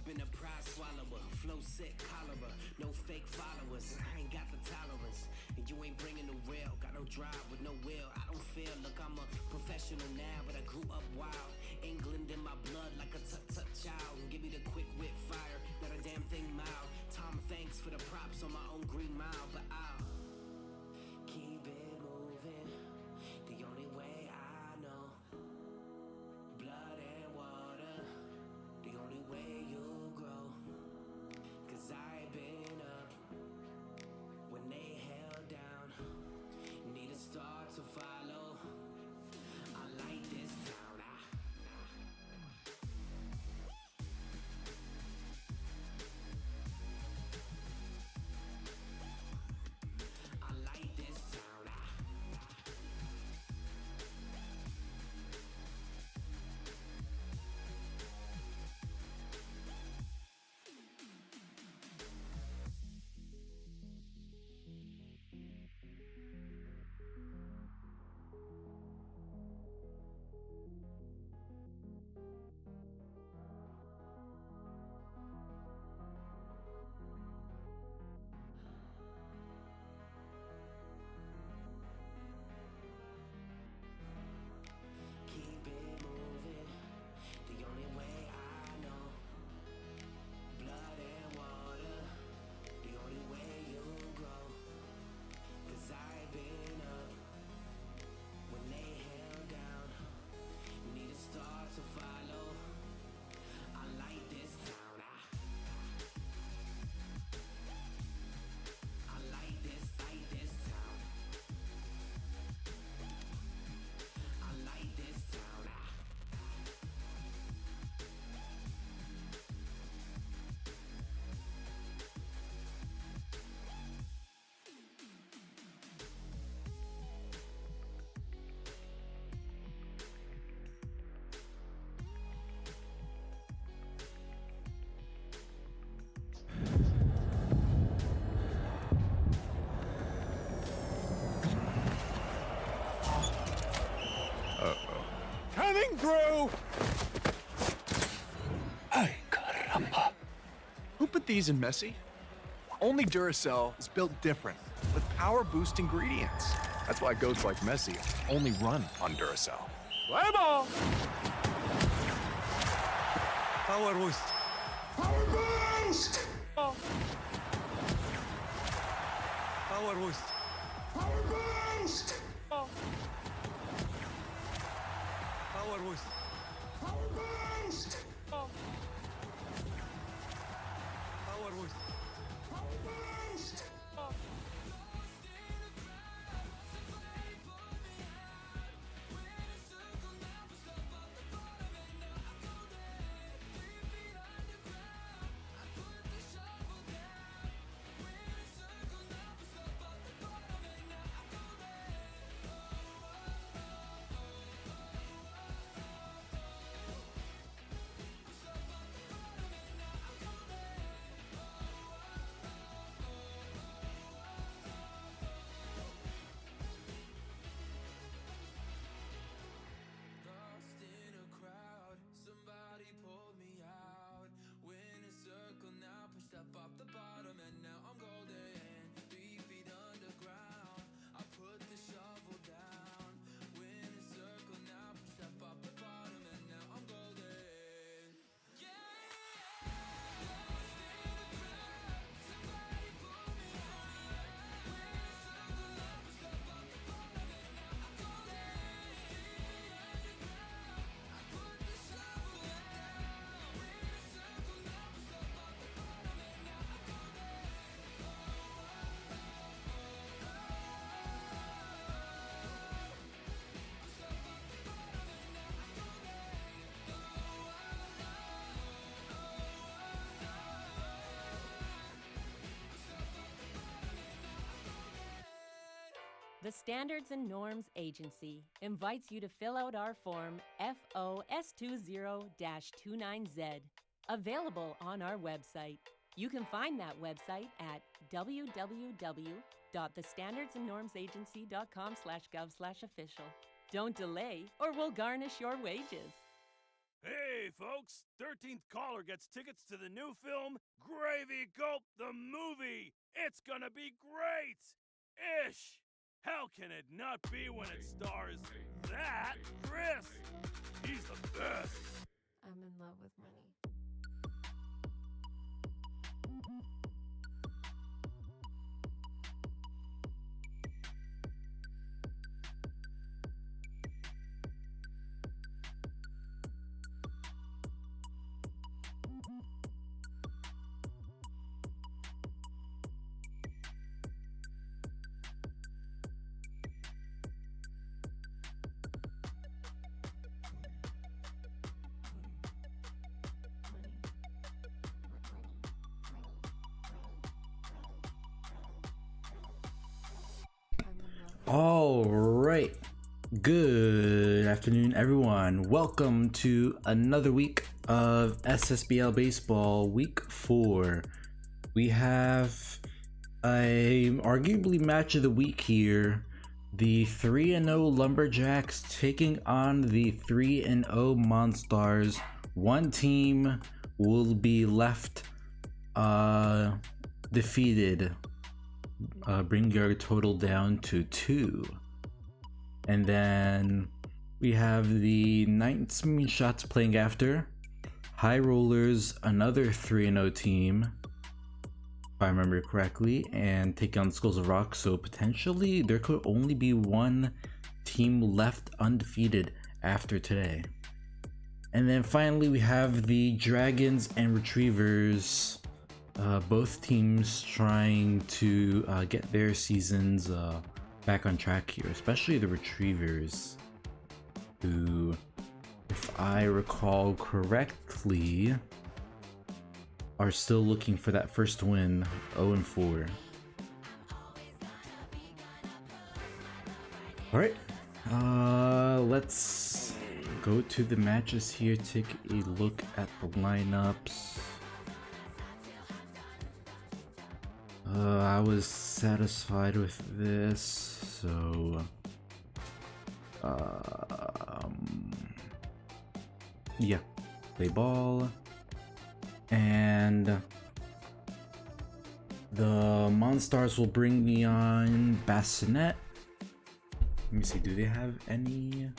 been a pride swallower, flow sick cholera, no fake followers, and I ain't got the tolerance. And you ain't bringing the real, got no drive with no will. I don't feel, look, I'm a professional now, but I grew up wild. England in my blood like a tut-tut child. And give me the quick wit fire, not a damn thing mild. Tom, thanks for the props on my own green mile, but I'll keep it moving, the only way I know. Blood and water, the only way you grow. Cause I've been up when they held down. Need a star to follow. I like this town. I like this town. Keep it moving, the only way I know. Blood and water, the only way you grow. Cause I've been up when they held down. Need a star to follow. I like this town. I like this town. I like this town. Coming through! Ay, caramba. Who put these in, Messi? Only Duracell is built different, with power-boost ingredients. That's why goats like Messi only run on Duracell. Play ball! Power boost! Power boost! Oh. Power boost! Power boost! Oh. Power boost! Power boost! Oh. Power boost! Power boost! Oh. Somebody pulled me out. Winning circle now, pushed up off the bottom, and now I'm golden. 3 feet underground, I put the shovel down. Winning circle now, pushed up off the bottom, and now I'm golden. The Standards and Norms Agency invites you to fill out our form FOS20-29Z, available on our website. You can find that website at www.thestandardsandnormsagency.com/gov/official. Don't delay or we'll garnish your wages. Hey! Hey, folks, 13th caller gets tickets to the new film, Gravy Gulp the Movie. It's gonna be great! Ish! How can it not be when it stars that Chris? He's the best! I'm in love with money. All right. Good afternoon, everyone. Welcome to another week of SSBL Baseball Week 4. We have a arguably match of the week here. The 3-0 Lumberjacks taking on the 3-0 Monstars. One team will be left defeated. Bring your total down to 2. And then we have the Knights Moonshots playing after. High Rollers, another 3-0 team, if I remember correctly, and taking on Skulls of Rock. So potentially there could only be one team left undefeated after today. And then finally we have the Dragons and Retrievers. Both teams trying to get their seasons back on track here, especially the Retrievers, who, if I recall correctly, are still looking for that first win, 0-4. Alright, let's go to the matches here, take a look at the lineups. I was satisfied with this, so yeah, play ball. And the Monstars will bring me on Bassinet. Let me see, do they have any?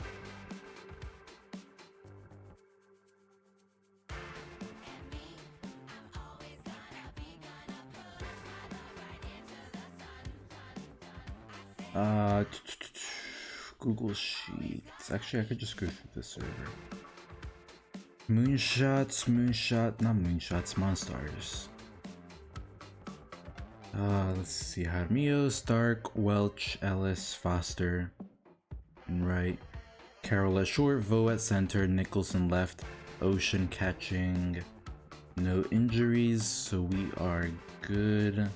Google Sheets. Actually, I could just go through the server. Not Moonshots, Monstars. Let's see. Jaramillo, Stark, Welch, Ellis, Foster, and right. Carroll at short, Vo at center, Nicholson left, Ocean catching. No injuries, so we are good.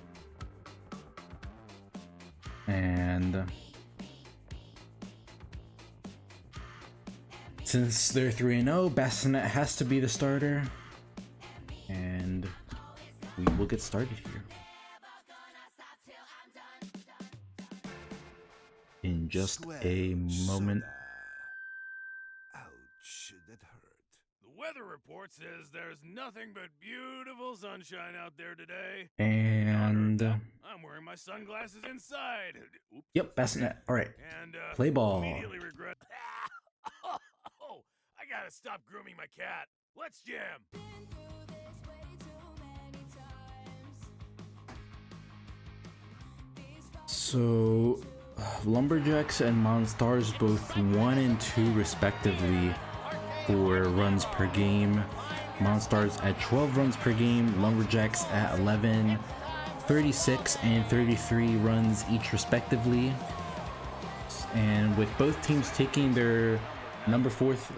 And since they're 3-0, Bassinet has to be the starter, and we will get started here in just a moment. Ouch, that hurt. The weather report says there's nothing but beautiful sunshine out there today. And I'm wearing my sunglasses inside. Oops. yep, Bassinet. All right, And play ball. immediately regret. Oh, I gotta stop grooming my cat. Let's jam. So, Lumberjacks and Monstars both 1 and 2 respectively for runs per game. Monstars at 12 runs per game, Lumberjacks at 11, 36 and 33 runs each respectively. And with both teams taking their number 4th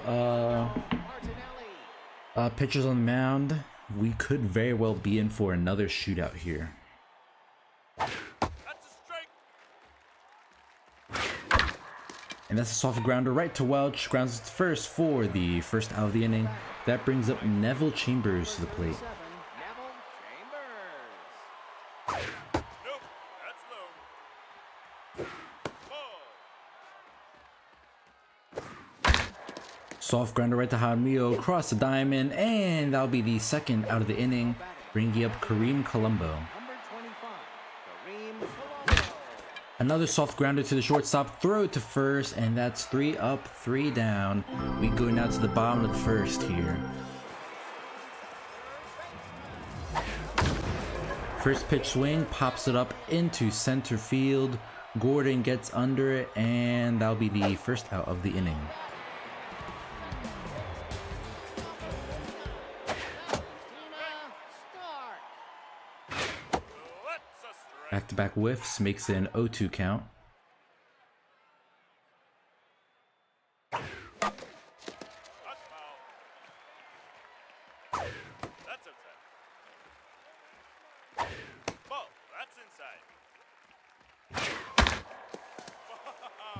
pitchers on the mound, we could very well be in for another shootout here. And that's a soft grounder right to Welch. Grounds it first for the first out of the inning. That brings up Neville Chambers to the plate. Soft grounder right to Jaramillo, cross the diamond, and that'll be the second out of the inning, bringing up Kareem Colombo. Another soft grounder to the shortstop, throw to first, and that's 3 up, 3 down. We go now to the bottom of the first here. First pitch swing, pops it up into center field. Gordon gets under it, and that'll be the first out of the inning. Back-to-back whiffs makes it an 0-2 count.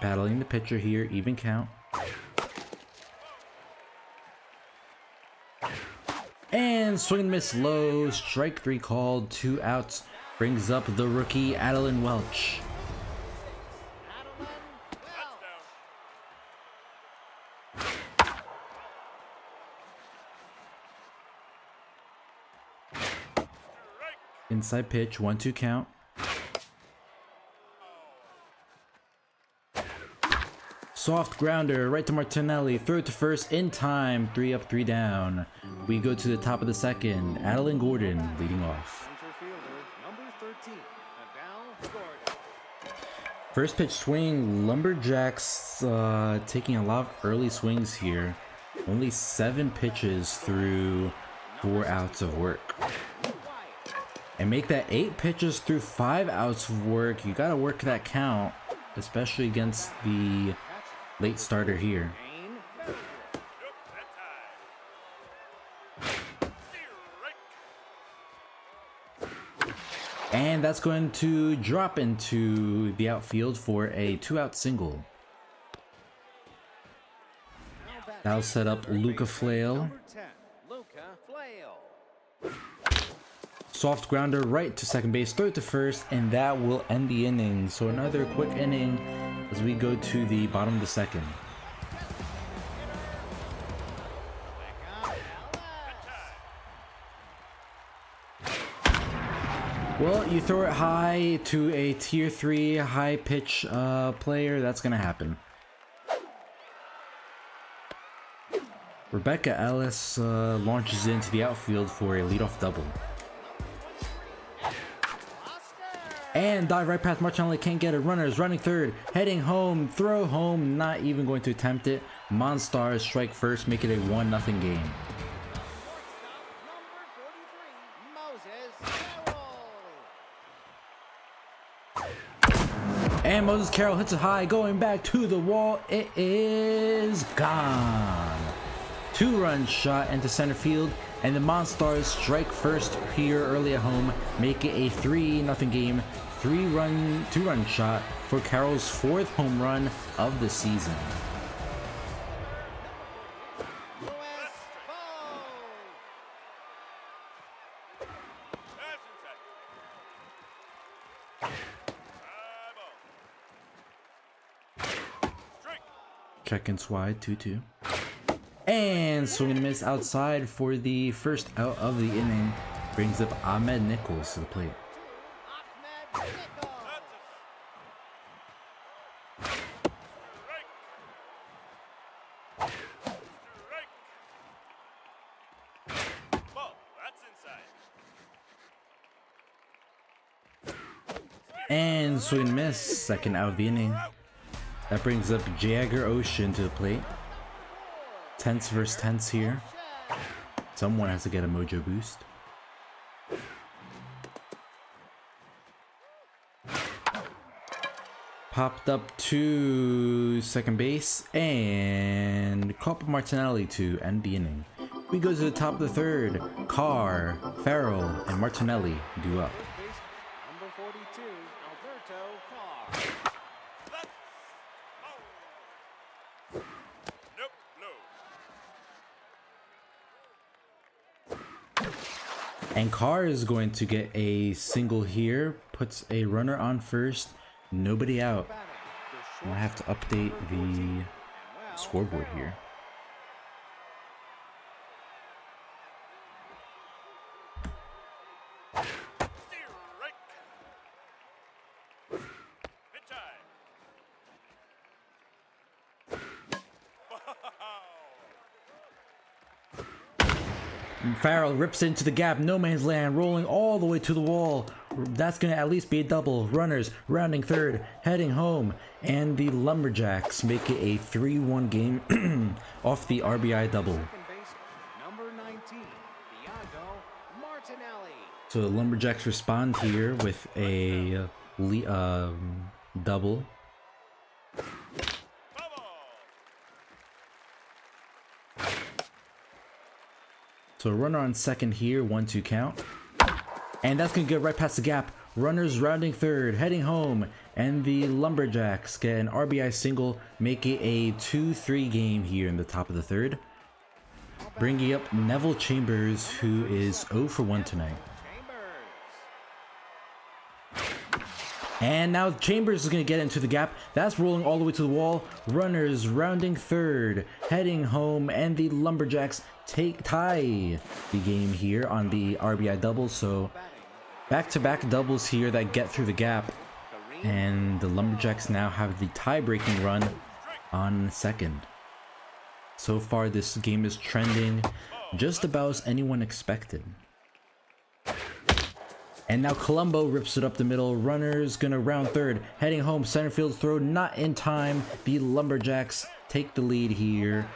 Battling the pitcher here, even count. And swing and miss low, strike 3 called, 2 outs. Brings up the rookie Adeline Welch. Inside pitch, 1-2 count. Soft grounder right to Martinelli, throw to first in time, 3 up, 3 down. We go to the top of the second, Adeline Gordon leading off. First pitch swing, Lumberjacks taking a lot of early swings here. Only 7 pitches through 4 outs of work. And make that 8 pitches through 5 outs of work. You gotta work that count, especially against the late starter here. And that's going to drop into the outfield for a 2-out single. That'll set up Luca Flail. Soft grounder right to second base, throw to first, and that will end the inning. So another quick inning as we go to the bottom of the second. Well, you throw it high to a tier 3 high pitch player, that's gonna happen. Rebecca Ellis launches into the outfield for a leadoff double. And dive right past Martinelli, can't get it. Runners running third, heading home, throw home, not even going to attempt it. Monstars strike first, make it a 1-0 game. And Moses Carroll hits it high, going back to the wall. It is gone. 2-run shot into center field, and the Monstars strike first here early at home, make it a 3-0 game. 2-run shot for Carroll's 4th home run of the season. Check and swide, 2-2. And swing and miss outside for the first out of the inning. Brings up Ahmed Nichols to the plate. And swing and miss, second out of the inning. That brings up Jagger Ocean to the plate. Tense versus tense here. Someone has to get a mojo boost. Popped up to second base and caught by Martinelli to end the inning. We go to the top of the third. Carr, Farrell, and Martinelli due up. And Carr is going to get a single here, puts a runner on first, nobody out. I have to update the scoreboard here. Farrell rips into the gap, no man's land, rolling all the way to the wall. That's gonna at least be a double. Runners rounding third, heading home, and the Lumberjacks make it a 3-1 game off the RBI double. Number 19, Thiago Martinelli. So the Lumberjacks respond here with a double. So a runner on second here, 1-2 count. And that's gonna get right past the gap. Runners rounding third, heading home. And the Lumberjacks get an RBI single, making a 2-3 game here in the top of the third. Bringing up Neville Chambers, who is 0 for 1 tonight. And now Chambers is going to get into the gap. That's rolling all the way to the wall. Runners rounding third, heading home, and the Lumberjacks tie the game here on the RBI double. So back-to-back doubles here that get through the gap. And the Lumberjacks now have the tie-breaking run on second. So far, this game is trending just about as anyone expected. And now Colombo rips it up the middle. Runners gonna round third, heading home. Center field throw not in time. The Lumberjacks take the lead here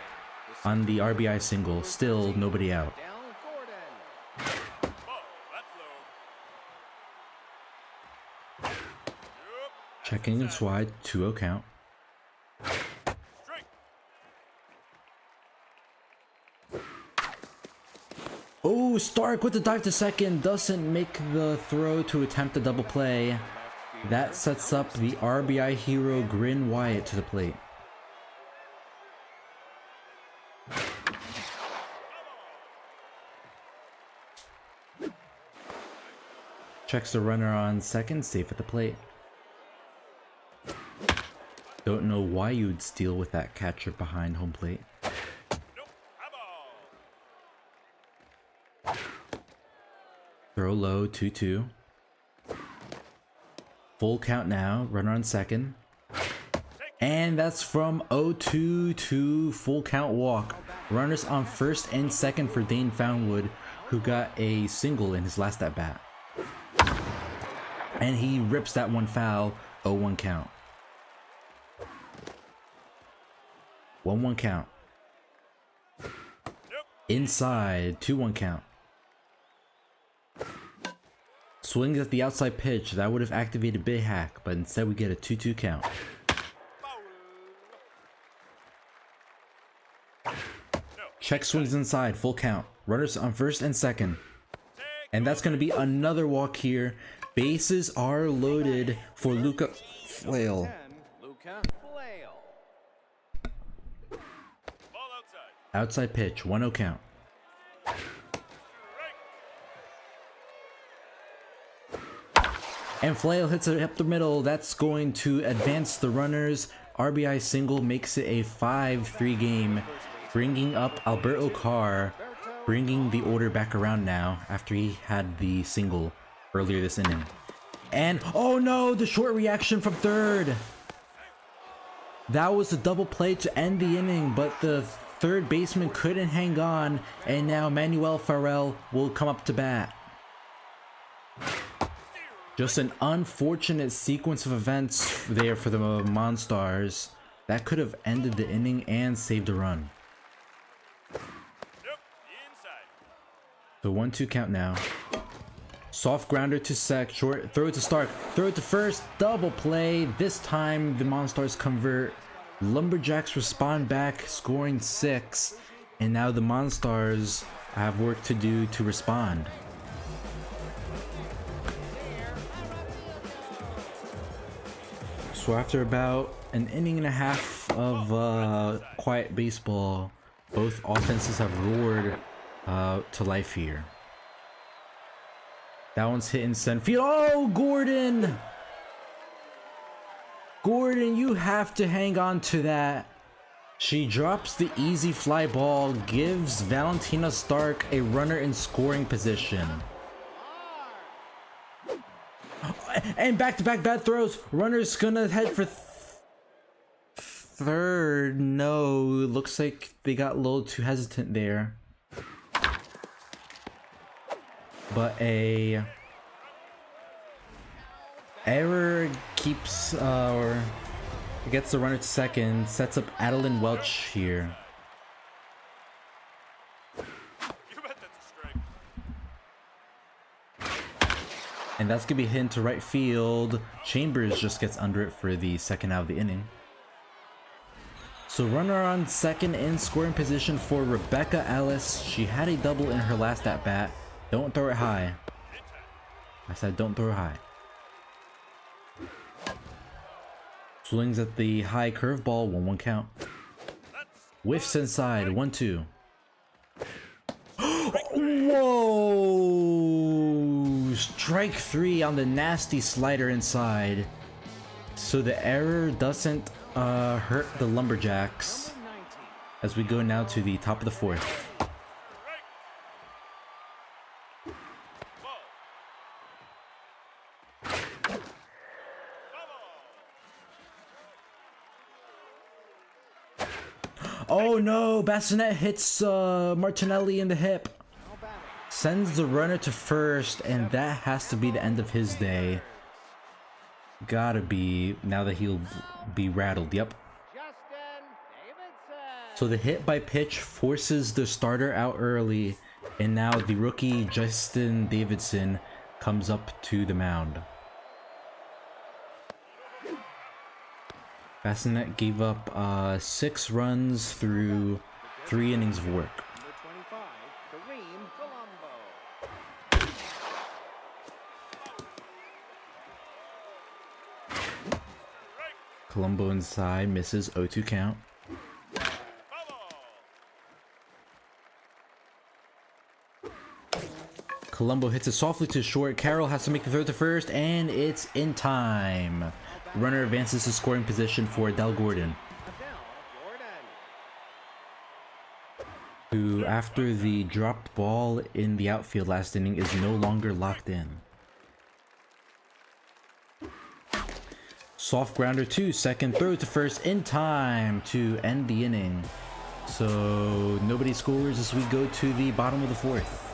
on the RBI single. Still nobody out. Checking and wide, 2-0 count. Oh, Stark with the dive to second doesn't make the throw to attempt a double play. That sets up the RBI hero Grin Wyatt to the plate. Checks the runner on second, safe at the plate. Don't know why you'd steal with that catcher behind home plate. Throw low, 2-2. Full count now, runner on second. And that's from 0-2 to full count walk. Runners on first and second for Dane Foundwood, who got a single in his last at bat. And he rips that one foul, 0-1 count. 1-1 count. Inside, 2-1 count. Swings at the outside pitch. That would have activated Big Hack, but instead we get a 2-2 count. Check swings inside, full count. Runners on first and second. And that's going to be another walk here. Bases are loaded for Luca Flail. Outside pitch, 1-0 count. And Flail hits it up the middle. That's going to advance the runners. RBI single makes it a 5-3 game, bringing up Alberto Carr, bringing the order back around now after he had the single earlier this inning. And oh no, the short reaction from third. That was a double play to end the inning, but the third baseman couldn't hang on, and now Manuel Farrell will come up to bat. Just an unfortunate sequence of events there for the Monstars. That could have ended the inning and saved a run. So 1-2 count now. Soft grounder to sec, short throw to Stark, throw to first, double play. This time the Monstars convert. Lumberjacks respond back, scoring 6. And now the Monstars have work to do to respond. So after about an inning and a half of quiet baseball, both offenses have roared to life here. That one's hitting center field. Oh, Gordon! Gordon, you have to hang on to that. She drops the easy fly ball, gives Valentina Stark a runner in scoring position. And back-to-back bad throws. Runner's gonna head for third. No, looks like they got a little too hesitant there. but a error keeps or gets the runner to second, sets up Adeline Welch here. And that's gonna be hit into right field. Chambers just gets under it for the second out of the inning. So runner on second in scoring position for Rebecca Ellis. She had a double in her last at bat. Don't throw it high. I said don't throw it high. Swings at the high curveball, 1-1 count. Whiffs inside, 1-2. Whoa! Strike 3 on the nasty slider inside. So the error doesn't hurt the Lumberjacks as we go now to the top of the fourth. Oh no, Bassinet hits Martinelli in the hip. Sends the runner to first, and that has to be the end of his day. Gotta be, now that he'll be rattled, yep. So the hit by pitch forces the starter out early, and now the rookie Justin Davidson comes up to the mound. Bassinet gave up 6 runs through 3 innings of work. Colombo inside, misses, 0-2 count. Colombo hits it softly to short. Carroll has to make the throw to first, and it's in time. Runner advances to scoring position for Adele Gordon, who after the dropped ball in the outfield last inning is no longer locked in. Soft grounder to second, throw to first in time to end the inning. So nobody scores as we go to the bottom of the fourth.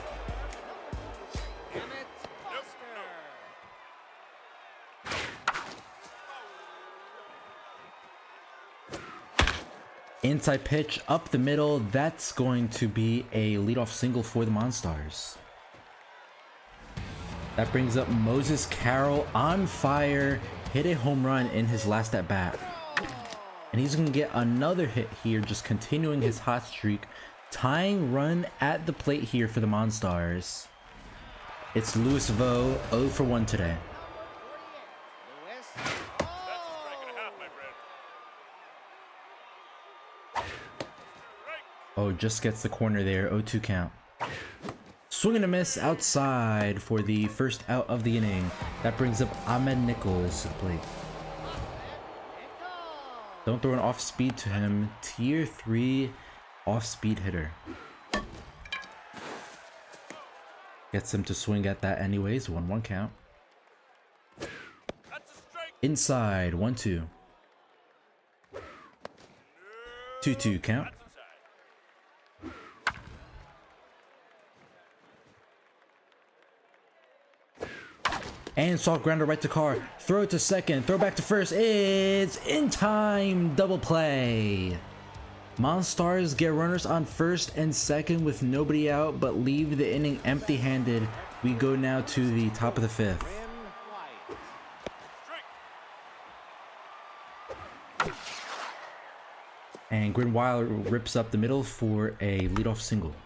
Inside pitch up the middle. That's going to be a leadoff single for the Monstars. That brings up Moses Carroll on fire. Hit a home run in his last at bat. And he's going to get another hit here, just continuing his hot streak. Tying run at the plate here for the Monstars. It's Louis Vo, 0 for 1 today. Oh, just gets the corner there, 0-2 count. Swing and a miss outside for the first out of the inning. That brings up Ahmed Nichols to the plate. Don't throw an off speed to him. Tier 3 off speed hitter. Gets him to swing at that anyways, 1-1 count. Inside, 1-2. 2-2 count. And soft grounder right to Carr. Throw it to second. Throw back to first. It's in time. Double play. Monstars get runners on first and second with nobody out, but leave the inning empty-handed. We go now to the top of the fifth. And Grin Weiler rips up the middle for a leadoff single.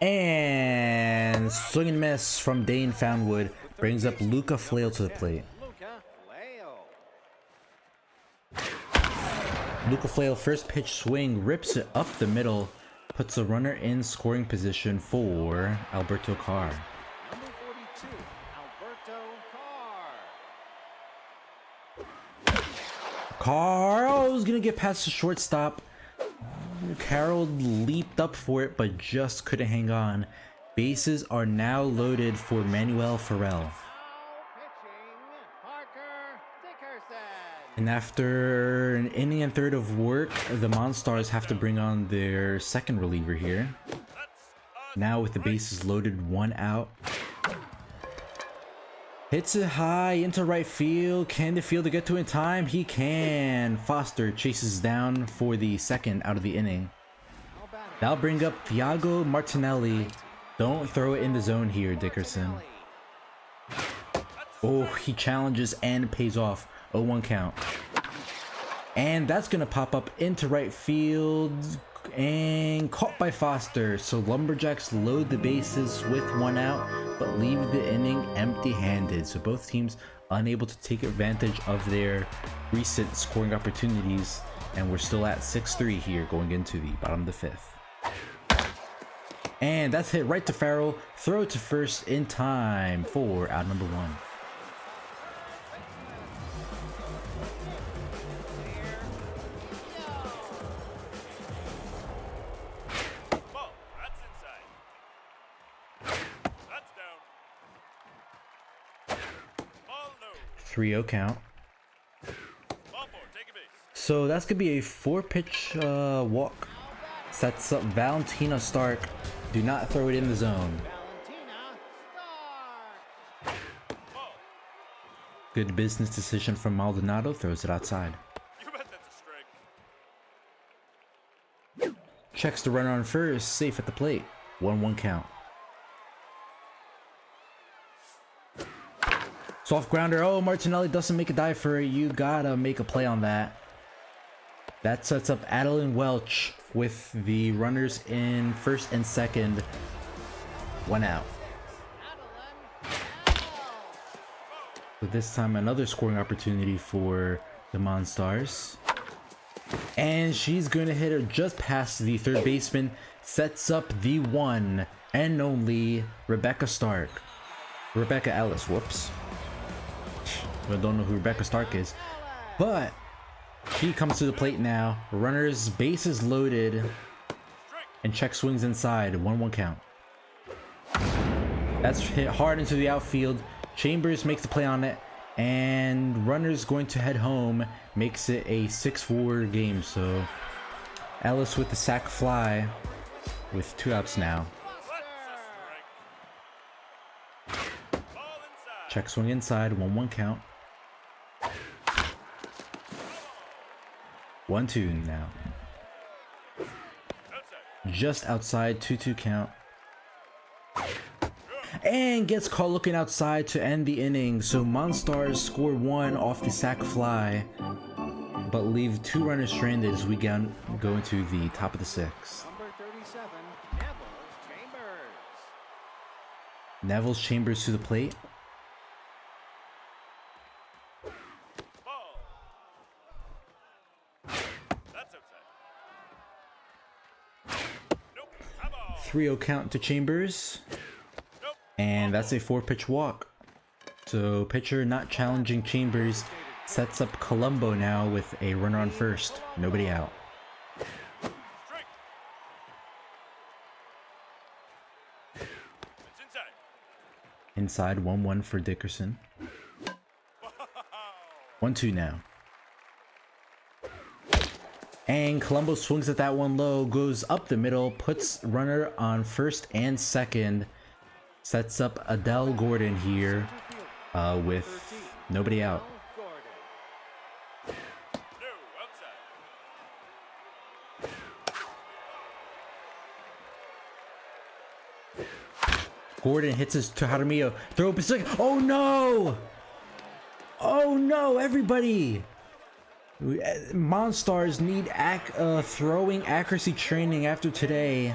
And swing and miss from Dane Foundwood brings up Luca Flail to the plate. Luca Flail first pitch swing, rips it up the middle, puts the runner in scoring position for Alberto Carr. Carl's gonna get past the shortstop. Carroll leaped up for it, but just couldn't hang on. Bases are now loaded for Manuel Farrell. Now pitching, Parker Dickerson. And after an inning and third of work, the Monstars have to bring on their second reliever here. Now with the bases loaded, 1 out. Hits it high into right field. Can the fielder get to it in time? He can. Foster chases down for the second out of the inning. That'll bring up Thiago Martinelli. Don't throw it in the zone here, Dickerson. Oh, he challenges and pays off. 0-1 count. And that's going to pop up into right field and caught by Foster. So Lumberjacks load the bases with 1 out, but leave the inning empty-handed. So both teams unable to take advantage of their recent scoring opportunities. And we're still at 6-3 here going into the bottom of the 5th. And that's hit right to Farrell. Throw to first in time for out number 1. Ball, that's inside. That's down. Ball low. 3-0 count. Ball 4, take a base. So that's gonna be a 4-pitch walk. Sets up Valentina Stark. Do not throw it in the zone. Valentina Stark. Ball. Good business decision from Maldonado. Throws it outside. You bet that's a strike. Checks the runner on first. Safe at the plate. 1-1 count. Soft grounder. Oh, Martinelli doesn't make a dive for it. You gotta make a play on that. That sets up Adeline Welch with the runners in first and second. 1 out. So this time another scoring opportunity for the Monstars. And she's going to hit her just past the third baseman. Sets up the one and only Rebecca Stark. Rebecca Ellis, whoops. I don't know who Rebecca Stark is. But she comes to the plate now. Runners, bases loaded. And check swings inside. 1-1 count. That's hit hard into the outfield. Chambers makes the play on it. And runners going to head home. Makes it a 6-4 game. So Ellis with the sac fly. With 2 outs now. Check swing inside. 1-1 count. 1-2 now. Just outside, 2-2 count. And gets caught looking outside to end the inning. So Monstars score 1 off the sac fly, but leave 2 runners stranded as we go into the top of the 6th. Number 37, Neville's Chambers. Neville's Chambers to the plate. Ball. That's outside. Nope. How about 3-0 count to Chambers. And that's a 4-pitch walk. So pitcher not challenging Chambers sets up Colombo now with a runner on first. Nobody out. strike? It's inside. Inside 1-1 for Dickerson. 1-2 now. And Colombo swings at that one low, goes up the middle, puts runner on first and second. Sets up Adele Gordon here with nobody out. Gordon. No, outside. Gordon hits his to Jaramillo. Throw up a second. Oh no! Oh no, everybody! Monstars need throwing accuracy training after today.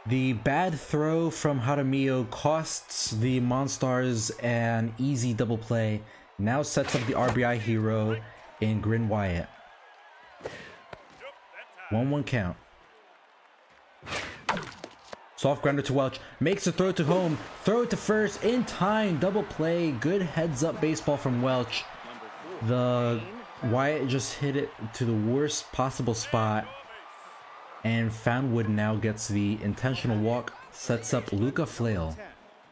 The bad throw from Jaramillo costs the Monstars an easy double play. Now sets up the RBI hero in Grin Wyatt. 1-1 count. Soft grounder to Welch. Makes a throw to home. Throw it to first in time. Double play. Good heads up baseball from Welch. The Wyatt just hit it to the worst possible spot, and Foundwood now gets the intentional walk, sets up Luca Flail.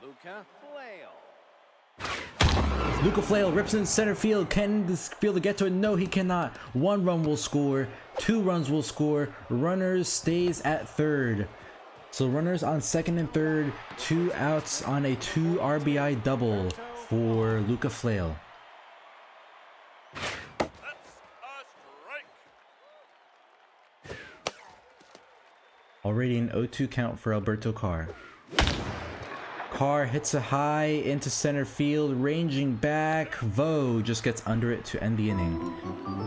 Luca Flail. Luca Flail rips in center field. Can this fielder get to it? No, he cannot. 1 run will score. 2 runs will score. Runners stays at third. So runners on second and third. 2 outs on a 2 RBI double for Luca Flail. Already an 0-2 count for Alberto Carr. Carr hits a high into center field, ranging back. Vo just gets under it to end the inning.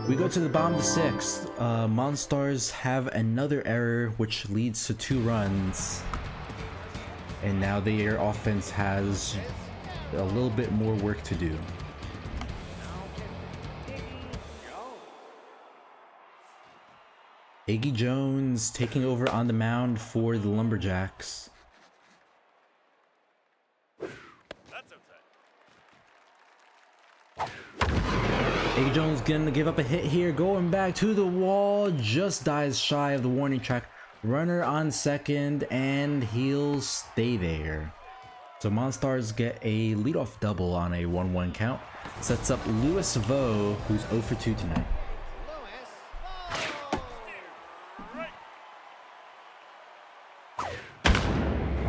We go to the bottom of the 6th. Monstars have another error, which leads to 2 runs. And now their offense has a little bit more work to do. Iggy Jones taking over on the mound for the Lumberjacks. Iggy Jones gonna give up a hit here, going back to the wall, just dies shy of the warning track. Runner on second, and he'll stay there. So Monstars get a leadoff double on a 1-1 count. Sets up Louis Vo, who's 0 for 2 tonight.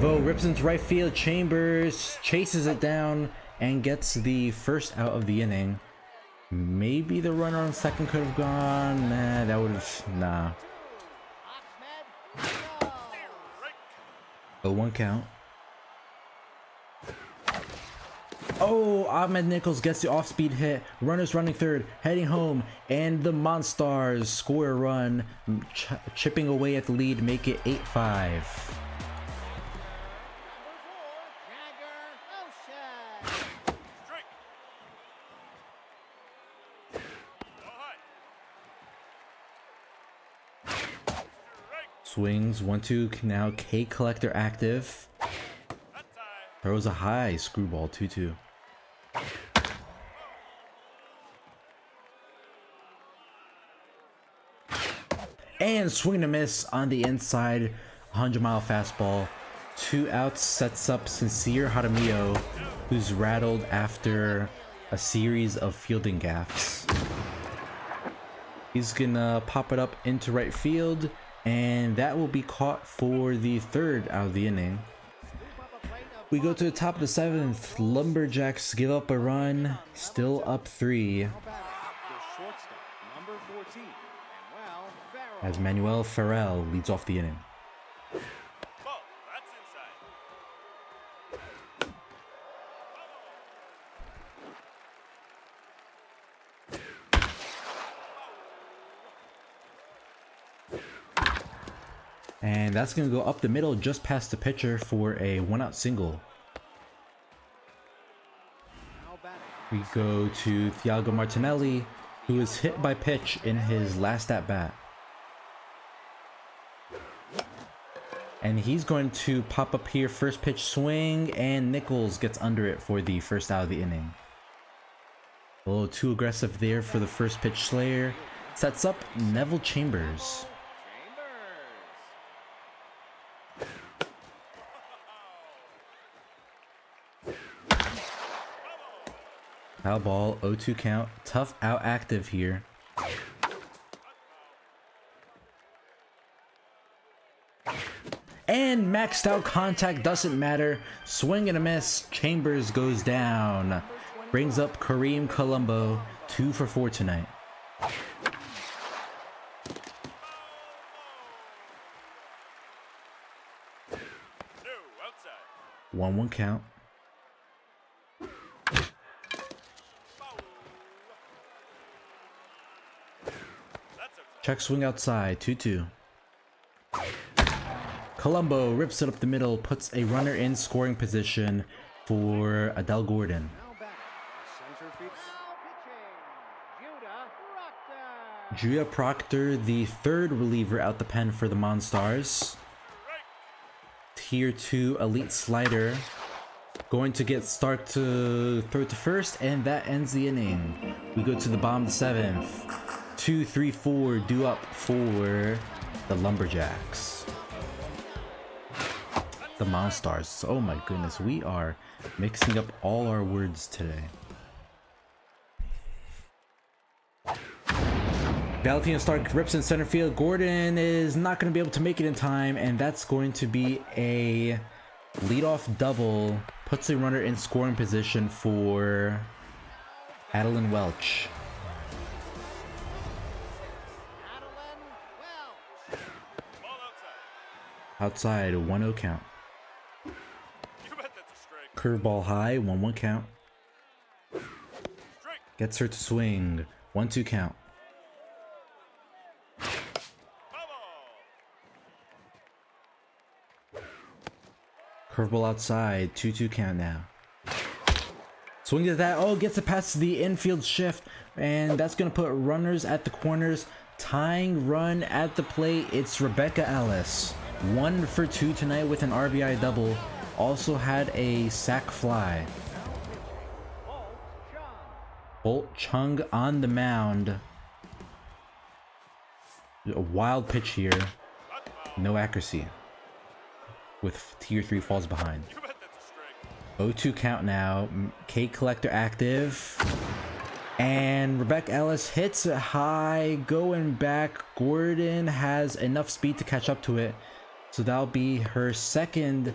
Vo rips into right field. Chambers chases it down and gets the first out of the inning. Maybe the runner on second could have gone. Nah, that would have. Nah. 0-1 count. Oh, Ahmed Nichols gets the off-speed hit. Runners running third, heading home, and the Monstars score a run, chipping away at the lead, make it 8-5. Swings 1-2. Now K Collector active. Throws a high screwball 2-2. And swing and a miss on the inside. 100-mile fastball. 2 outs, sets up Sincere Jaramillo, who's rattled after a series of fielding gaffes. He's gonna pop it up into right field, and that will be caught for the 3rd out of the inning. We go to the top of the 7th. Lumberjacks give up a run, still up 3. As Manuel Farrell leads off the inning. And that's going to go up the middle just past the pitcher for a 1-out single. We go to Thiago Martinelli, who was hit by pitch in his last at-bat. And he's going to pop up here, first pitch swing, and Nichols gets under it for the first out of the inning. A little too aggressive there for the first pitch slayer. Sets up Neville Chambers. Foul ball, 0-2 count. Tough out active here. And maxed out contact, doesn't matter. Swing and a miss. Chambers goes down. Brings up Kareem Colombo, 2 for 4 tonight. 1-1 count. Check swing outside, 2-2. Colombo rips it up the middle, puts a runner in scoring position for Adele Gordon. Judah Proctor, the 3rd reliever out the pen for the Monstars. Tier 2 elite slider. going to get start to throw to first, and that ends the inning. We go to the bottom of the 7th. 2, 3, 4 due up for the Lumberjacks. The Monstars. Oh my goodness, we are mixing up all our words today. Valentino Stark rips in center field. Gordon is not going to be able to make it in time, and that's going to be a leadoff double. Puts the runner in scoring position for Adeline Welch. Outside, 1-0 count. Curveball high, 1-1 count. Gets her to swing, 1-2 count. Curveball outside, 2-2 count now. Swings at that, oh, gets it past the infield shift, and that's gonna put runners at the corners. Tying run at the plate, it's Rebecca Ellis. 1 for 2 tonight with an RBI double. Also had a sac fly. Bolt Chung on the mound. A wild pitch here. No accuracy. With tier 3 falls behind. 0-2 count now. Cake Collector active. And Rebecca Ellis hits it high, going back. Gordon has enough speed to catch up to it. So that'll be her second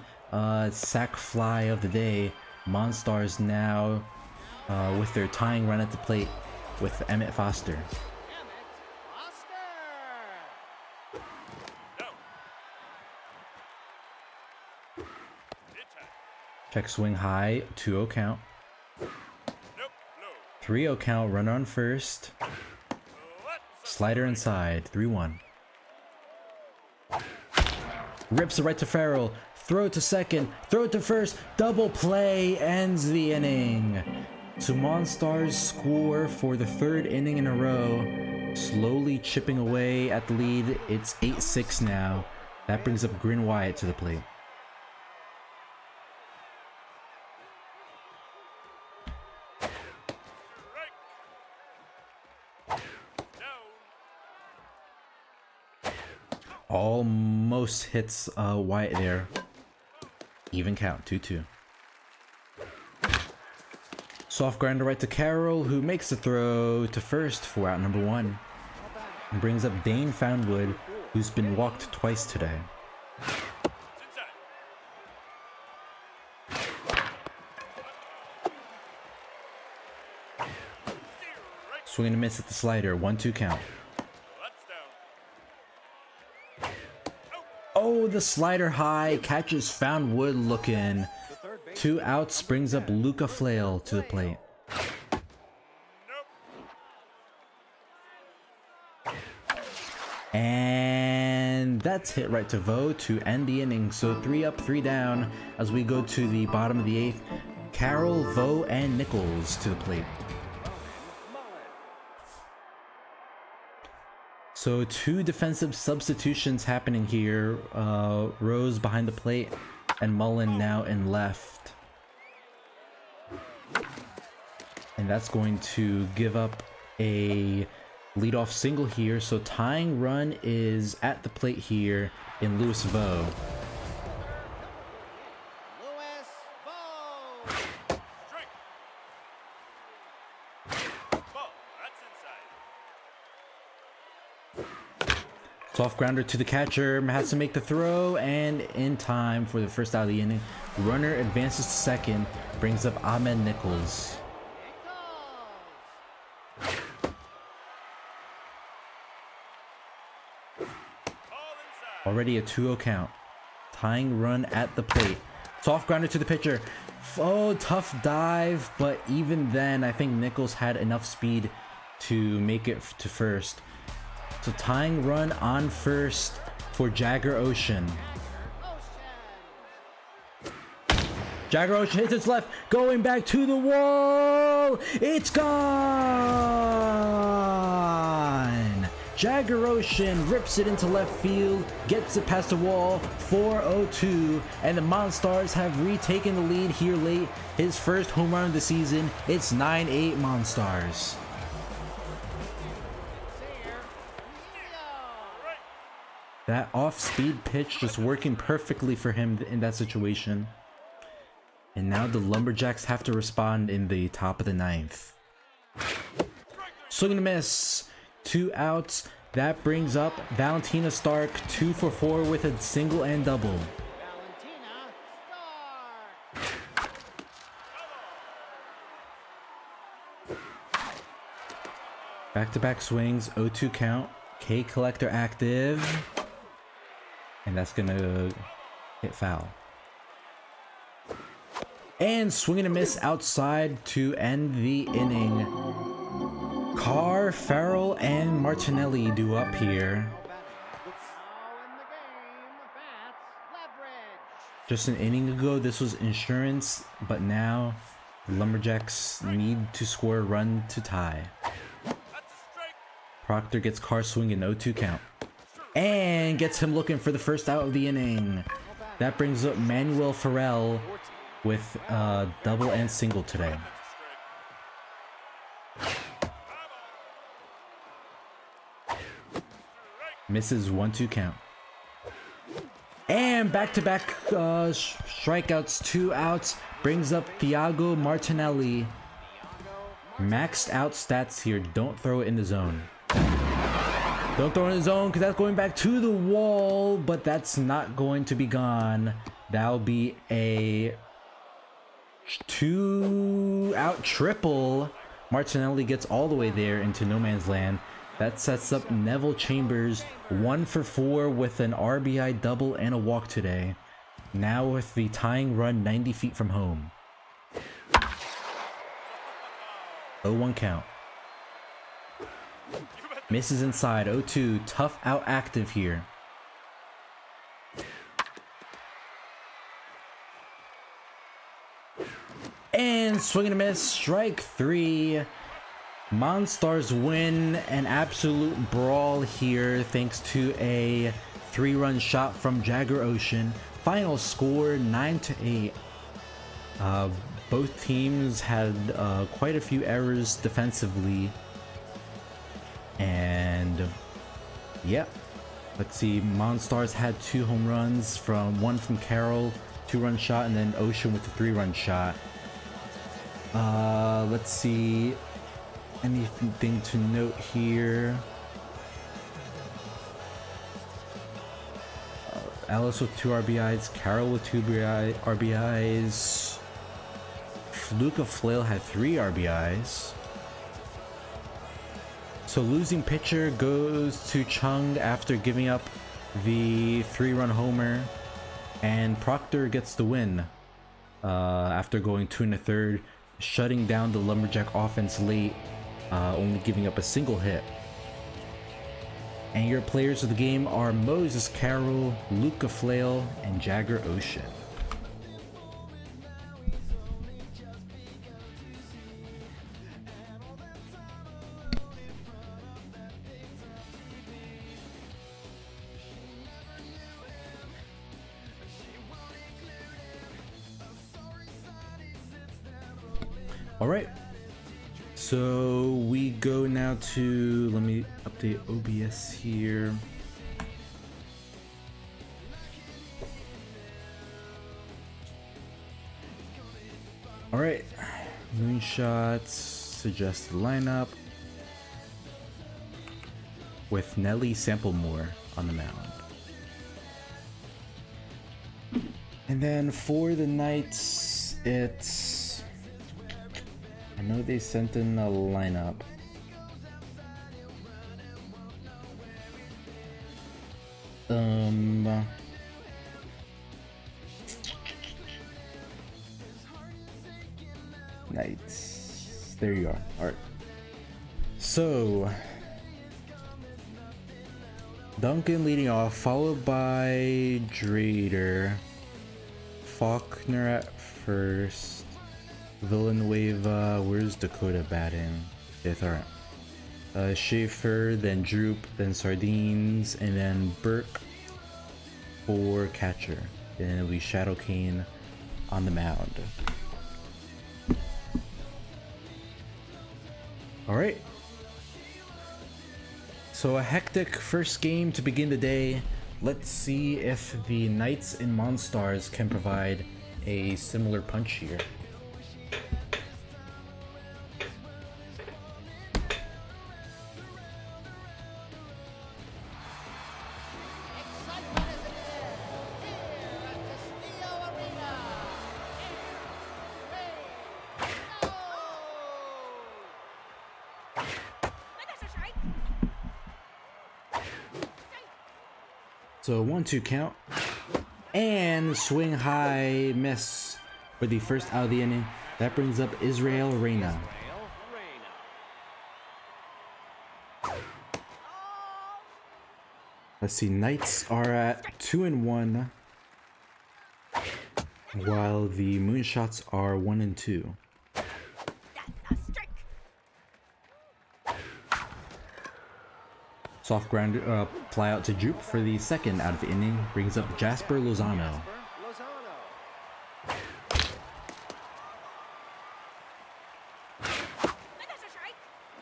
sac fly of the day. Monstars now with their tying run at the plate with Emmett Foster. Check swing high, 2-0 count. 3-0 count, runner on first. Slider inside, 3-1. Rips it right to Farrell. Throw it to second. Throw it to first. Double play ends the inning. So Monstars score for the 3rd inning in a row. Slowly chipping away at the lead. It's 8-6 now. That brings up Grin Wyatt to the plate. Almost hits Wyatt there. Even count, 2-2. Soft grinder right to Carroll, who makes the throw to first for out number 1. And brings up Dane Foundwood, who's been walked twice today. Swing and a miss at the slider, 1-2 count. Oh, the slider high, catches Foundwood looking. 2 outs, brings up Luca Flail to the plate. And that's hit right to Vo to end the inning. So 3 up, 3 down as we go to the bottom of the 8th. Carroll, Vo, and Nichols to the plate. So 2 defensive substitutions happening here. Rose behind the plate and Mullen now in left. And that's going to give up a leadoff single here. So tying run is at the plate here in Louis Vo. Soft grounder to the catcher, has to make the throw, and in time for the first out of the inning. Runner advances to second, brings up Ahmed Nichols. Already a 2-0 count. Tying run at the plate. Soft grounder to the pitcher. Oh, tough dive, but even then, I think Nichols had enough speed to make it to first. So tying run on first for Jagger Ocean. Jagger Ocean hits its left, going back to the wall. It's gone. Jagger Ocean rips it into left field, gets it past the wall, 4-0-2, and the Monstars have retaken the lead here late. His first home run of the season. It's 9-8 Monstars. That off-speed pitch just working perfectly for him in that situation. And now the Lumberjacks have to respond in the top of the ninth. Swing and a miss. 2 outs. That brings up Valentina Stark, 2 for 4 with a single and double. Valentina Stark. Back-to-back swings, 0-2 count. K Collector active. And that's gonna hit foul. And swing and a miss outside to end the inning. Carr, Farrell, and Martinelli do up here. Now in the game, bats Leverage. Just an inning ago, this was insurance, but now the Lumberjacks need to score a run to tie. Proctor gets Carr swinging 0-2 count. And gets him looking for the first out of the inning. That brings up Manuel Farrell with double and single today. Misses 1-2 count. And back-to-back strikeouts, 2 outs, brings up Thiago Martinelli. Maxed out stats here. Don't throw it in the zone. Don't throw it in the zone because that's going back to the wall, but that's not going to be gone. That'll be a 2-out triple. Martinelli gets all the way there into no man's land. That sets up Neville Chambers 1 for 4 with an RBI double and a walk today. Now with the tying run 90 feet from home. 0-1 count. Misses inside, 0-2, tough out active here. And swing and a miss, strike 3. Monstars win an absolute brawl here thanks to a 3-run shot from Jagger Ocean. Final score 9-8. Both teams had quite a few errors defensively. And yeah, let's see, Monstars had 2 home runs, one from Carroll, 2-run shot, and then Ocean with the 3-run shot. Let's see, anything to note here. Alice with 2 RBIs, Carroll with 2 RBIs, Fluka Flail had 3 RBIs. So losing pitcher goes to Chung after giving up the 3-run homer, and Proctor gets the win after going 2 1/3, shutting down the Lumberjack offense late, only giving up a single hit. And your players of the game are Moses Carroll, Luca Flail, and Jagger Ocean. Alright, so we go now to, let me update OBS here. Alright, Moonshots suggested lineup with Nelly Samplemore on the mound. And then for the Knights, it's, I know they sent in a lineup. Knights. There you are. Alright. So Duncan leading off, followed by Drader. Faulkner at first. Villanueva, where's Dakota batting? 5th, alright. Schaefer, then Droop, then Sardines, and then Burke for catcher. Then it'll be Shadow Kane on the mound. Alright. So a hectic first game to begin the day. Let's see if the Knights and Monstars can provide a similar punch here. Excitement as it is here at Castillo Arena. So 1-2 count. And swing high miss for the first out of the inning. That brings up Israel Reyna. Let's see, Knights are at 2-1, while the Moonshots are 1-2. Soft ground fly out to Droop for the second out of the inning, brings up Jasper Lozano.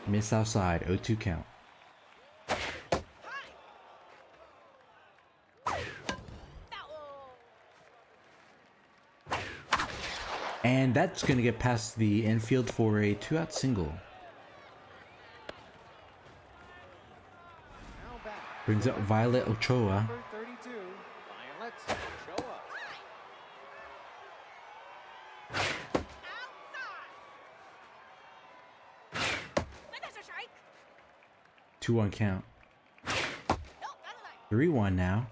Miss outside, 0-2 count. And that's going to get past the infield for a 2-out single. Brings up Violet Ochoa. Number 32, Violet Ochoa. 2-1 count. 3-1 now.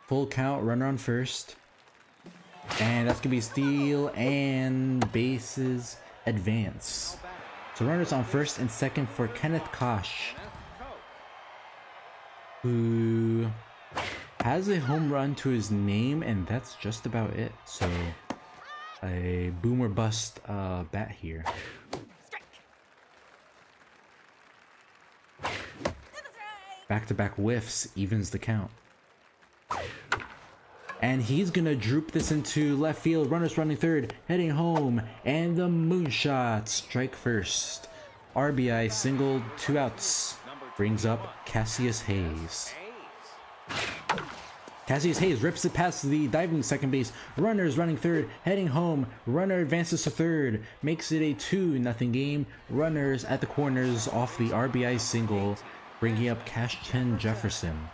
Full count, runner on first. And that's gonna be steal and bases advance. So runners on first and second for Kenneth Koch, who has a home run to his name, and that's just about it. So a boom or bust bat here. Back-to-back whiffs evens the count. And he's gonna droop this into left field. Runners running third, heading home, and the Moonshots strike first. RBI single, 2 outs. Brings up Cassius Hayes. Cassius Hayes rips it past the diving second base. Runners running third, heading home. Runner advances to third, makes it a 2-0 game. Runners at the corners off the RBI single, bringing up Cashton Jefferson.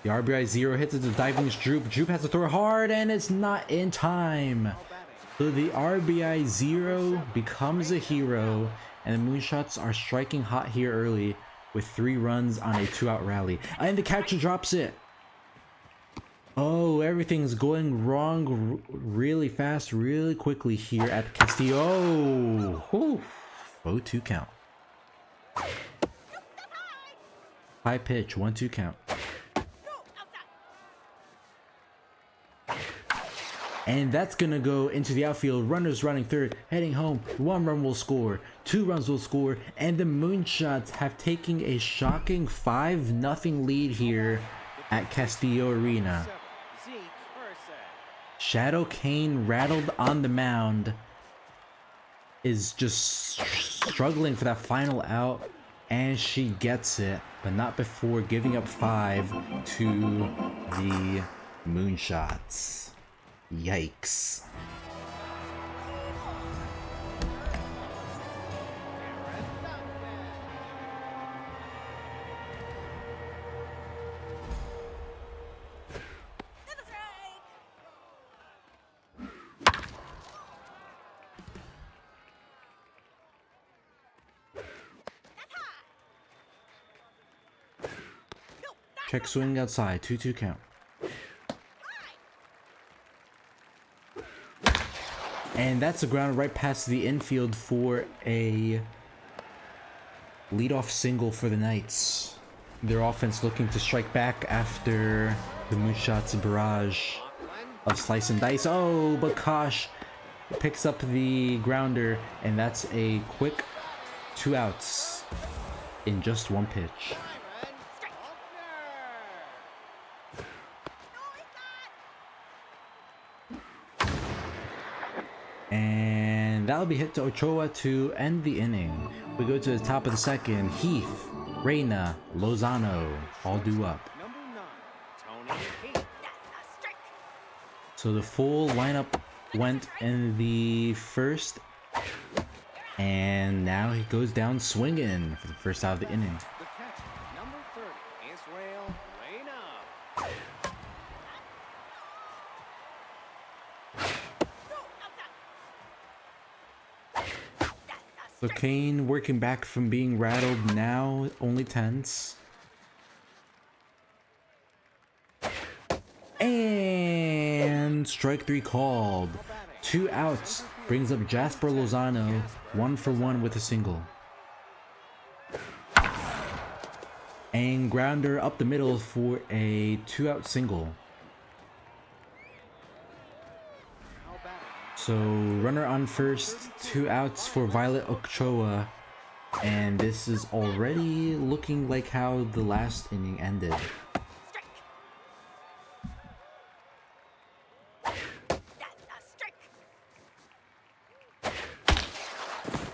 The RBI 0 hits into Diving's Droop. Droop has to throw hard, and it's not in time. So the RBI 0 becomes a hero, and the Moonshots are striking hot here early with 3 runs on a 2-out rally. And the catcher drops it. Oh, everything's going wrong really fast, really quickly here at Castillo. Oh, 0-2 count. High pitch, 1-2 count. And that's gonna go into the outfield. Runners running third, heading home. 1 run will score, 2 runs will score, and the Moonshots have taken a shocking 5-0 lead here at Castillo Arena. Shadow Kane, rattled on the mound, is just struggling for that final out, and she gets it, but not before giving up 5 to the Moonshots. Yikes. Check swing outside, 2-2 count. And that's a ground right past the infield for a leadoff single for the Knights. Their offense looking to strike back after the Moonshots barrage of slice and dice. Oh, but Koch picks up the grounder, and that's a quick 2 outs in just 1 pitch. And that'll be hit to Ochoa to end the inning. We go to the top of the second. Heath, Reyna, Lozano all due up. So the full lineup went in the first, and now he goes down swinging for the first out of the inning. The catcher, number 30, Israel Reyna. So Kane working back from being rattled, now only tense. And strike 3 called. 2 outs brings up Jasper Lozano, 1 for 1 with a single. And grounder up the middle for a 2-out single. So runner on first, 2 outs for Violet Ochoa, and this is already looking like how the last inning ended.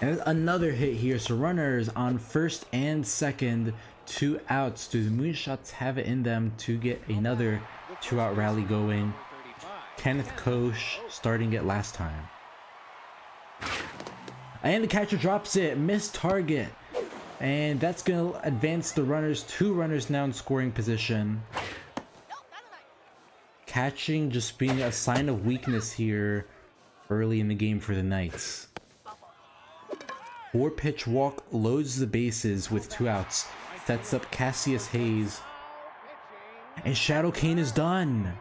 And another hit here, so runners on first and second, 2 outs. Do the Moonshots have it in them to get another 2-out rally going? Kenneth Koch starting it last time. And the catcher drops it, missed target. And that's going to advance the runners, 2 runners now in scoring position. Catching just being a sign of weakness here early in the game for the Knights. 4-pitch walk loads the bases with 2 outs. Sets up Cassius Hayes. And Shadow Kane is done.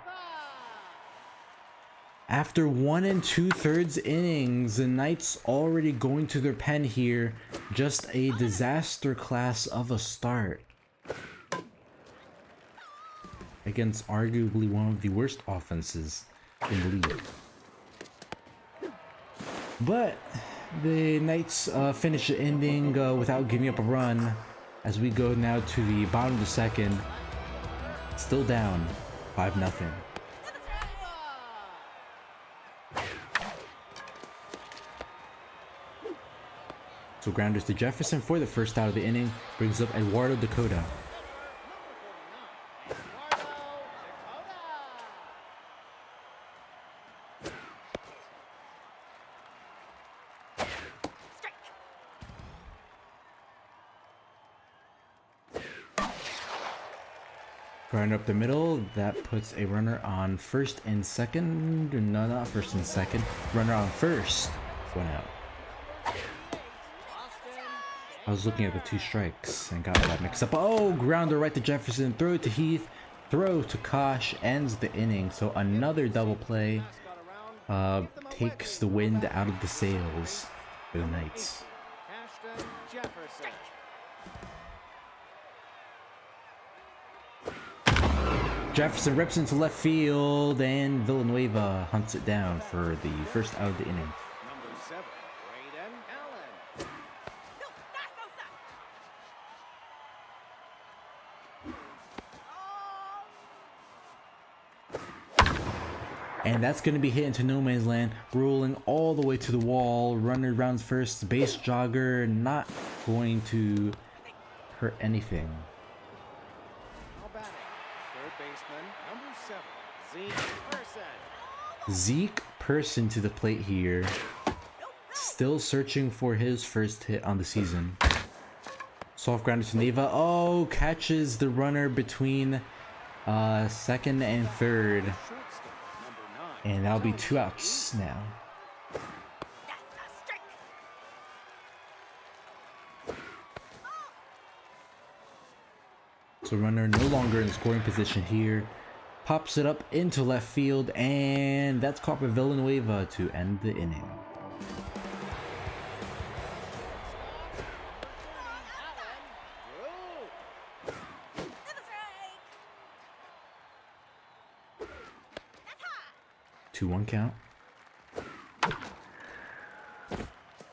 After 1 2/3 innings, the Knights already going to their pen here. Just a disaster class of a start against arguably one of the worst offenses in the league. But the Knights finish the inning without giving up a run as we go now to the bottom of the second. Still down 5-0. So grounders to Jefferson for the first out of the inning, brings up Eduardo Dakota. Grinder up the middle, that puts a runner on first and second. No, not first and second. Runner on first. 1 out. I was looking at the 2 strikes and got that mixed up. Oh, grounder right to Jefferson. Throw it to Heath. Throw to Koch. Ends the inning. So another double play takes the wind out of the sails for the Knights. Jefferson rips into left field, and Villanueva hunts it down for the first out of the inning. Number 7, Braden Allen. And that's going to be hit into no man's land, rolling all the way to the wall. Runner rounds first, base jogger, not going to hurt anything. Now batting, third baseman, number 7, Zeke Person. Zeke Person to the plate here. Still searching for his first hit on the season. Soft grounder to Neva. Oh, catches the runner between second and third. And that'll be 2 outs now. So runner no longer in scoring position here. Pops it up into left field, and that's caught by Villanueva to end the inning. Two 2-1 count.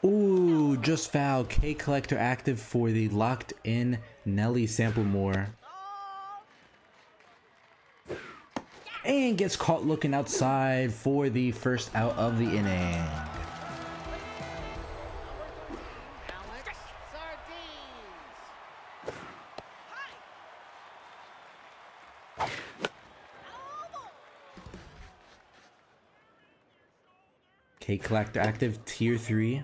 Ooh, just fouled. K Collector active for the locked in Nelly Samplemore. And gets caught looking outside for the first out of the inning. Alex Sardines. K Collector active tier 3.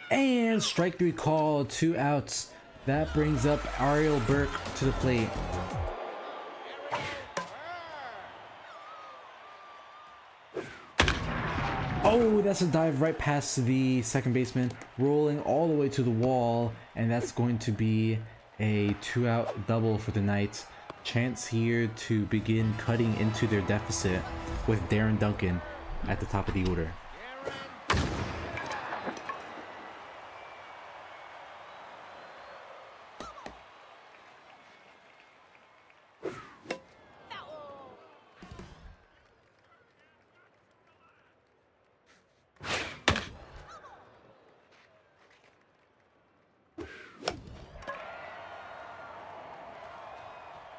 And strike 3 call, 2 outs. That brings up Ariel Burke to the plate. Oh, that's a dive right past the second baseman, rolling all the way to the wall, and that's going to be a 2-out double for the Knights. Chance here to begin cutting into their deficit with Darren Duncan at the top of the order.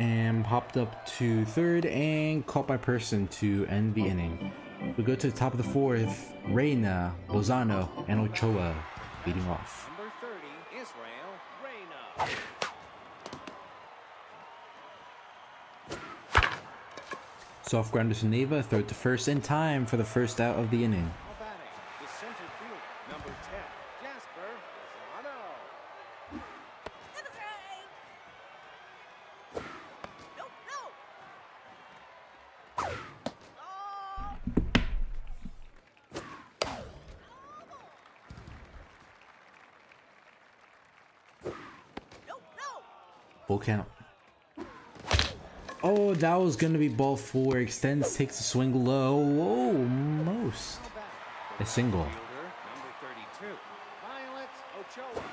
And popped up to third and caught by Person to end the inning. We go to the top of the fourth. Reyna, Lozano, and Ochoa leading off. Number 30, Israel Reyna. Soft grounder to Neva, throw to first in time for the first out of the inning. Now batting, the center field, number 10, Jasper Lozano. Full count. Oh, that was gonna be ball 4. Extends, takes a swing low. Whoa, most. Now batting, A single. fielder, number 32, Violet Ochoa.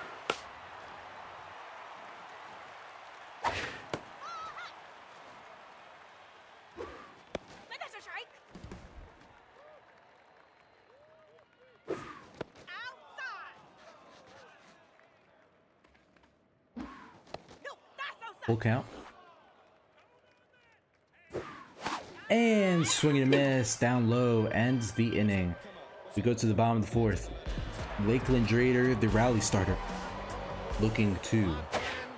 Full count. And swing and a miss, down low, ends the inning. We go to the bottom of the fourth. Lakeland Drader, the rally starter, looking to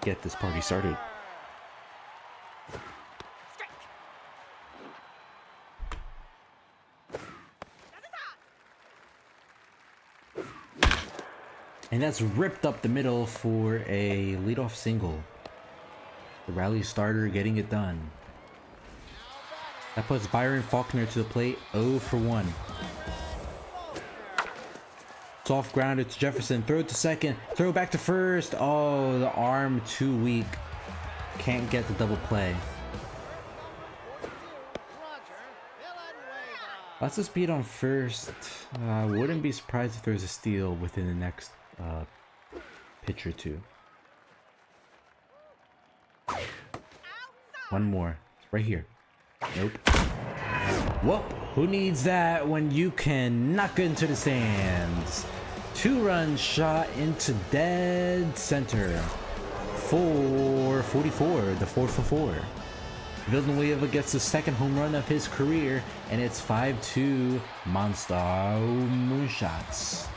get this party started. And that's ripped up the middle for a leadoff single. The rally starter getting it done. That puts Byron Faulkner to the plate, 0 for 1. Soft grounder to Jefferson, throw to second, throw back to first. Oh, the arm too weak. Can't get the double play. Lots of speed on first. Wouldn't be surprised if there's a steal within the next pitch or two. One more. Right here. Nope. Well, who needs that when you can knock it into the stands? 2-run shot into dead center. 444, the 4 for 4. Villanueva gets the second home run of his career, and it's 5-2 Monster Moonshots.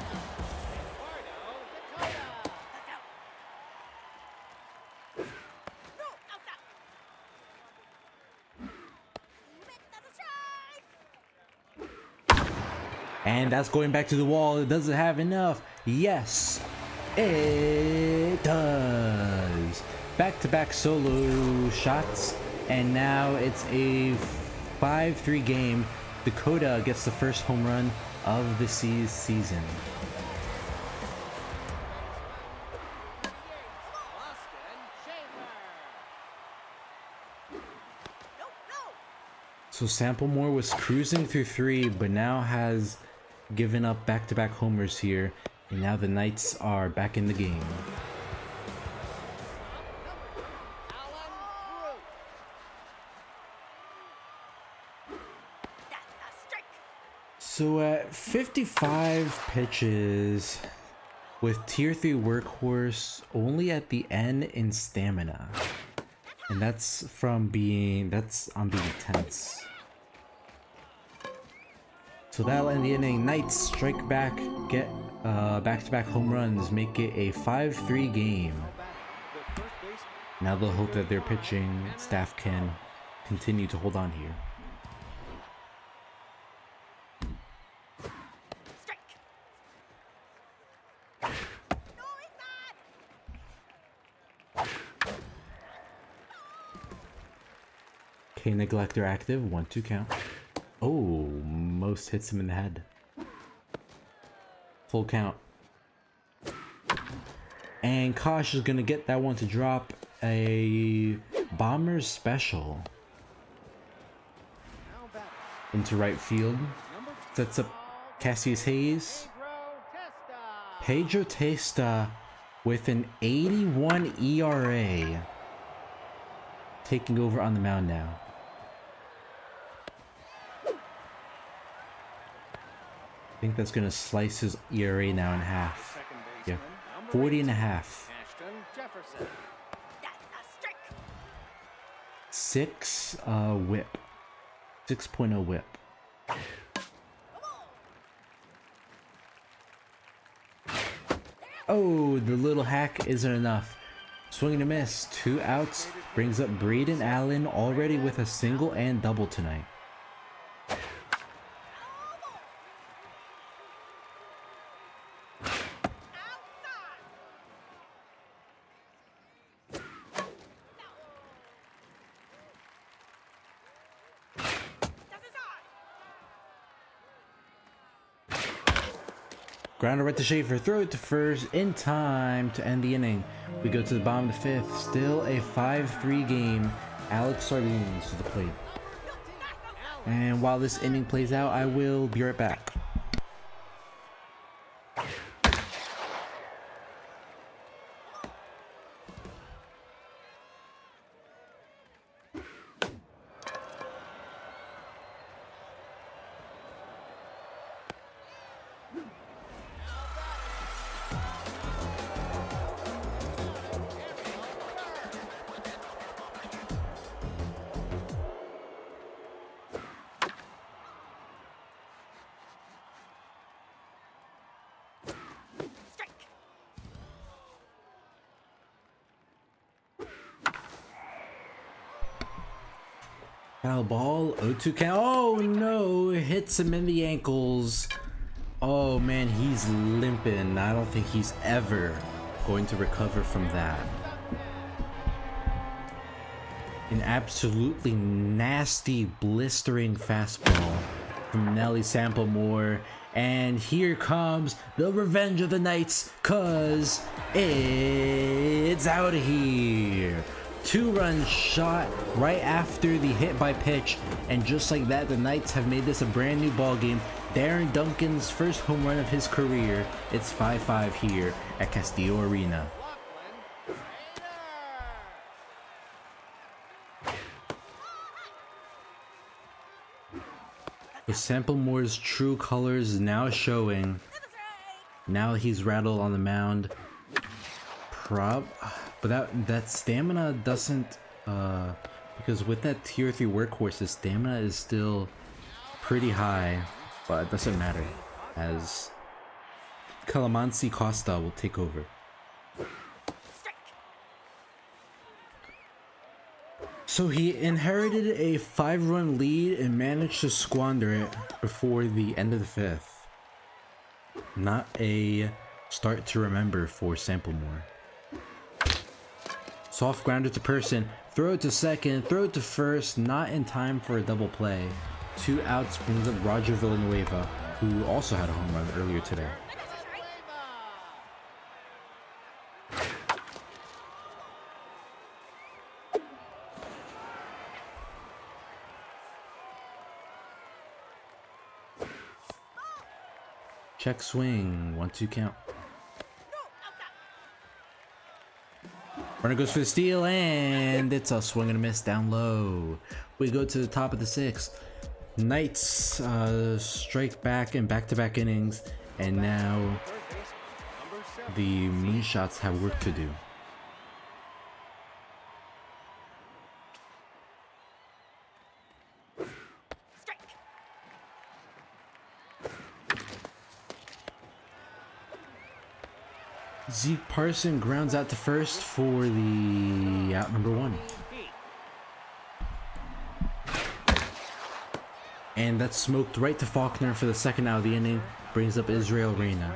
And that's going back to the wall. It doesn't have enough. Yes, it does. Back-to-back solo shots. And now it's a 5-3 game. Dakota gets the first home run of the season. So Samplemore was cruising through 3, but now has given up back-to-back homers here. And now the Knights are back in the game. So at 55 pitches with tier 3 workhorse only at the end in stamina. And that's on being tense. So that'll end the inning. Knights strike back, get back-to-back home runs, make it a 5-3 game. Now they'll hope that their pitching staff can continue to hold on here. Okay, Neglector active, 1-2 count. Oh, most hits him in the head. Full count. And Kosh is gonna get that one to drop a Bombers special into right field. Sets up Cassius Hayes. Pedro Testa with an 81 ERA. Taking over on the mound now. I think that's gonna slice his ERA now in half. Yeah, 40 and a half. 6 whip. 6.0 whip. Oh, the little hack isn't enough. Swing and a miss. 2 outs. Brings up Braden Allen already with a single and double tonight. Grounder right to Schaefer, throw it to first in time to end the inning. We go to the bottom of the 5th, still a 5-3 game. Alex Sardines to the plate. And while this inning plays out, I will be right back. Foul ball, 0-2 count. Oh no, it hits him in the ankles. Oh man, he's limping. I don't think he's ever going to recover from that. An absolutely nasty, blistering fastball from Nelly Samplemore. And here comes the revenge of the Knights, cause it's out of here. 2-run shot right after the hit by pitch, and just like that, the Knights have made this a brand new ball game. Darren Duncan's first home run of his career. It's 5-5 here at Castillo Arena. The Samplemore's true colors now showing. Now he's rattled on the mound. But that stamina doesn't, because with that tier 3 workhorse, the stamina is still pretty high, but it doesn't matter, as Calamansi Costa will take over. So he inherited a 5-run lead and managed to squander it before the end of the 5th. Not a start to remember for Samplemore. Soft grounder to Person, throw it to second, throw it to first, not in time for a double play. 2 outs brings up Roger Villanueva, who also had a home run earlier today. Check swing, 1-2 count. Runner goes for the steal, and it's a swing and a miss down low. We go to the top of the 6th. Knights strike back in back-to-back innings, and now Third baseman, number 7. the Moonshots have work to do. Zeke Parson grounds out to first for the out number 1. And that's smoked right to Faulkner for the second out of the inning. Brings up Israel Reyna.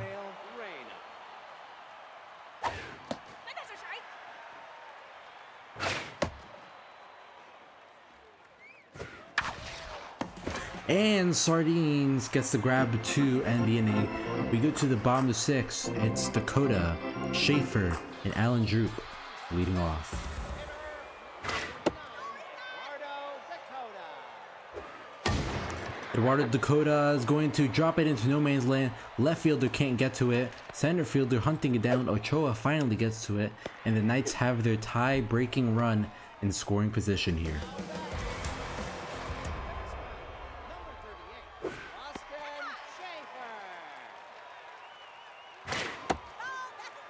And Sardines gets the grab to end the inning. We go to the bottom of 6. It's Dakota, Schaefer, and Alan Droop leading off. Eduardo Dakota is going to drop it into no man's land. Left fielder can't get to it. Center fielder hunting it down. Ochoa finally gets to it. And the Knights have their tie-breaking run in scoring position here.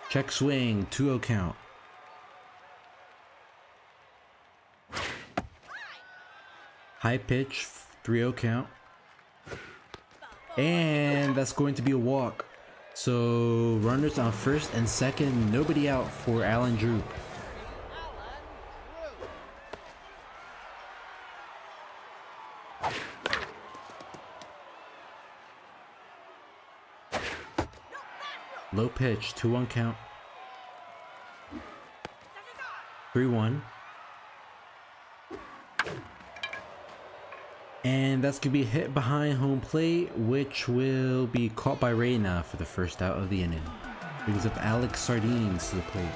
Check swing, 2-0 count. High pitch, 3-0 count. And that's going to be a walk. So runners on first and second, nobody out for Alan Droop. Low pitch, 2-1 count. 3-1. And that's going to be hit behind home plate, which will be caught by Reyna for the first out of the inning. Brings up Alex Sardines to the plate.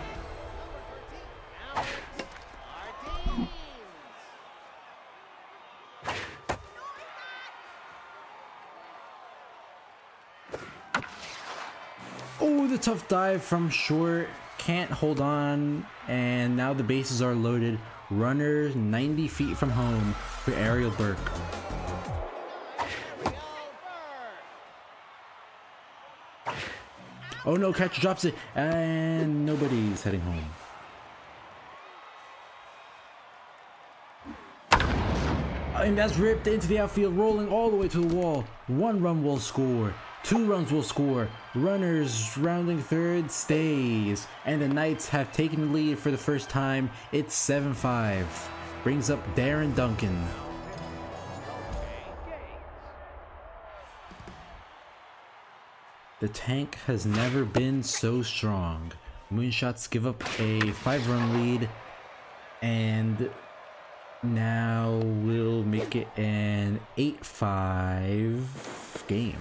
Oh, the tough dive from short. Can't hold on. And now the bases are loaded. Runner 90 feet from home for Ariel Burke. Oh no, catcher drops it, and nobody's heading home. And that's ripped into the outfield, rolling all the way to the wall. 1 run will score. 2 runs will score. Runners rounding third stays. And the Knights have taken the lead for the first time. It's 7-5. Brings up Darren Duncan. The tank has never been so strong. Moonshots give up a 5-run lead. And now we'll make it an 8-5 game.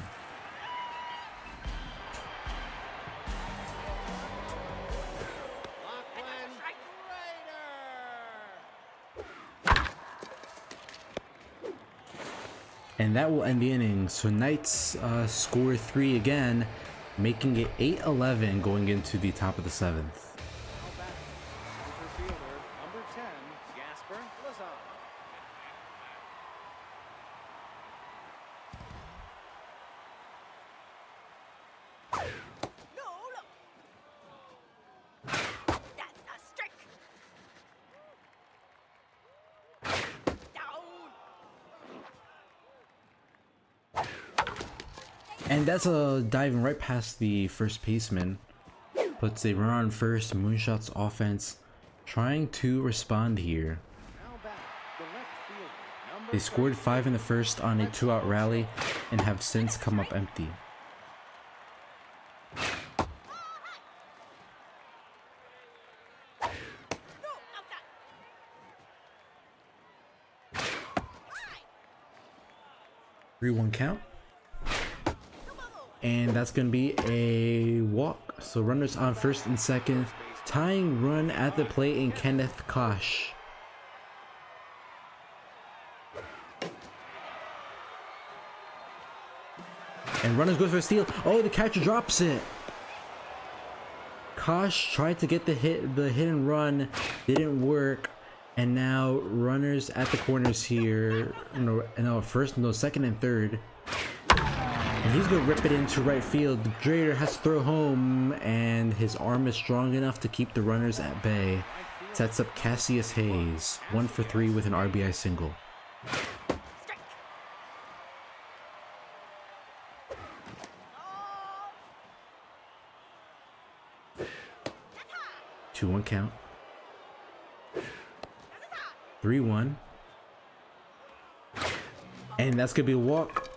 And that will end the inning. So Knights score 3 again, making it 8-11 going into the top of the 7th. Center fielder, number 10, Jasper Lazar. And that's a diving right past the first baseman. Puts a run on first. Moonshots offense trying to respond here. Now back, the left fielder, number They scored 5 in the first on a 2-out rally and have since come up empty. Three-one count. And that's going to be a walk. So runners on first and second. Tying run at the plate in Kenneth Kosh. And runners goes for a steal. Oh, the catcher drops it. Kosh tried to get the hit and run. Didn't work. And now runners at the corners here. No, second and third. And he's gonna rip it into right field. Drader has to throw home, and his arm is strong enough to keep the runners at bay. Sets up Cassius Hayes, 1 for 3 with an RBI single. Two one count. 3-1. And that's gonna be a walk.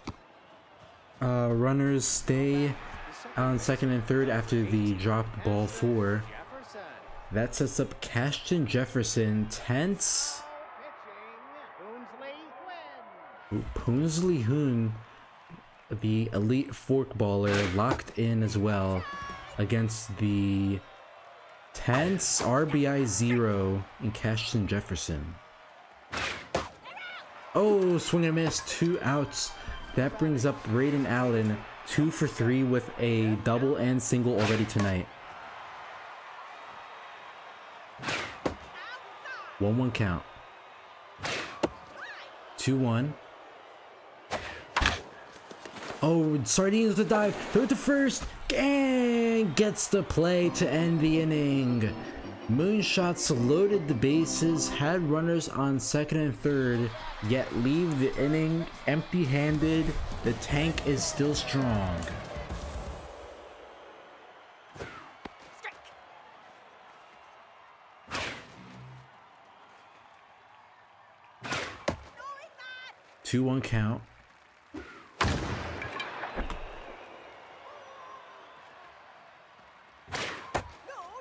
Runners stay on second and third after the dropped ball 4. That sets up Cashton Jefferson, tense. Poonsley Hoon, the elite forkballer, locked in as well against the tense RBI 0 in Cashton Jefferson. Oh, swing and miss, 2 outs. That brings up Raiden Allen, 2 for 3 with a double and single already tonight. 1-1 count. 2-1. Oh, Sardines with the dive. Throw it to first. And gets the play to end the inning. Moonshots loaded the bases, had runners on second and third, yet leave the inning empty-handed. The tank is still strong. Two one count.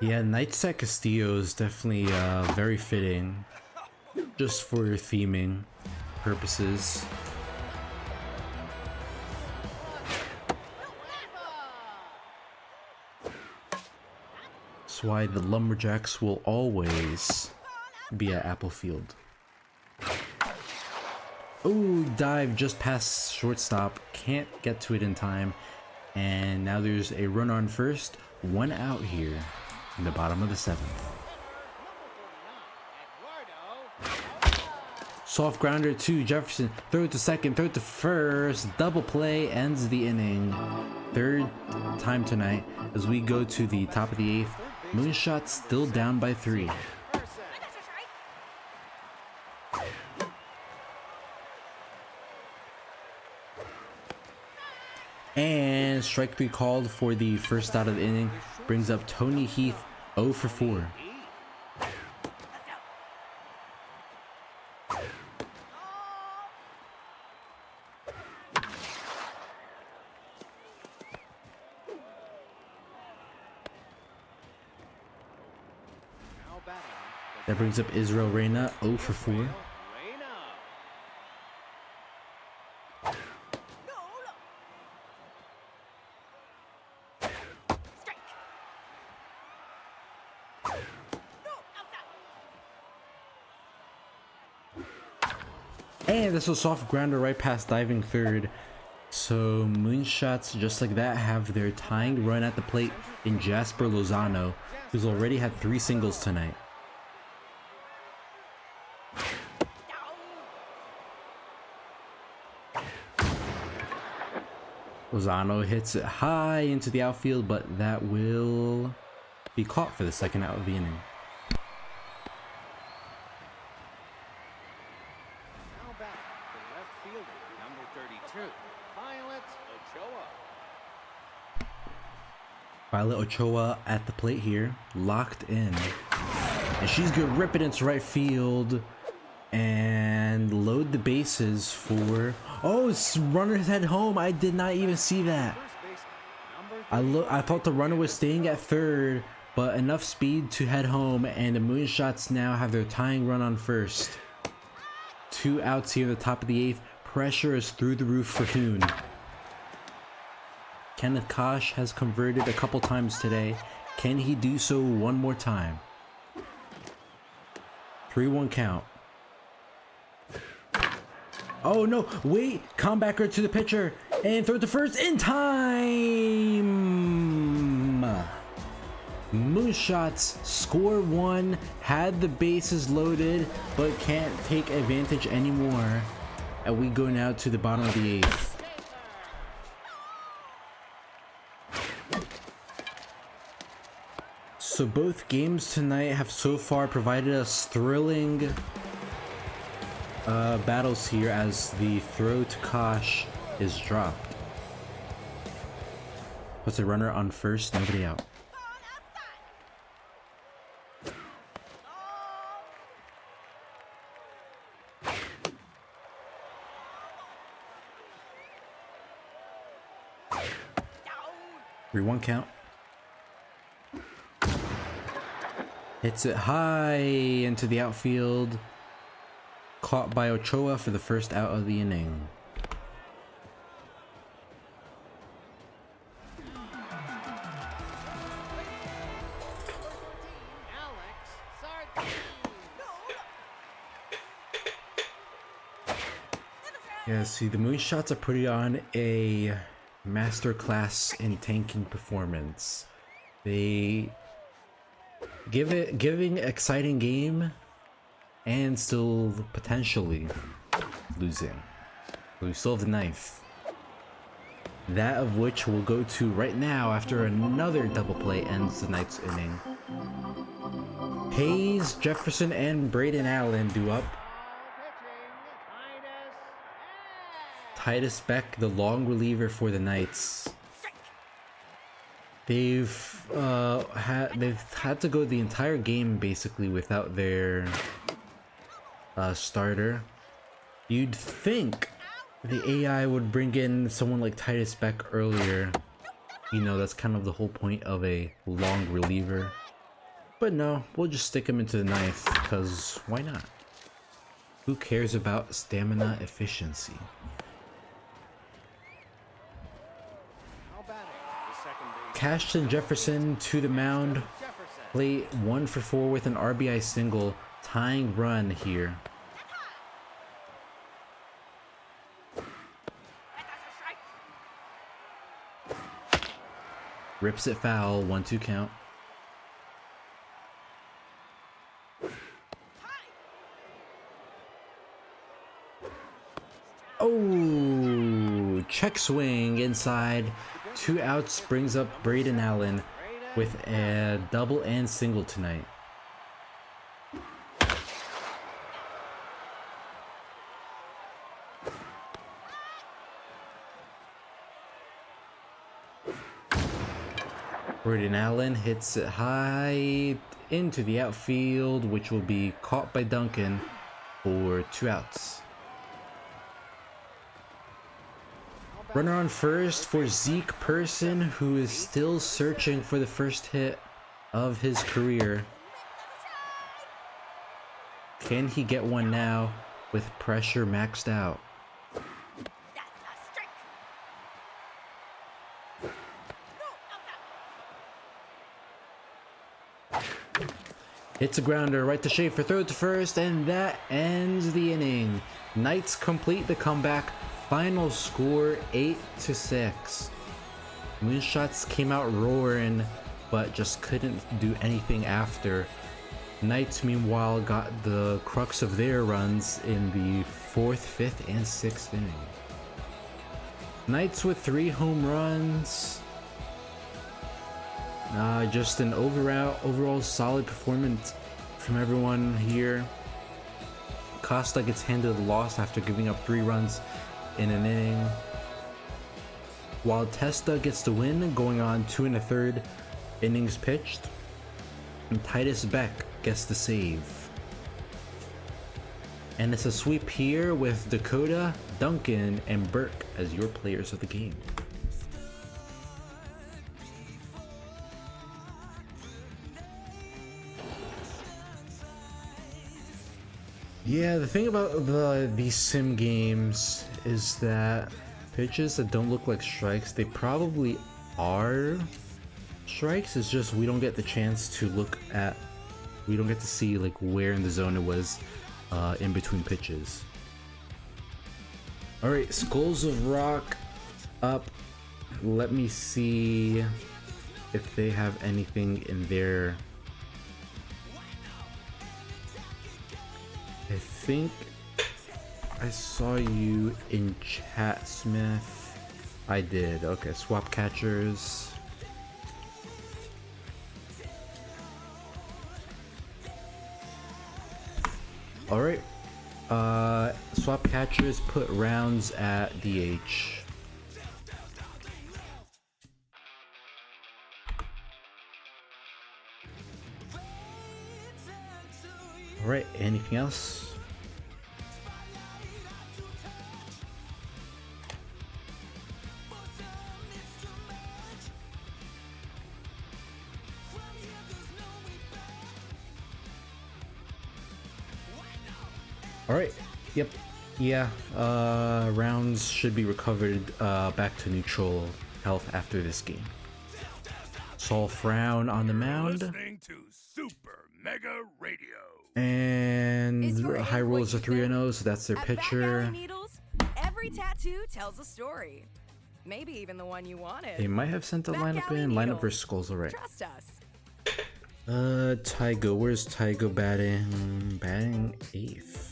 Yeah, Knights at Castillo is definitely very fitting, just for your theming purposes. That's why the Lumberjacks will always be at Apple Field. Ooh, dive just past shortstop, can't get to it in time, and now there's a run on first, 1 out here in the bottom of the 7th. Soft grounder to Jefferson, throw it to second, throw it to first, double play ends the inning. 3rd time tonight as we go to the top of the 8th. Moonshot still down by 3. And strike 3 called for the first out of the inning, brings up Tony Heath, 0 for 4. That brings up Israel Reyna, 0 for 4. And this was soft grounder right past diving third. So Moonshots, just like that, have their tying run at the plate in Jasper Lozano, who's already had 3 singles tonight. Lozano hits it high into the outfield, but that will be caught for the second out of the inning. Violet Ochoa at the plate here, locked in. And she's gonna rip it into right field and load the bases for... Oh, it's runner's head home. I did not even see that. I thought the runner was staying at third, but enough speed to head home, and the Moonshots now have their tying run on first. 2 outs here at the top of the 8th. Pressure is through the roof for Hoon. Kenneth Kosh has converted a couple times today. Can he do so one more time? 3-1 count. Oh no, wait! Comebacker to the pitcher and throw it to first in time! Moonshots score 1, had the bases loaded, but can't take advantage anymore. And we go now to the bottom of the 8th. So both games tonight have so far provided us thrilling battles here as the throw to Kosh is dropped. Puts a runner on first, nobody out. One count. Hits it high into the outfield. Caught by Ochoa for the first out of the inning. Yeah, see, the Moonshots are putting on a masterclass in tanking performance. They giving exciting game and still potentially losing. We still have the 9th. That of which we'll go to right now after another double play ends the night's inning. Hayes, Jefferson, and Braden Allen do up. Titus Beck, the long reliever for the Knights. They've had to go the entire game basically without their starter. You'd think the AI would bring in someone like Titus Beck earlier. You know, that's kind of the whole point of a long reliever. But no, we'll just stick him into the 9th, because why not? Who cares about stamina efficiency? Cashton Jefferson to the mound. Play 1 for 4 with an RBI single. Tying run here. Rips it foul. 1-2 count. Oh, check swing inside. 2 outs brings up Braden Allen with a double and single tonight. Braden Allen hits it high into the outfield, which will be caught by Duncan for 2 outs. Runner on first for Zeke Person, who is still searching for the first hit of his career. Can he get one now with pressure maxed out? Hits a grounder right to Schaefer, throw to first, and that ends the inning. Knights complete the comeback. Final score 8-6. Moonshots came out roaring, but just couldn't do anything after. Knights, meanwhile, got the crux of their runs in the 4th, 5th, and 6th inning. Knights with 3 home runs. Just an overall solid performance from everyone here. Costa gets handed the loss after giving up 3 runs in an inning, while Testa gets the win, going on 2 1/3 innings pitched, and Titus Beck gets the save. And it's a sweep here with Dakota, Duncan, and Burke as your players of the game. Yeah, the thing about these sim games is that pitches that don't look like strikes, they probably are strikes. It's just we don't get the chance to we don't get to see like where in the zone it was in between pitches. Alright, Skulls of Rock up. Let me see if they have anything in their... I think I saw you in chat, Smith. I did. Okay, swap catchers. Alright. Swap catchers put rounds at DH. Alright, anything else? Alright, yep, yeah, rounds should be recovered back to neutral health after this game. Saul Frown on the mound. Listening to Super Mega Radio. And High Rollers are 3-0, so that's their At Back pitcher. Alley Needles, every tattoo tells a story. Maybe even the one you wanted. They might have sent the Back lineup Alley in. Lineup Needles. versus Skulls, alright. Trust us. Tygo, where's Tygo batting? Batting 8th.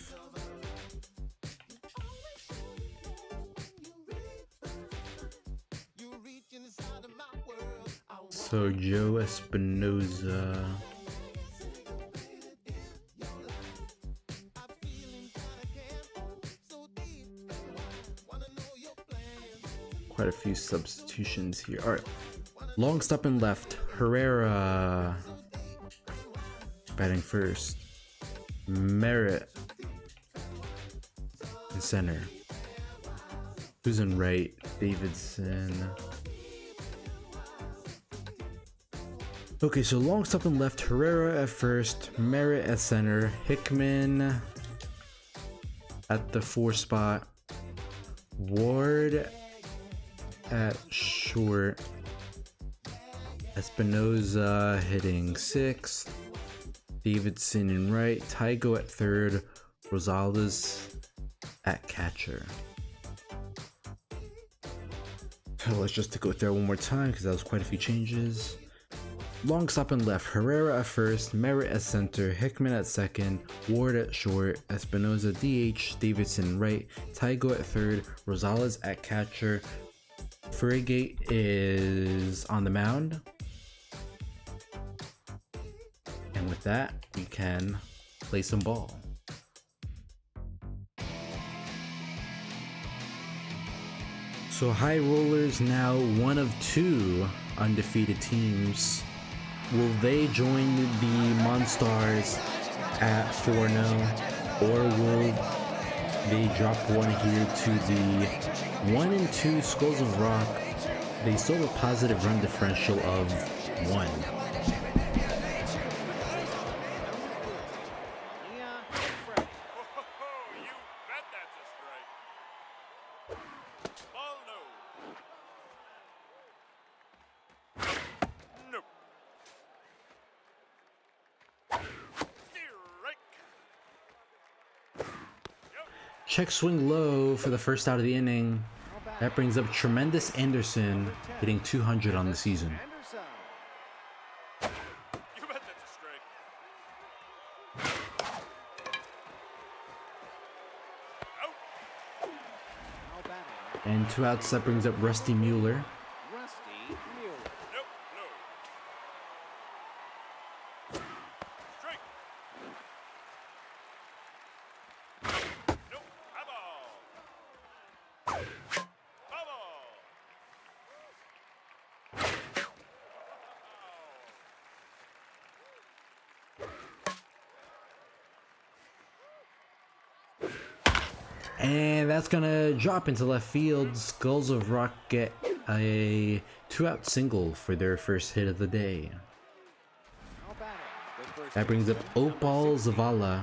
So Joe Espinoza. Quite a few substitutions here. Alright. Long stop and left. Herrera batting first. Merritt in center. Who's in right? Davidson. Okay, so long stop and left. Herrera at first. Merritt at center. Hickman at the 4 spot. Ward at short. Espinoza hitting 6th. Davidson in right. Tygo at 3rd. Rosales at catcher. So let's just go through it one more time because that was quite a few changes. Long stop and left. Herrera at first. Merritt at center. Hickman at 2nd. Ward at short. Espinoza DH. Davidson right. Tygo at 3rd. Rosales at catcher. Frigate is on the mound. And with that, we can play some ball. So High Rollers now one of 2 undefeated teams. Will they join the Monstars at 4-0, or will they drop one here to the 1-2 Skulls of Rock? They still have a positive run differential of 1. You bet that's a strike. Ball no. Nope. Strike. Check swing low for the first out of the inning. That brings up Tremendous Anderson, hitting 200 on the season. Anderson. You bet that's a strike. Out. Now batting. And 2 outs, that brings up Rusty Mueller. Rusty Mueller. Nope. No. Strike. Nope. High ball. High ball. And that's gonna drop into left field. Skulls of Rock get a 2-out single for their first hit of the day. Now batting. The first That brings up Opal Zavala. Opal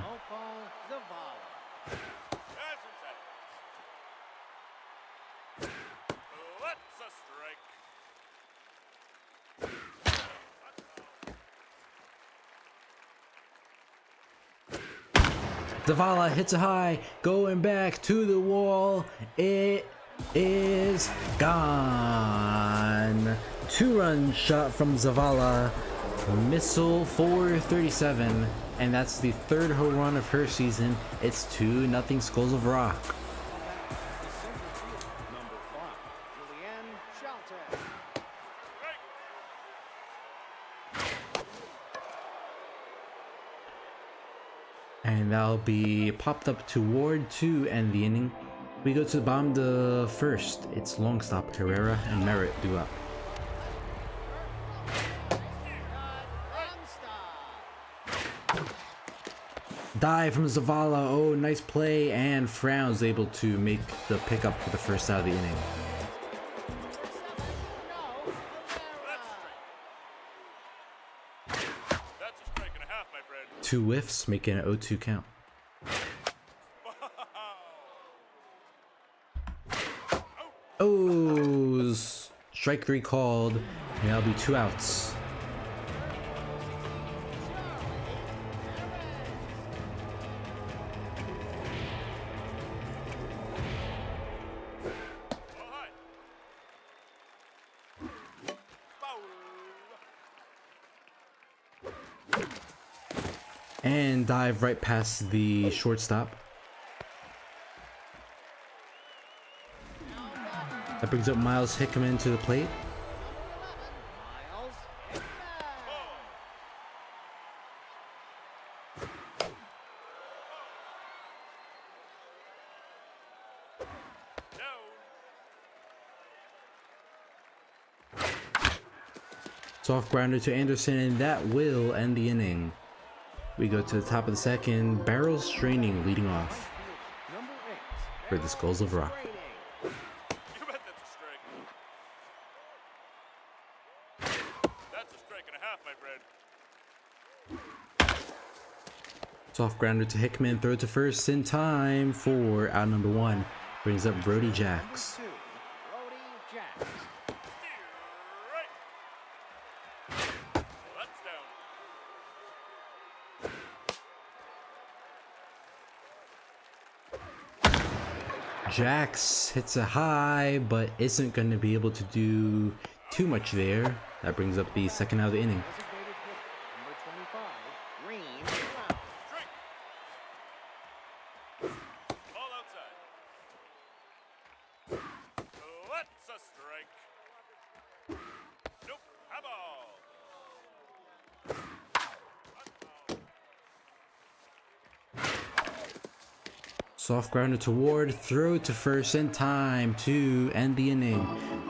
Zavala. That's inside. That's a strike. Zavala hits a high, going back to the wall. It is gone. 2-run shot from Zavala. Missile 437. And that's the 3rd home run of her season. It's 2-0 Skulls of Rock. The center field, number 5, Julianne Shelton. And that'll be popped up to Ward 2 and the inning. We go to the bottom of the 1st. It's long stop. Herrera and Merritt due up. Dive from Zavala. Oh, nice play. And Frown's able to make the pickup for the first out of the inning. That's a strike and a half, my friend. 2 whiffs, making an 0-2 count. Oh, strike 3 called. And that'll be 2 outs. And dive right past the shortstop. That brings up Miles Hickman to the plate. Soft grounder to Anderson, and that will end the inning. We go to the top of the 2nd. Barrel straining leading off Number 8. for the Skulls of Rock. You bet that's a strike. That's a strike and a half, my friend. Soft grounder to Hickman, throw to first in time for out number 1. Brings up Brody Jacks. 2, Brody Jacks. Right. That's down. Jax hits a high, but isn't going to be able to do too much there. That brings up the 2nd out of the inning. Designated hitter, number 25, Green Brown. Strike. Ball outside. That's a strike. Nope. Have ball. Soft grounder to Ward, throw to first in time to end the inning.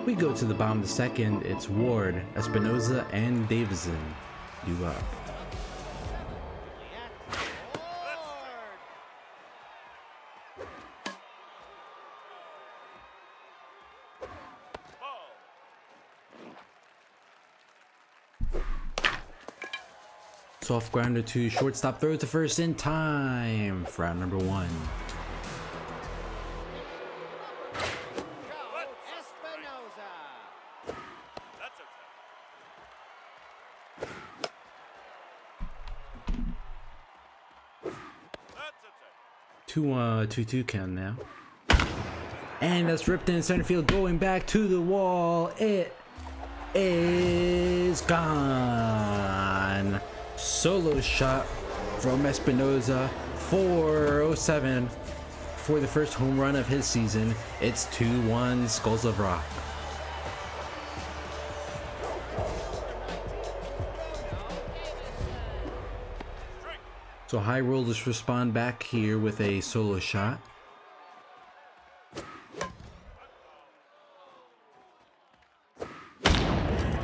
We go to the bottom of the 2nd. It's Ward, Espinoza, and Davidson due up. Soft grounder to shortstop, throw to first in time for out number 1. Espinoza. That's outside. 2-2 count now. And that's ripped in center field, going back to the wall. It is gone. Solo shot from Espinoza, 407 for the first home run of his season. It's 2-1 Skulls of Rock. So High Rollers respond back here with a solo shot.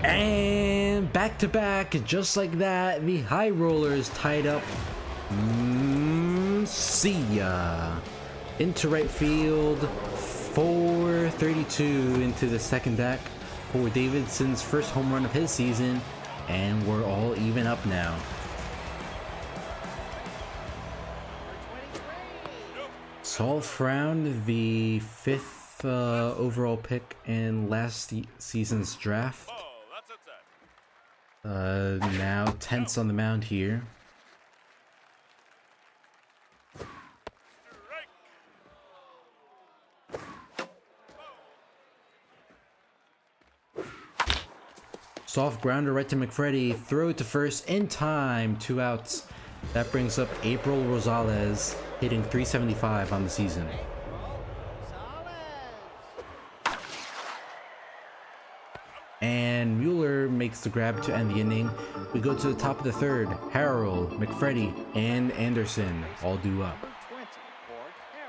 And back to back, just like that, the High Rollers tied up. See ya. Into right field, 432 into the 2nd deck for Davidson's first home run of his season, and we're all even up now. Saul Frown, the 5th overall pick in last season's draft. Now tense on the mound here. Soft grounder right to McFreddy. Throw to first in time. 2 outs. That brings up April Rosales, hitting .375 on the season. And Mueller makes the grab to end the inning. We go to the top of the third. Harrell, McFreddy, and Anderson all due up. 20, Court Harrell.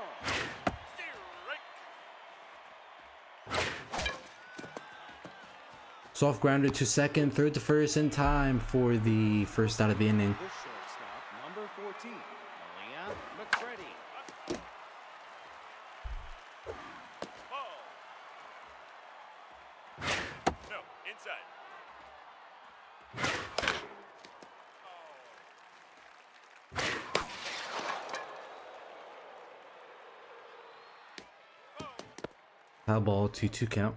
Soft grounder to second, third to first in time for the first out of the inning. The shortstop, number 14, Malia McFreddy. No, inside. Foul ball to 2 count.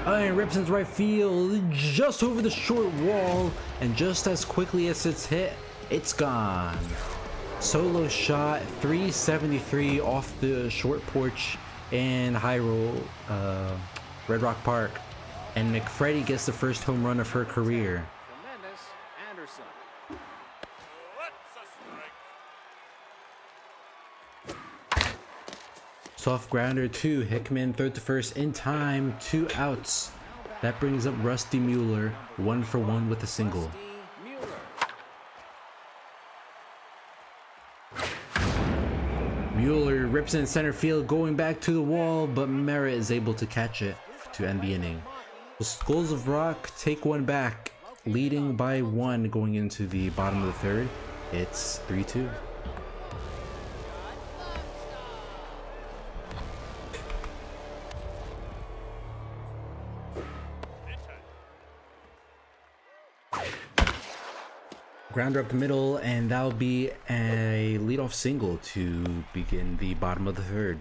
And rips into right field, just over the short wall, and just as quickly as it's hit, it's gone. Solo shot, 373 off the short porch in Red Rock Park, and McFreddy gets the first home run of her career. Tremendous Anderson. Soft grounder to Hickman, third to first in time, 2 outs. That brings up Rusty Mueller, 1 for 1 with a single. Mueller rips in center field, going back to the wall, but Merritt is able to catch it to end the inning. The Skulls of Rock take one back, leading by 1 going into the bottom of the third. It's 3-2. Grounder up the middle, and that'll be a leadoff single to begin the bottom of the third.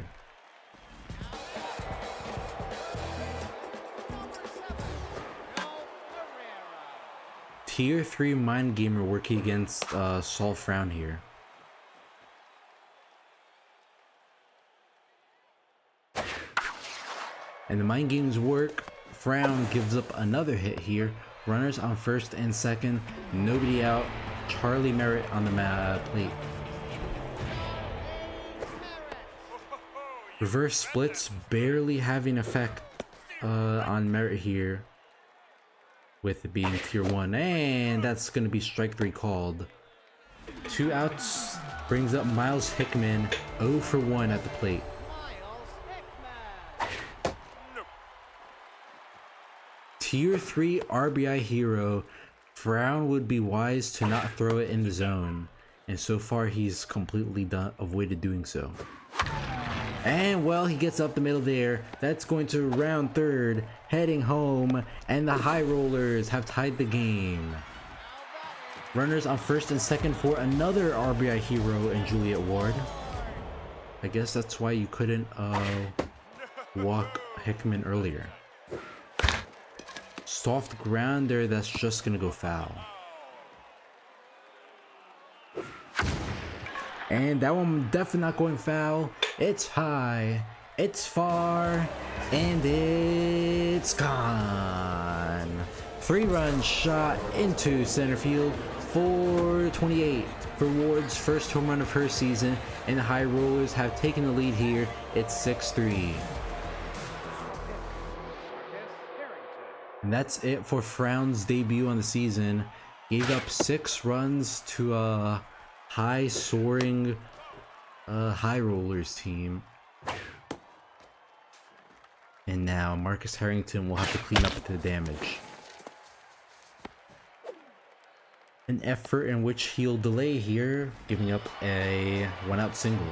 Tier 3 Mind Gamer working against Saul Frown here. And the Mind Games work. Frown gives up another hit here. Runners on first and second, nobody out. Charlie Merritt on the plate. Reverse splits barely having effect on Merritt here, with it being tier 1, and that's going to be strike 3 called. 2 outs brings up Miles Hickman, 0 for 1 at the plate. Tier 3 RBI hero, Frown would be wise to not throw it in the zone, and so far he's completely avoided doing so. And well, he gets up the middle there. That's going to round third, heading home, and the High Rollers have tied the game. Runners on first and second for another RBI hero in Juliet Ward. I guess that's why you couldn't walk Hickman earlier. Soft grounder that's just gonna go foul. And that one definitely not going foul. It's high, it's far, and it's gone. 3-run shot into center field for 28 for Ward's first home run of her season, and the High Rollers have taken the lead here. It's 6-3. And that's it for Frown's debut on the season. Gave up 6 runs to a high soaring High Rollers team. And now Marcus Harrington will have to clean up the damage. An effort in which he'll delay here, giving up a 1-out single.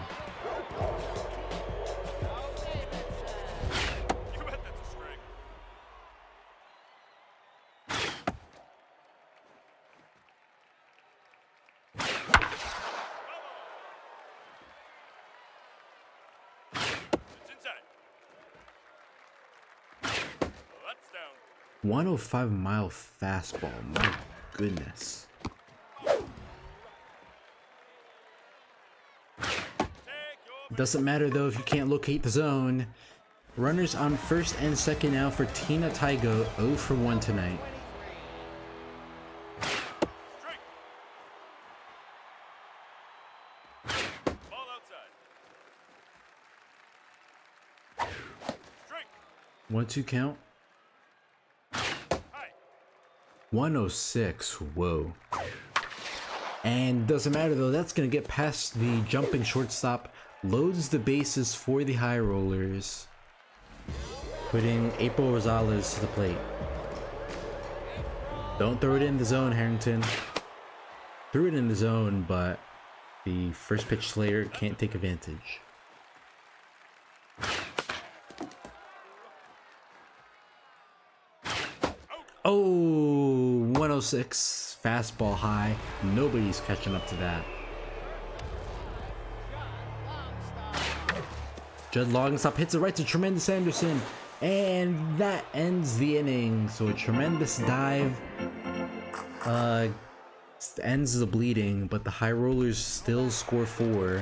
Inside. 105-mile fastball. My goodness. Doesn't matter though if you can't locate the zone. Runners on first and second now for Tina Taigo, 0 for 1 tonight. Ball outside. 1-2 count. 106. Whoa. And doesn't matter though, that's gonna get past the jumping shortstop, loads the bases for the high rollers, putting April Rosales to the plate. Don't throw it in the zone, Harrington. Threw it in the zone, but the first pitch slayer can't take advantage. Oh, 106, fastball high. Nobody's catching up to that. Judd Longstop hits it right to Tremendous Anderson, and that ends the inning. So a tremendous dive ends the bleeding, but the High Rollers still score 4,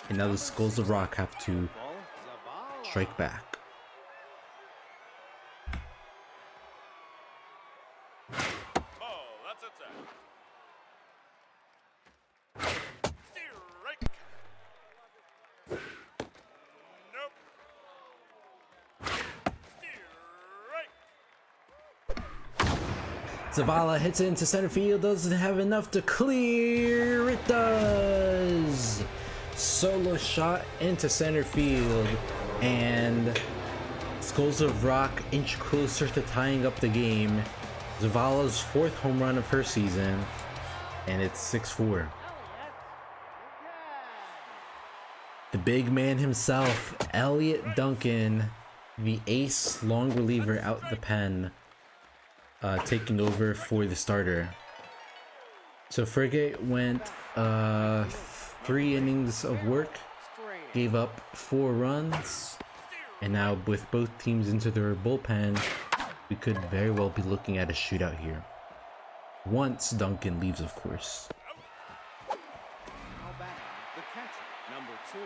and now the Skulls of Rock have to strike back. Zavala hits it into center field, doesn't have enough to clear. It does! Solo shot into center field, and Skulls of Rock inch closer to tying up the game. Zavala's 4th home run of her season, and it's 6-4. The big man himself, Elliot Duncan, the ace long reliever out the pen, taking over for the starter. So Frigate went 3 innings of work, gave up 4 runs, and now with both teams into their bullpen, we could very well be looking at a shootout here. Once Duncan leaves, of course. Now batting, the catcher, number 2.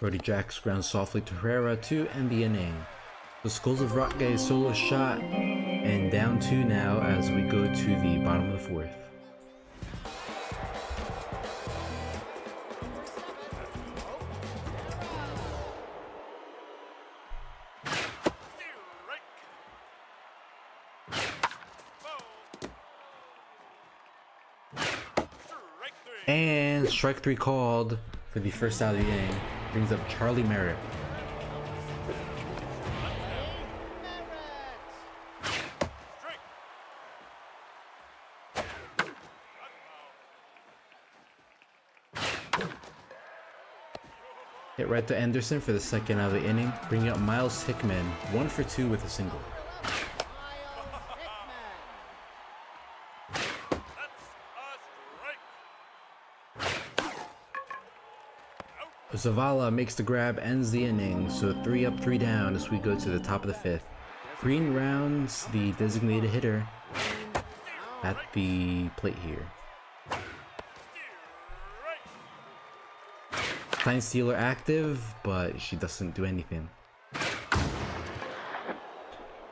Brody Jacks grounds softly to Herrera to end the inning. The Skulls of Rock get a solo shot, and down 2 now as we go to the bottom of the 4th. And strike 3 called for the first out of the inning. Brings up Charlie Merritt. Hit right to Anderson for the second out of the inning, bringing up Miles Hickman, 1 for 2 with a single. Zavala makes the grab, ends the inning, so 3 up, 3 down as we go to the top of the 5th. Green rounds the designated hitter at the plate here. Time Stealer active, but she doesn't do anything.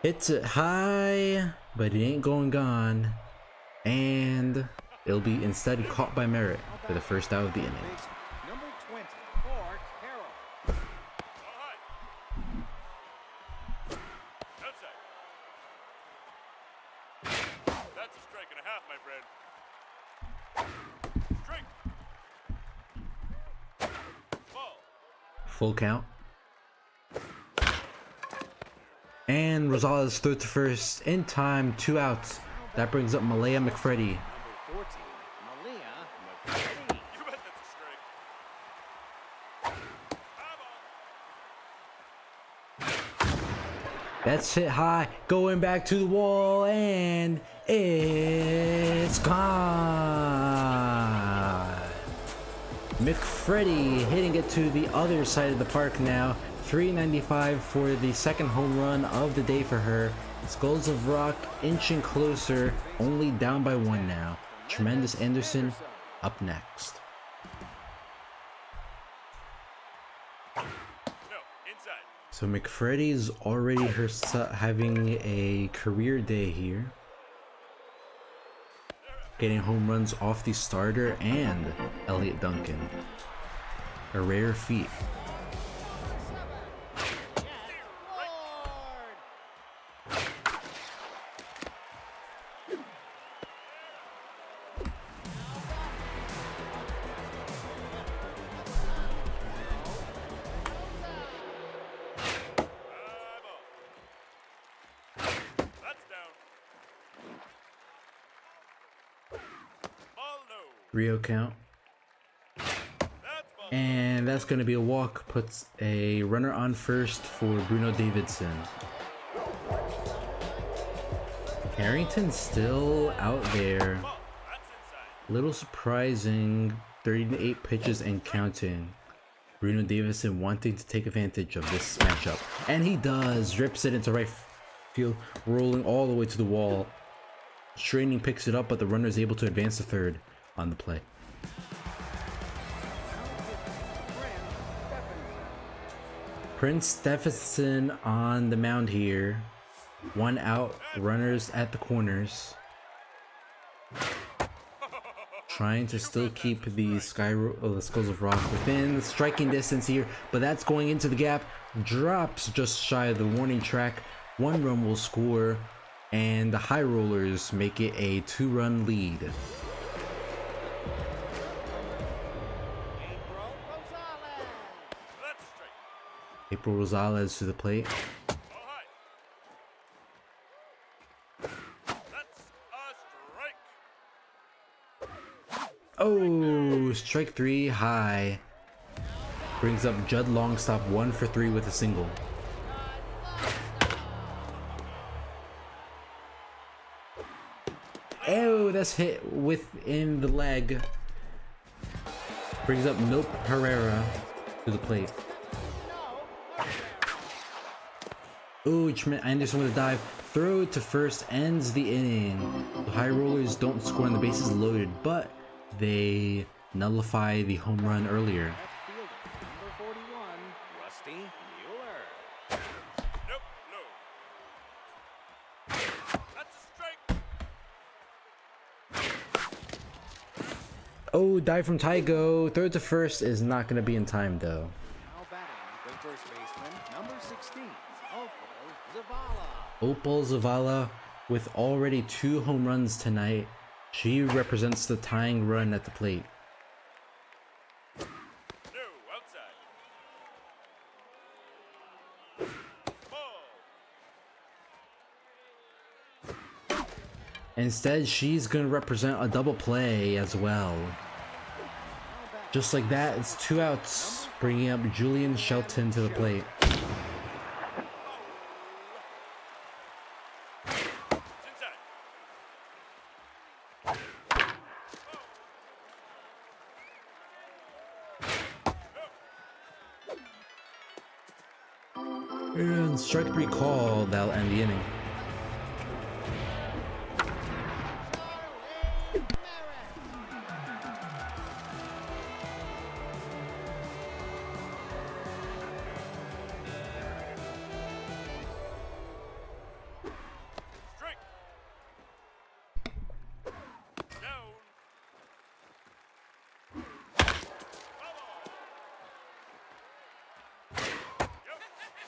Hits it high, but it ain't going gone. And it'll be instead caught by Merritt for the first out of the inning. Number 20, Clark Harrell. Outside. That's a strike and a half, my friend. Strike. Ball. Full count. And Rosales throws to first in time, 2 outs. That brings up Malaya McFreddy. Number 14, Malia McFreddy. You bet that's a strike. That's hit high, going back to the wall, and it's gone. McFreddy hitting it to the other side of the park now. 395 for the second home run of the day for her. Skulls of Rock inching closer, only down by 1 now. Tremendous Anderson up next. So McFreddy's already having a career day here. Getting home runs off the starter and Elliot Duncan. A rare feat. Rio count. And that's going to be a walk. Puts a runner on first for Bruno Davidson. Harrington still out there. Little surprising. 38 pitches and counting. Bruno Davidson wanting to take advantage of this matchup. And he does. Rips it into right field. Rolling all the way to the wall. Straining picks it up, but the runner is able to advance to third on the play. Prince Stephenson on the mound here. 1 out, runners at the corners. Trying to still keep the Skulls of Rock within striking distance here, but that's going into the gap. Drops just shy of the warning track. 1 run will score, and the High Rollers make it a 2-run lead. April Rosales to the plate. Oh, strike 3 high. Brings up Judd Longstop 1 for 3 with a single. Oh, that's hit within the leg. Brings up Milt Herrera to the plate. Ooh, Anderson with a dive. Throw it to first, ends the inning. The High Rollers don't score on the bases loaded, but they nullify the home run earlier. Number 41, Rusty Mueller. Nope, no. That's a strike. Oh, dive from Tygo. Throw it to first is not going to be in time, though. Now batting, the first baseman, number 16, Opal Zavala. Opal Zavala with already 2 home runs tonight. She represents the tying run at the plate. No, outside. Ball. Instead, she's going to represent a double play as well. Just like that, it's 2 outs, bringing up Julian Shelton to the plate. And strike 3 call, that'll end the inning.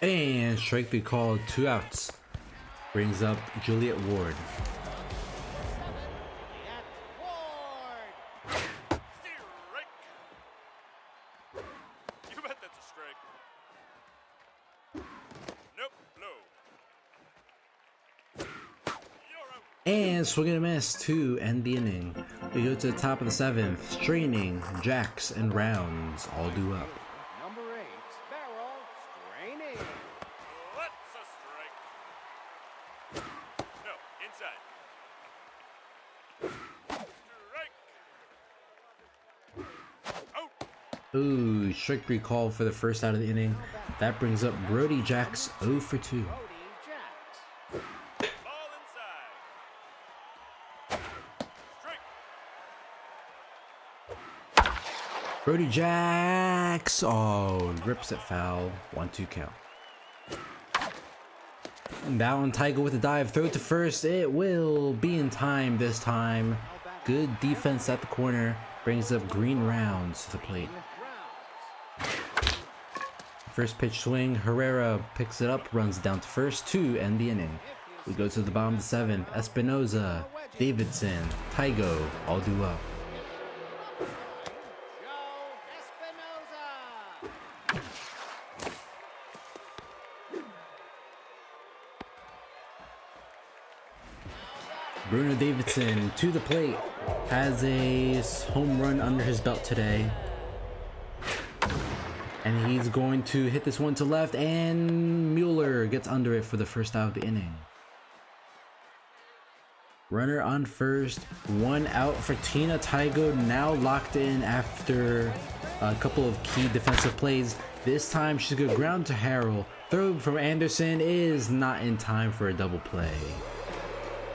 And strike 3 called, 2 outs. Brings up Juliet Ward. You bet that's a strike. Nope, no. You're out. And swing and a miss to end the inning. We go to the top of the 7th. Straining, jacks, and rounds all due up. Number 8, Barrel straining. That's a strike. No, inside. Strike. Out. Ooh, strike 3 call for the first out of the inning. That brings up Brody Jacks 0 for 2. Brody Jacks. Ball inside. Strike. Brody Jacks. Oh, rips it foul. 1-2 count. And that one, Taigo with a dive. Throw to first. It will be in time this time. Good defense at the corner. Brings up Green Rounds to the plate. First pitch swing. Herrera picks it up. Runs down to first to end the inning. We go to the bottom of the 7th. Espinoza, Davidson, Taigo all due up. Bruno Davidson to the plate, has a home run under his belt today. And he's going to hit this one to left, and Mueller gets under it for the first out of the inning. Runner on first, 1 out for Tina. Taigo now locked in after a couple of key defensive plays. This time she's going to ground to Harrell. Throw from Anderson is not in time for a double play.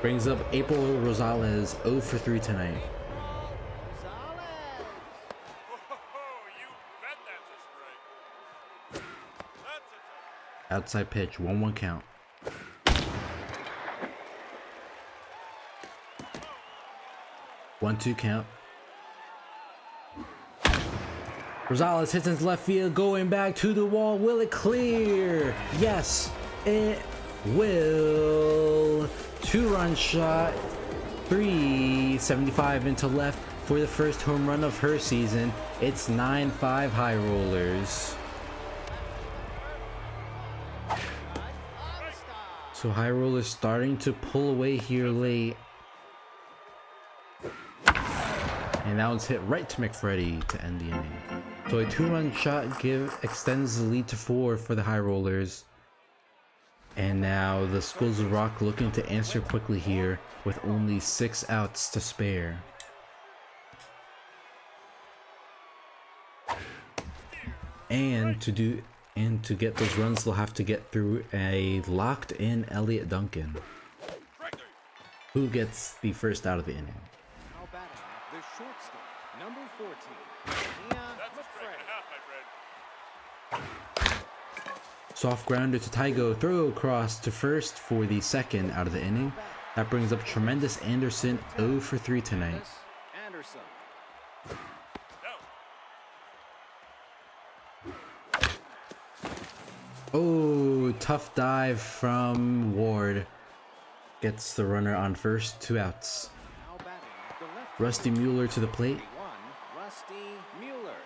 Brings up April Rosales, 0 for 3 tonight. Outside pitch, 1-1 count. One-two count. Rosales hits into left field, going back to the wall. Will it clear? Yes, it will. 2-run shot, 375 into left for the first home run of her season. It's 9-5 High Rollers. So High Rollers starting to pull away here late. And that one's hit right to McFreddy to end the inning. So a 2-run shot extends the lead to 4 for the High Rollers. And now the Schools of Rock looking to answer quickly here with only 6 outs to spare. And to get those runs, they'll have to get through a locked in Elliot Duncan, who gets the first out of the inning. Now batting, the shortstop, number 14, Mia McFreddy. Soft grounder to Taigo, throw across to first for the second out of the inning. That brings up Tremendous Anderson, 0 for 3 tonight. Anderson. Oh, tough dive from Ward. Gets the runner on first, 2 outs. Now batting, the left Rusty Mueller to the plate. 1, Rusty Mueller.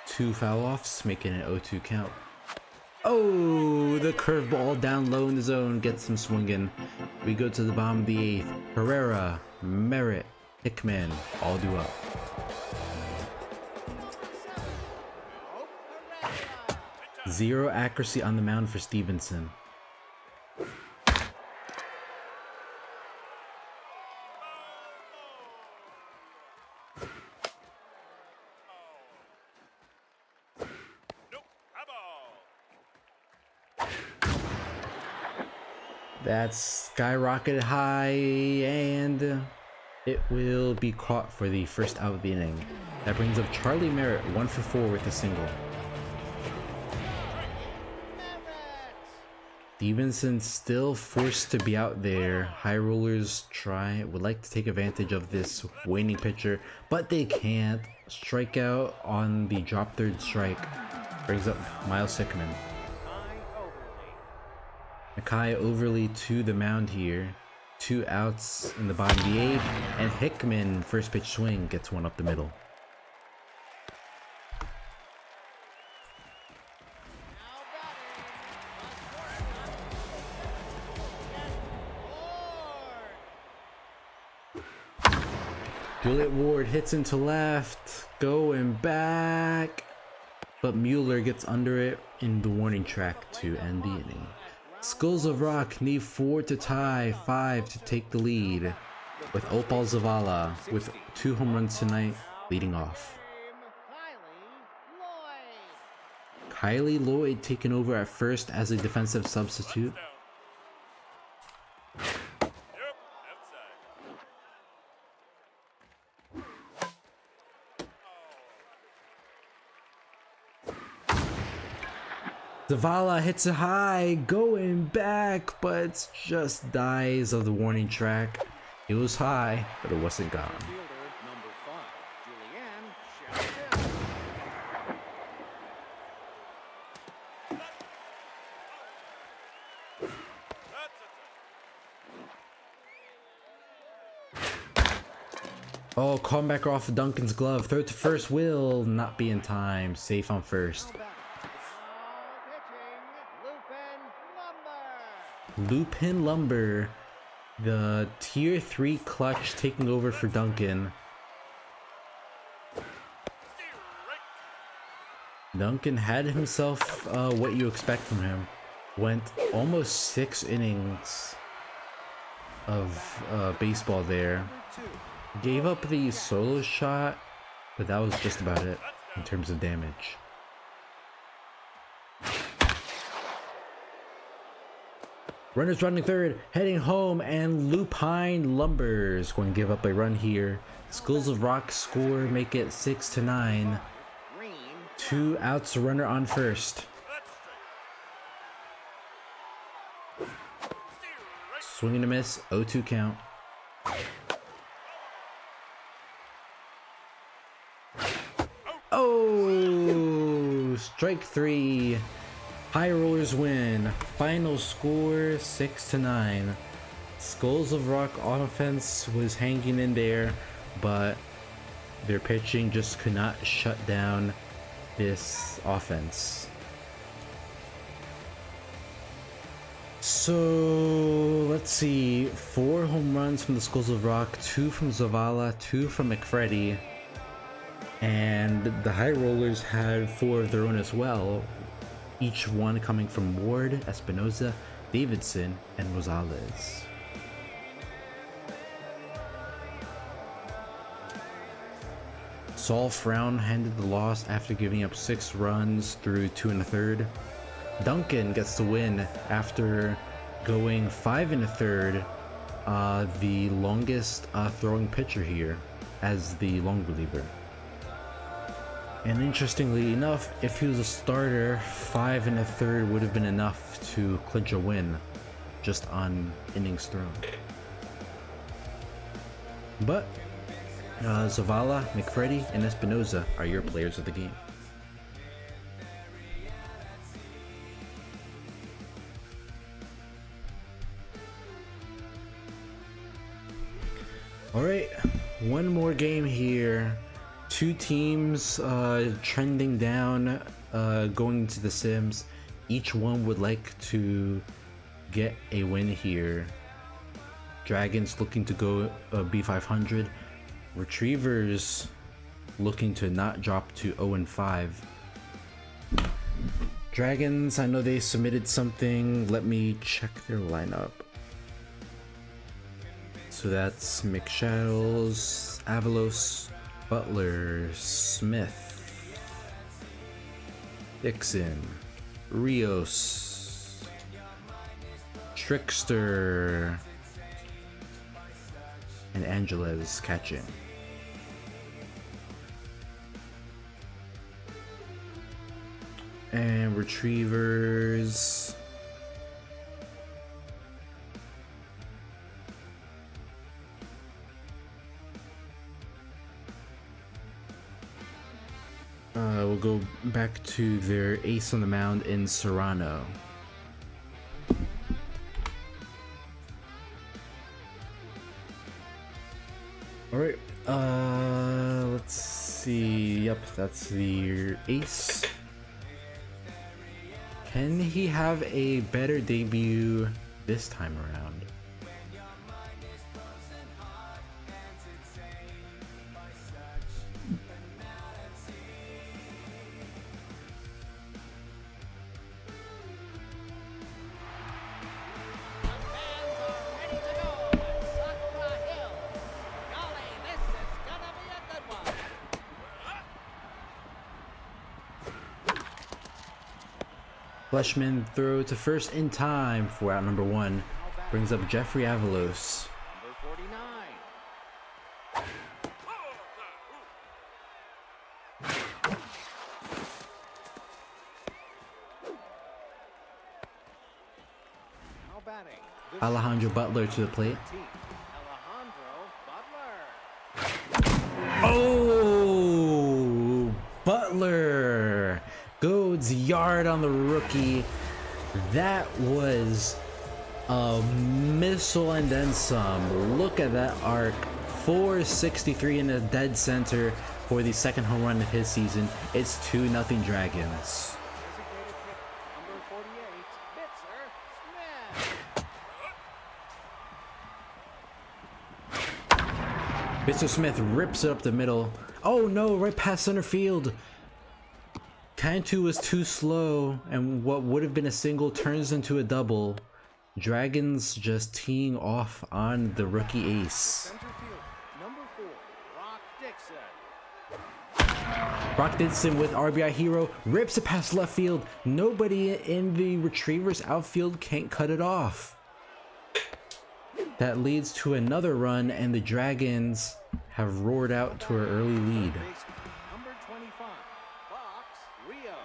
Two foul offs, making an 0-2 count. Oh, the curveball down low in the zone gets him swinging. We go to the bottom of the 8th. Herrera, Merritt, Hickman, all due up. Zero accuracy on the mound for Stevenson. That's skyrocketed high, and it will be caught for the first out of the inning. That brings up Charlie Merritt, 1 for 4 with a single. Stevenson still forced to be out there. High Rollers would like to take advantage of this waning pitcher, but they can't. Strikeout on the drop third strike brings up Miles Hickman. Makai Overly to the mound here. 2 outs in the bottom of the 8th, and Hickman, first pitch swing, gets one up the middle. Juliet Ward hits into left, going back, but Mueller gets under it in the warning track to end the inning. Skulls of Rock need 4 to tie, 5 to take the lead, with Opal Zavala with 2 home runs tonight leading off. Kylie Lloyd taking over at first as a defensive substitute. Zavala hits it high, going back, but just dies of the warning track. It was high, but it wasn't gone. Fielder number 5, Julianne shouts Oh, comeback off of Duncan's glove. Throw to first will not be in time. Safe on first. Lupin Lumber. The tier 3 clutch taking over for Duncan. Duncan had himself what you expect from him. Went almost 6 innings of baseball there. Gave up the solo shot, but that was just about it in terms of damage. Runners running third, heading home, and Lupine Lumber is going to give up a run here. Schools of Rock score, make it 6-9. 2 outs, runner on first. Swing and a miss, 0-2 count. Oh, strike 3. High Rollers win. Final score 6-9. Skulls of Rock offense was hanging in there, but their pitching just could not shut down this offense. So let's see, 4 home runs from the Skulls of Rock, 2 from Zavala, 2 from McFreddy, and the High Rollers had 4 of their own as well, each one coming from Ward, Espinoza, Davidson, and Rosales. Saul Frown handed the loss after giving up 6 runs through 2 1/3. Duncan gets the win after going 5 1/3, the longest throwing pitcher here as the long reliever. And interestingly enough, if he was a starter, 5 1/3 would have been enough to clinch a win just on innings thrown. But Zavala, McFreddy, and Espinoza are your players of the game. Alright, one more game here. 2 teams trending down, going to the Sims. Each one would like to get a win here. Dragons looking to go B500. Retrievers looking to not drop to 0-5. Dragons, I know they submitted something. Let me check their lineup. So that's McShadows, Avalos, Butler, Smith, Dixon, Rios, Trickster, and Angeles catching. And Retrievers, we'll go back to their ace on the mound in Serrano. Alright, let's see. Yep, that's the ace. Can he have a better debut this time around? Fleshman throw to first in time for out number 1. Brings up Jeffrey Avalos. number 49. Alejandro Butler to the plate. Alejandro Butler. Oh, Butler goes yard on the rookie. That was a missile and then some. Look at that arc. 463 in the dead center for the second home run of his season. It's 2-0 Dragons. Designated hit number 48, Bitzer Smith. Mr. Smith rips it up the middle. Oh no, right past center field. Cantu was too slow, and what would have been a single turns into a double. Dragons just teeing off on the rookie ace. Center field, number 4, Brock Dixon. Brock Dixon with RBI hero rips it past left field. Nobody in the Retrievers outfield can't cut it off. That leads to another run, and the Dragons have roared out to an early lead. Baseman, number 25, Box Rios.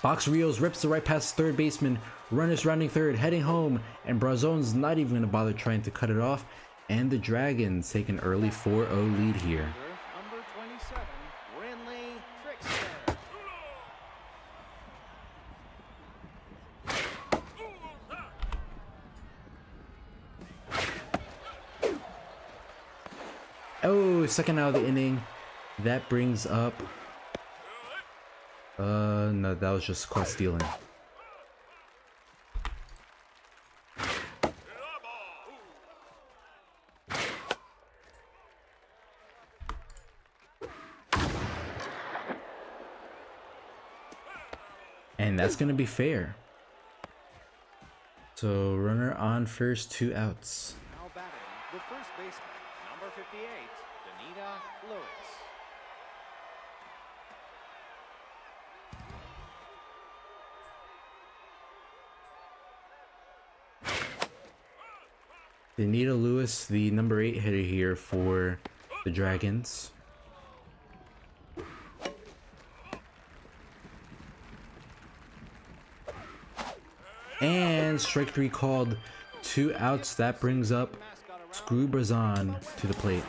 Box Rios rips the right past third baseman. Runners rounding third, heading home, and Brazone's not even going to bother trying to cut it off. And the Dragons take an early 4-0 lead here. Number 27, Brinley Trickster. Oh, second out of the inning. That brings up... no, that was just caught stealing. And that's going to be fair. So, runner on first, 2 outs. Now batting, the first baseman, number 58, Danita Lewis. Danita Lewis, the number 8 hitter here for the Dragons. And strike 3 called, 2 outs. That brings up Screw Brazon to the plate.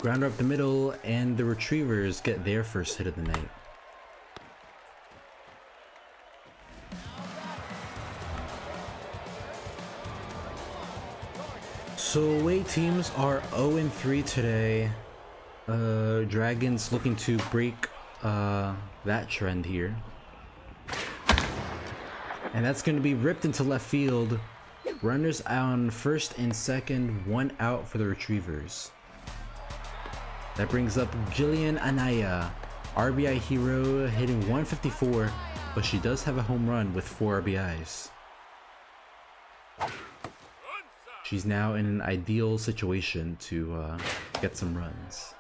Grounder up the middle, and the Retrievers get their first hit of the night. So away teams are 0-3 today. Dragons looking to break that trend here. And that's going to be ripped into left field. Runners on first and second, 1 out for the Retrievers. That brings up Jillian Anaya, RBI hero, hitting 154, but she does have a home run with 4 RBIs. She's now in an ideal situation to get some runs.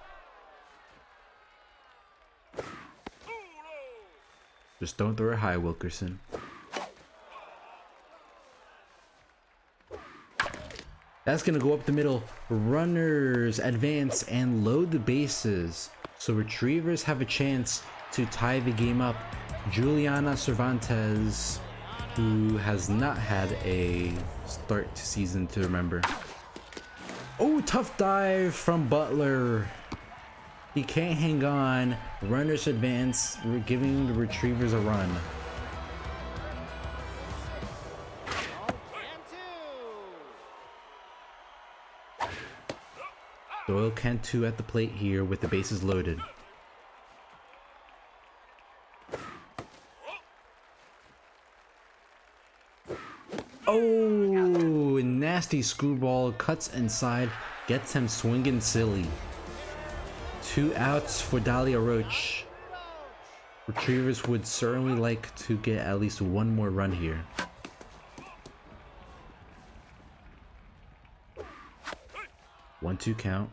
Just don't throw her high, Wilkerson. That's gonna go up the middle. Runners advance and load the bases, so Retrievers have a chance to tie the game up. Juliana Cervantes, who has not had a start to season to remember. Oh, tough dive from Butler. He can't hang on. Runners advance, giving the Retrievers a run. Doyle Cantu at the plate here with the bases loaded. Oh, nasty screwball, cuts inside, gets him swinging silly. 2 outs for Dahlia Roach. Retrievers would certainly like to get at least 1 more run here. One, 2 count.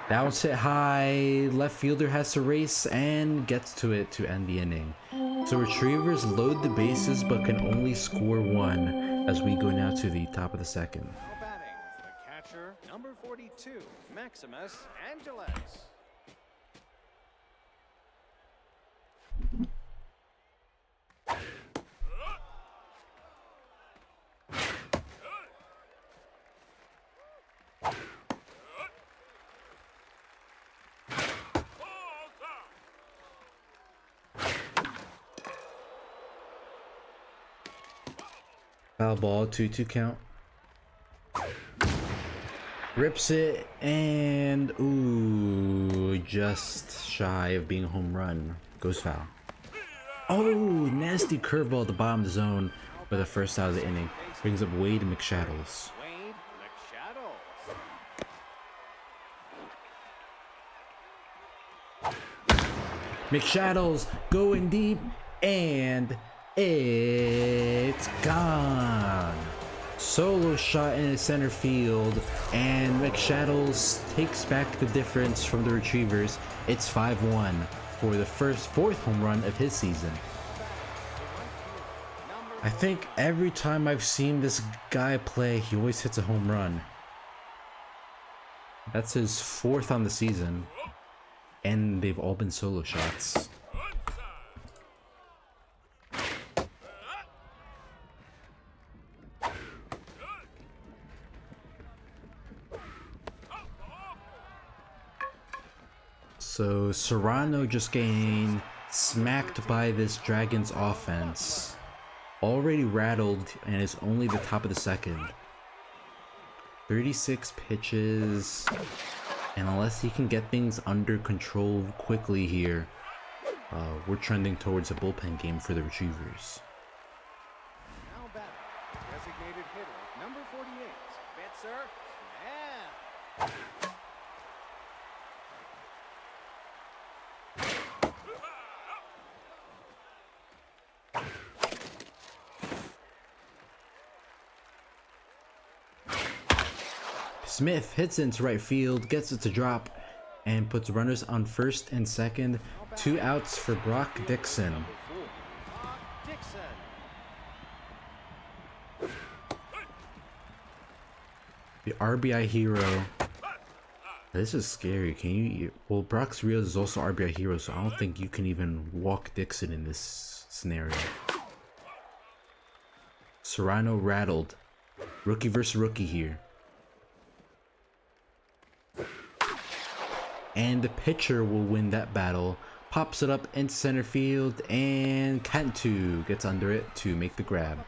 Bounce it high. Left fielder has to race and gets to it to end the inning. So Retrievers load the bases but can only score one as we go now to the top of the second. Now batting, the catcher, number 42, Maximus Angeles. Foul ball, 2-2 count. Rips it, and ooh, just shy of being a home run. Goes foul. Oh, nasty curveball at the bottom of the zone for the first out of the inning. Brings up Wade McShadows. Wade McShadows. McShadows going deep, and it's gone. Solo shot in the center field, and McShadows takes back the difference from the Retrievers. It's 5-1 for the fourth home run of his season. I think every time I've seen this guy play, he always hits a home run. That's his fourth on the season, and they've all been solo shots. So Serrano just getting smacked by this Dragons offense. Already rattled, and it's only the top of the second. 36 pitches, and unless he can get things under control quickly here, we're trending towards a bullpen game for the Retrievers. Now batting, designated hitter, number 48, Fitzer Smith. Smith hits into right field, gets it to drop, and puts runners on first and second. 2 outs for Brock Dixon. Brock Dixon. The RBI hero. This is scary. Can you? Well, Brock Rios is also RBI hero, so I don't think you can even walk Dixon in this scenario. Serrano rattled. Rookie versus rookie here. And the pitcher will win that battle. Pops it up into center field, and Cantu gets under it to make the grab.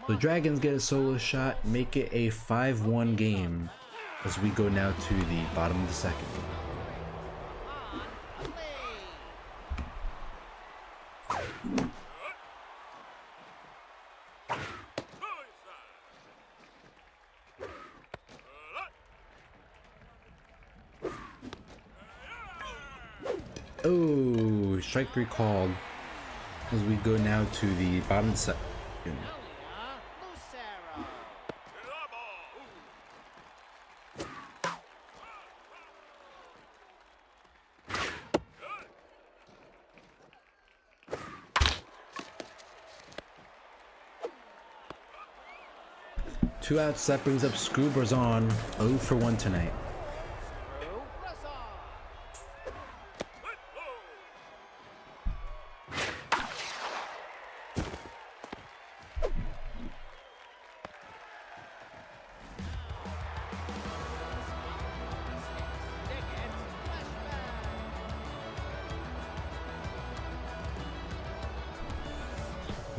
The Dragons get a solo shot, make it a 5-1 game as we go now to the bottom of the second. Oh, strike recalled as we go now to the bottom of the second. Lucero. 2 outs, that brings up Screw Brazon, 0 for 1 tonight.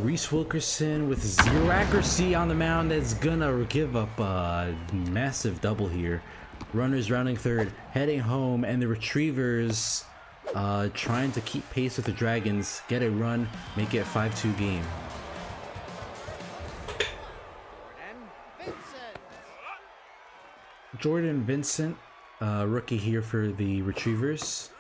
Reese Wilkerson with 0 accuracy on the mound is gonna give up a massive double here. Runners rounding third, heading home, and the Retrievers trying to keep pace with the Dragons, get a run, make it a 5-2 game. Jordan Vincent, rookie here for the Retrievers.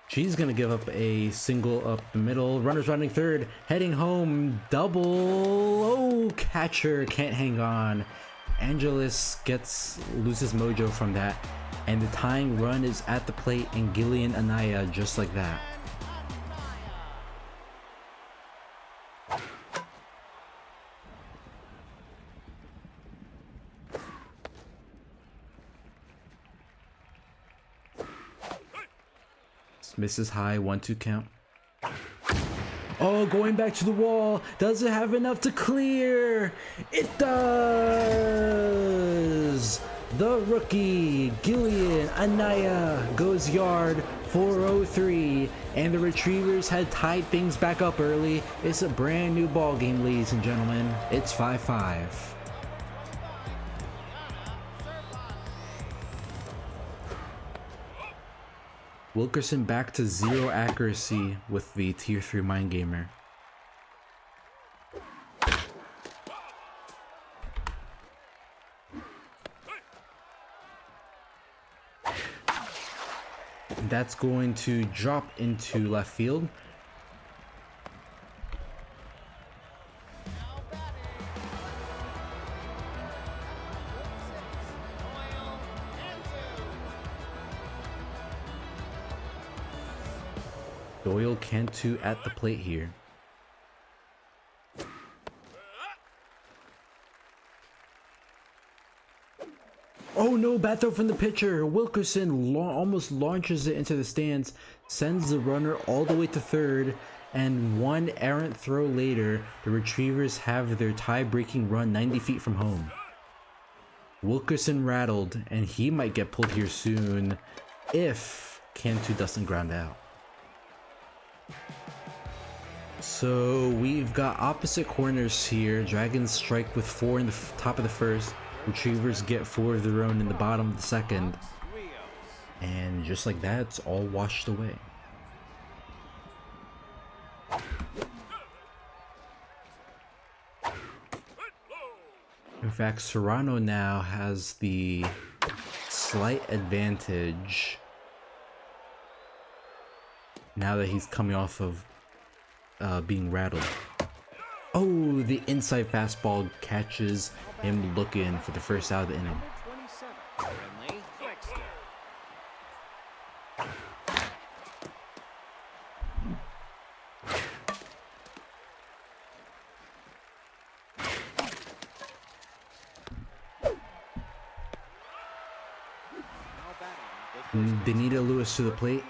She's gonna give up a single up the middle. Runners running third, heading home, double. Oh, catcher can't hang on. Angeles loses mojo from that, and the tying run is at the plate, and Gillian Anaya just like that. Misses high, 1-2 count. Oh, going back to the wall. Does it have enough to clear? It does! The rookie, Gillian Anaya, goes yard 403, and the Retrievers had tied things back up early. It's a brand new ball game, ladies and gentlemen. It's 5-5. Wilkerson back to 0 accuracy with the Tier 3 Mind Gamer. That's going to drop into left field. Doyle Cantu at the plate here. Oh no, bad throw from the pitcher. Wilkerson almost launches it into the stands, sends the runner all the way to third, and one errant throw later, the Retrievers have their tie-breaking run 90 feet from home. Wilkerson rattled, and he might get pulled here soon if Cantu doesn't ground out. So we've got opposite corners here. Dragons strike with 4 in the top of the first. Retrievers get 4 of their own in the bottom of the second. And just like that, it's all washed away. In fact, Serrano now has the slight advantage now that he's coming off of being rattled. Oh, the inside fastball catches him looking for the first out of the inning. Danita Lewis to the plate.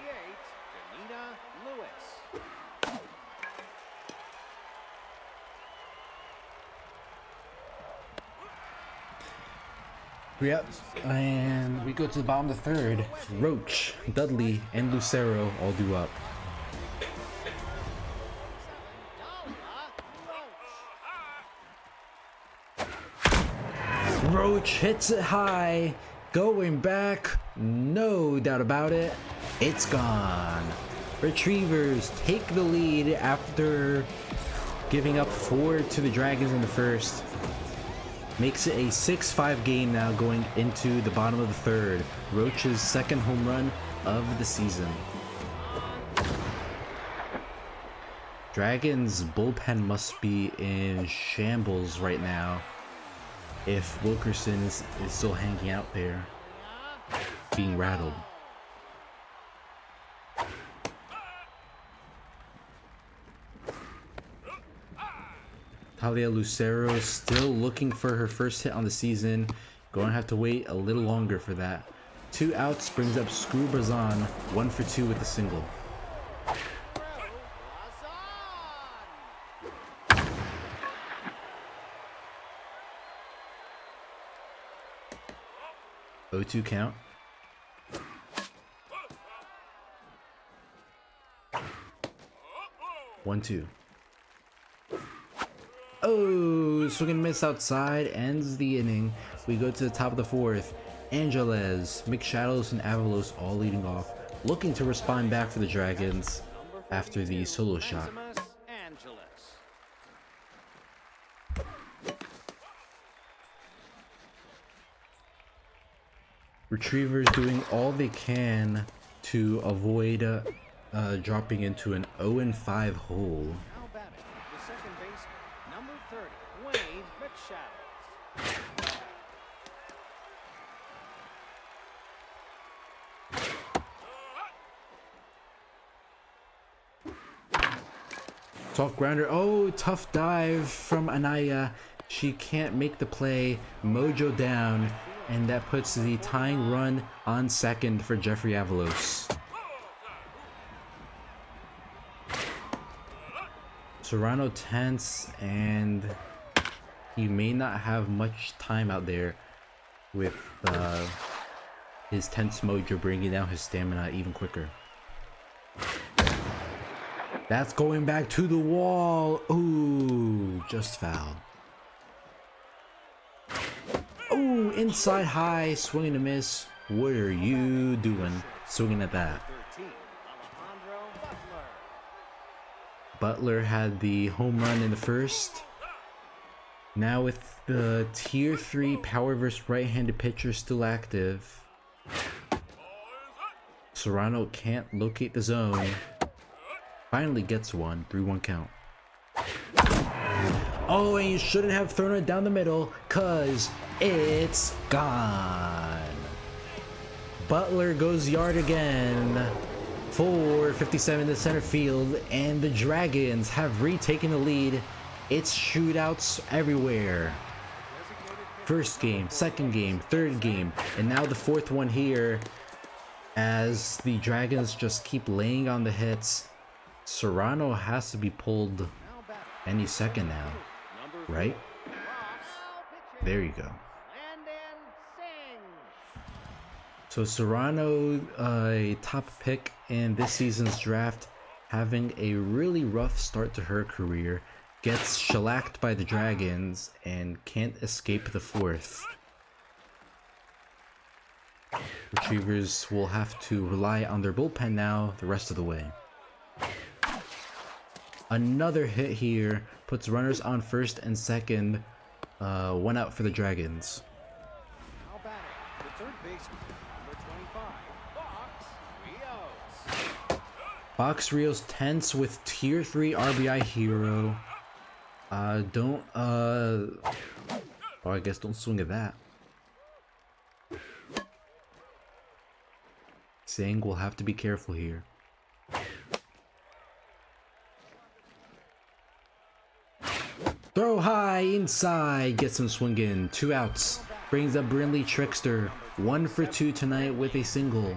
Yep, and we go to the bottom of the third. Roach, Dudley, and Lucero all due up. Roach hits it high, going back, no doubt about it, it's gone. Retrievers take the lead after giving up 4 to the Dragons in the first. Makes it a 6-5 game now going into the bottom of the third. Roach's second home run of the season. Dragons bullpen must be in shambles right now if Wilkerson is still hanging out there, being rattled. Talia Lucero still looking for her first hit on the season. Going to have to wait a little longer for that. 2 outs brings up Screw Brazan, 1 for 2 with a single. Oh, 2 count. One, 2. Oh, swing and miss outside, ends the inning. We go to the top of the fourth. Angeles, McShadows, and Avalos all leading off, looking to respond back for the Dragons after the solo shot. Retrievers doing all they can to avoid dropping into an 0-5 hole. Soft grounder. Oh, tough dive from Anaya. She can't make the play. Mojo down. And that puts the tying run on second for Jeffrey Avalos. Serrano tense, and he may not have much time out there with his tense mojo bringing down his stamina even quicker. That's going back to the wall. Ooh, just foul. Ooh, inside high, swing and a miss. What are you doing swinging at that? Butler had the home run in the first. Now with the tier 3 power versus right-handed pitcher still active, Serrano can't locate the zone. Finally gets one, 3-1 count. Oh, and you shouldn't have thrown it down the middle, cause it's gone. Butler goes yard again. 4:57 to center field, and the Dragons have retaken the lead. It's shootouts everywhere. First game, second game, third game, and now the fourth one here as the Dragons just keep laying on the hits. Serrano has to be pulled any second now, right? There you go. So Serrano, a top pick in this season's draft, having a really rough start to her career, gets shellacked by the Dragons and can't escape the fourth. Retrievers will have to rely on their bullpen now the rest of the way. Another hit here puts runners on first and second, one out for the Dragons. Now batting, the third baseman, number 25, Box Rios. Box Rios tense with tier 3 RBI hero. Oh, I guess don't swing at that. Saying we'll have to be careful here. Throw high inside, gets him swinging. 2 outs. Brings up Brinley Trickster. 1 for 2 tonight with a single.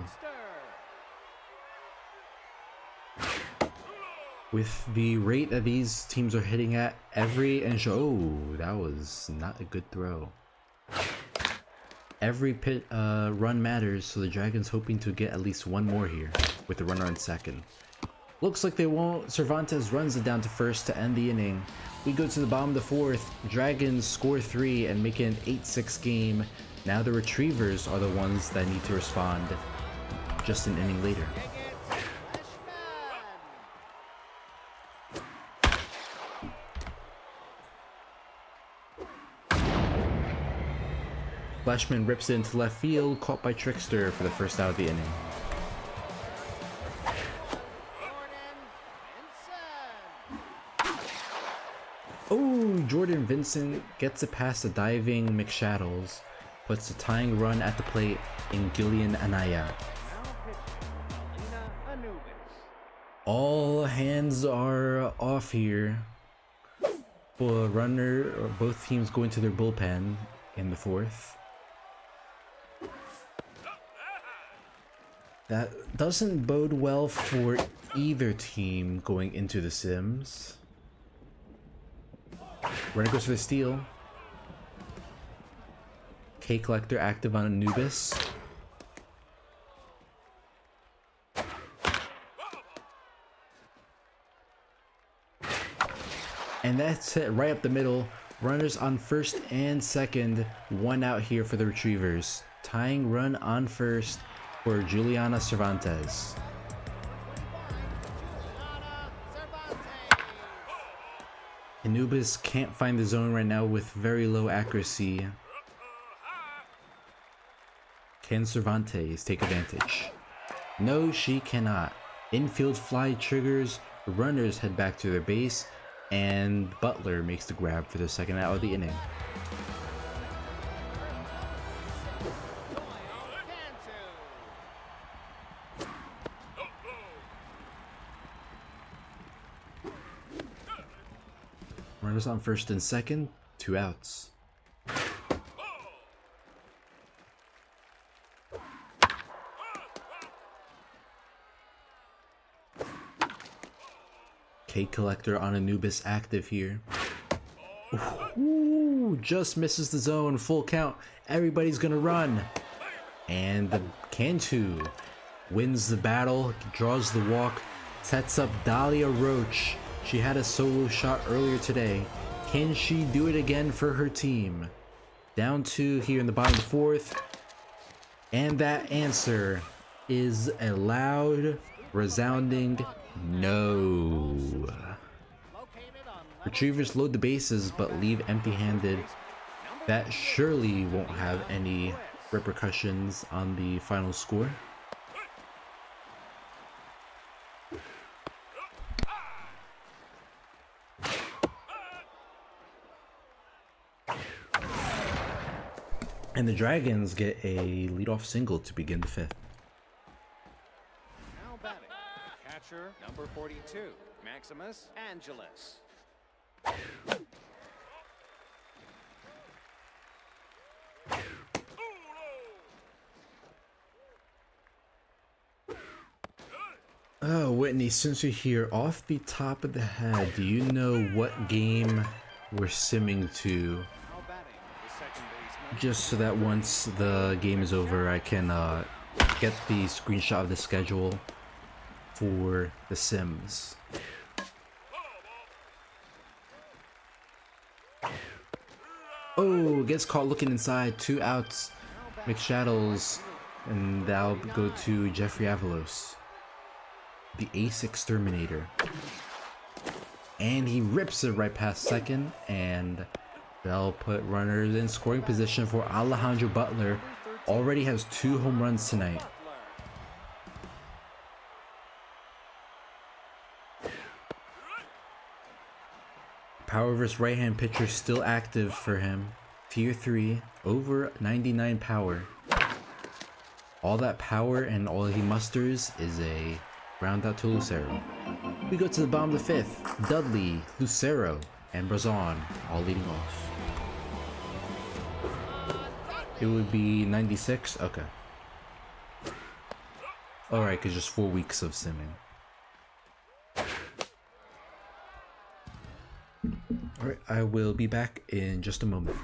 With the rate that these teams are hitting at, oh, that was not a good throw. Every run matters, so the Dragons hoping to get at least one more here with the runner on second. Looks like they won't. Cervantes runs it down to first to end the inning. We go to the bottom of the fourth. Dragons score 3 and make it an 8-6 game. Now the Retrievers are the ones that need to respond just an inning later. Flashman rips it into left field, caught by Trickster for the first out of the inning. Oh, Jordan Vincent gets it past the diving McShadows, puts the tying run at the plate in Gillian Anaya. All hands are off here. For a runner, or both teams going to their bullpen in the fourth. That doesn't bode well for either team going into the Sims. Runner goes for the steal. K Collector active on Anubis. And that's it right up the middle. Runners on first and second. 1 out here for the Retrievers. Tying run on first for Juliana Cervantes. Anubis can't find the zone right now with very low accuracy. Can Cervantes take advantage? No, she cannot. Infield fly triggers, runners head back to their base, and Butler makes the grab for the second out of the inning. Runners on first and second, 2 outs. Cake Collector on Anubis active here. Ooh, just misses the zone. Full count. Everybody's gonna run. And the Cantu wins the battle, draws the walk, sets up Dahlia Roach. She had a solo shot earlier today. Can she do it again for her team? Down 2 here in the bottom of the 4th. And that answer is a loud, resounding no. Retrievers load the bases but leave empty-handed. That surely won't have any repercussions on the final score. And the Dragons get a leadoff single to begin the 5th. Now batting, catcher number 42, Maximus Angeles. Oh, Whitney, since you're here, off the top of the head, do you know what game we're simming to? Now batting, the second baseman. Just so that once the game is over, I can get the screenshot of the schedule for the Sims. Oh, gets caught looking inside, 2 outs. McShadows, and that'll go to Jeffrey Avalos, the Ace Exterminator. And he rips it right past second, and they'll put runners in scoring position for Alejandro Butler. Already has 2 home runs tonight. Power versus right-hand pitcher still active for him. Tier 3, over 99 power. All that power and all he musters is a ground out to Lucero. We go to the bottom of the 5th. Dudley, Lucero, and Brazon all leading off. It would be 96? Okay. Alright, because just 4 weeks of simming. Alright, I will be back in just a moment.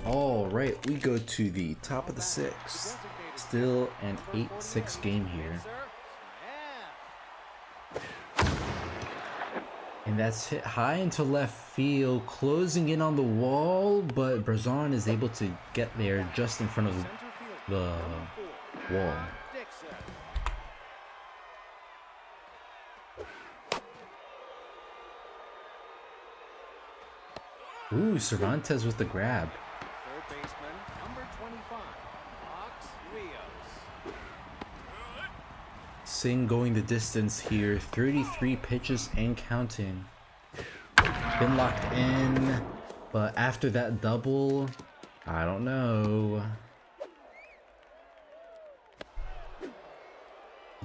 Alright, we go to the top of the 6th. Still an 8-6 game here. And that's hit high into left field, closing in on the wall, but Brazon is able to get there just in front of the wall. Ooh, Cervantes with the grab. Third baseman number 25, Ox Rios. Singh going the distance here, 33 pitches and counting. Been locked in, but after that double, I don't know.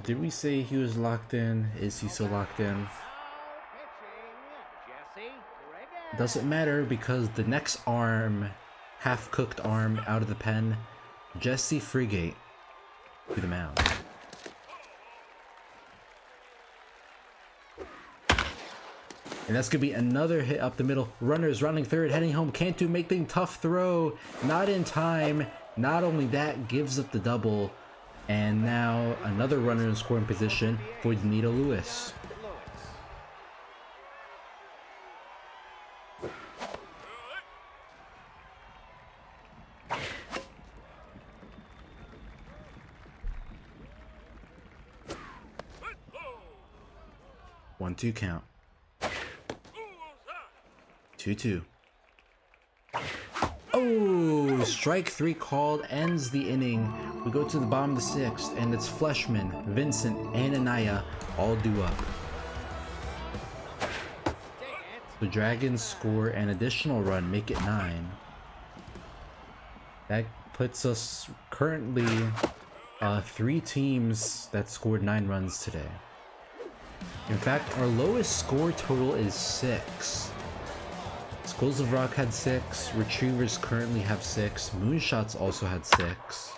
Did we say he was locked in? Is he still locked in? Doesn't matter because the next arm, half-cooked arm out of the pen, Jesse Frigate to the mound. And that's gonna be another hit up the middle. Runners running third, heading home. Cantu making tough throw, not in time. Not only that, gives up the double. And now another runner in scoring position for Danita Lewis. 1-2 count. 2-2. Oh, strike 3 called, ends the inning. We go to the bottom of the 6th, and it's Fleshman, Vincent, and Anaya all due up. The Dragons score an additional run, make it 9. That puts us currently 3 teams that scored 9 runs today. In fact, our lowest score total is 6. Skulls of Rock had 6, Retrievers currently have 6, Moonshots also had 6.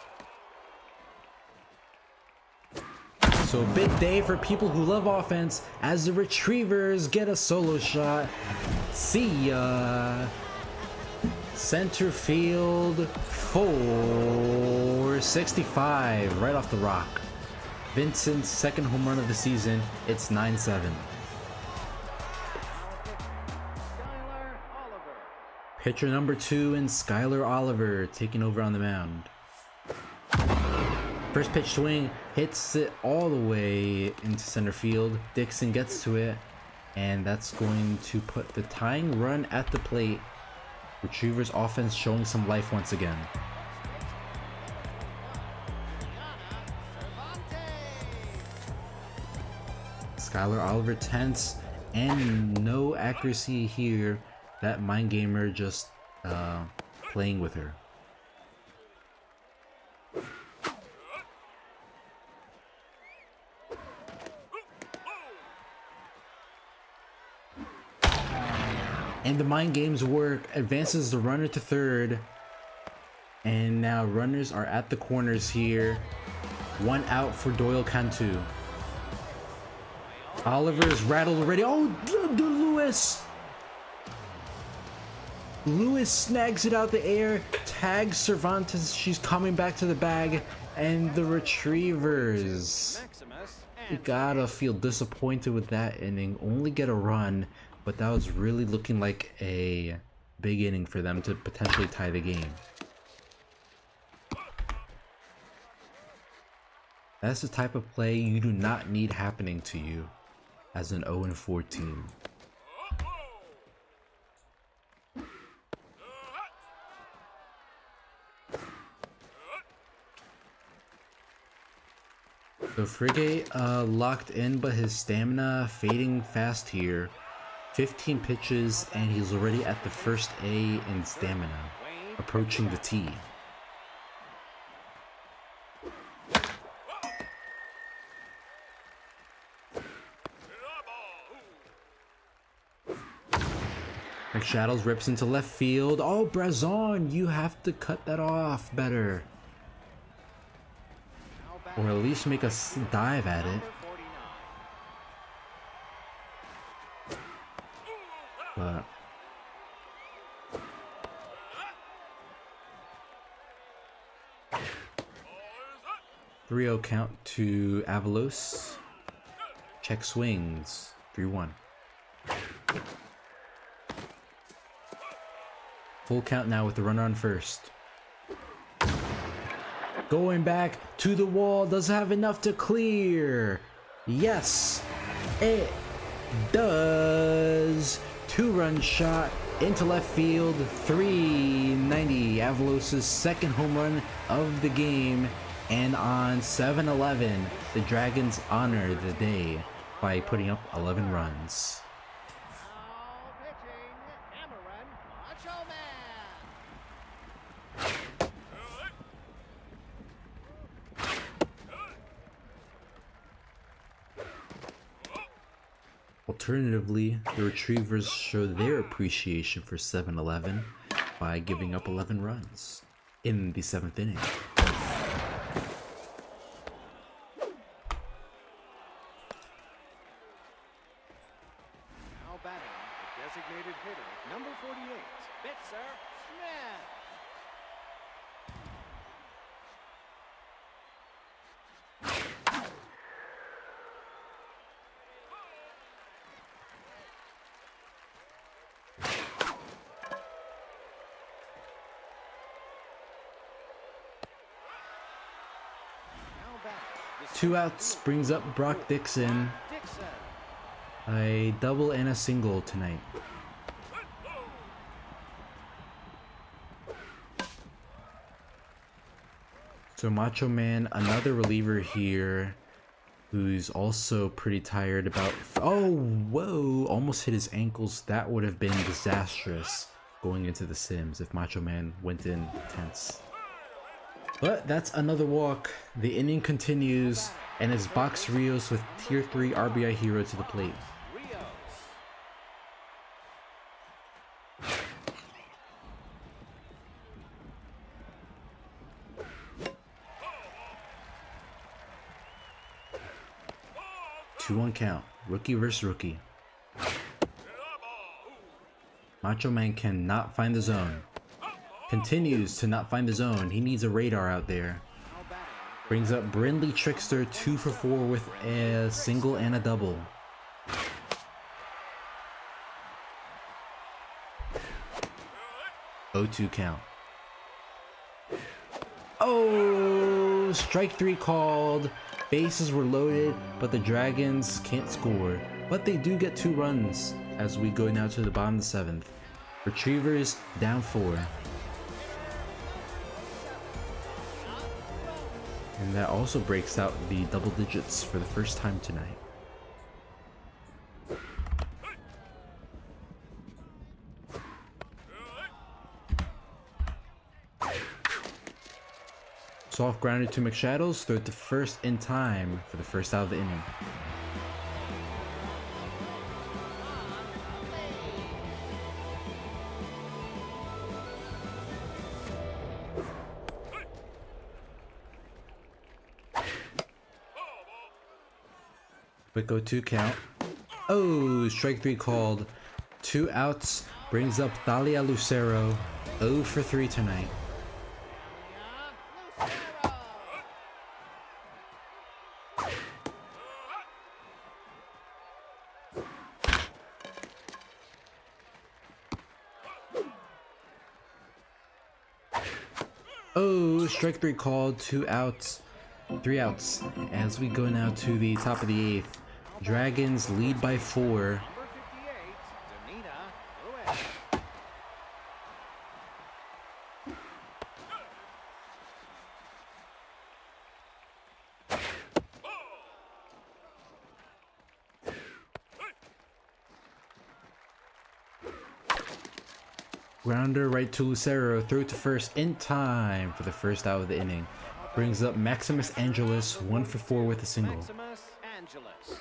So a big day for people who love offense as the Retrievers get a solo shot. See ya! Center field 465 right off the rock. Vincent's second home run of the season. It's 9-7. Pitcher number 2 in Skylar Oliver taking over on the mound. First pitch swing hits it all the way into center field. Dixon gets to it, and that's going to put the tying run at the plate. Retrievers offense showing some life once again. Skylar Oliver tense and no accuracy here. That mind gamer just playing with her. And the mind games work, advances the runner to third. And now runners are at the corners here. 1 out for Doyle Cantu. Oliver's rattled already. Oh, Lewis! Lewis snags it out the air, tags Cervantes. She's coming back to the bag, and the Retrievers. You gotta feel disappointed with that inning. Only get a run, but that was really looking like a big inning for them to potentially tie the game. That's the type of play you do not need happening to you as an 0-4 team. So Frigate locked in, but his stamina fading fast here. 15 pitches and he's already at the first A in stamina, approaching the T. McShadows rips into left field. Oh, Brazon, you have to cut that off better. Or at least make a dive at it. But 3-0 count to Avalos. Check swings. 3-1. Full count now with the runner on first. Going back to the wall, does have enough to clear. Yes, it does. 2-run shot into left field, 390. Avalos' second home run of the game. And on 7-11, the Dragons honor the day by putting up 11 runs. Alternatively, the Retrievers show their appreciation for 7-11 by giving up 11 runs in the 7th inning. Now batting 48. Bitzer Smith. Now back. Two outs brings up Brock Dixon. Dixon. A double and a single tonight. So Macho Man, another reliever here, who's also pretty tired about... Oh, whoa! Almost hit his ankles. That would have been disastrous going into the Sims if Macho Man went in tense. But that's another walk. The inning continues, and it's Box Rios with Tier 3 RBI hero to the plate. Rios. Two on count. Rookie versus rookie. Macho Man cannot find the zone. Continues to not find the zone. He needs a radar out there. Brings up Brindley Trickster 2 for 4 with a single and a double. O2 count. Oh, strike 3 called. Bases were loaded, but the Dragons can't score. But they do get 2 runs as we go now to the bottom of the 7th. Retrievers down 4. And that also breaks out the double digits for the first time tonight. Soft grounded to McShadows, throw it to first in time for the first out of the inning. Quick 0-2 count. Oh, strike 3 called. 2 outs brings up Thalia Lucero. 0 for 3 tonight. Oh, strike 3 called. 2 outs. 3 outs. As we go now to the top of the 8th. Dragons lead by 4. Number 58, Danita Lewis. Grounder right to Lucero, throw to first in time for the first out of the inning. Brings up Maximus Angeles, 1 for 4 with a single. Maximus Angeles.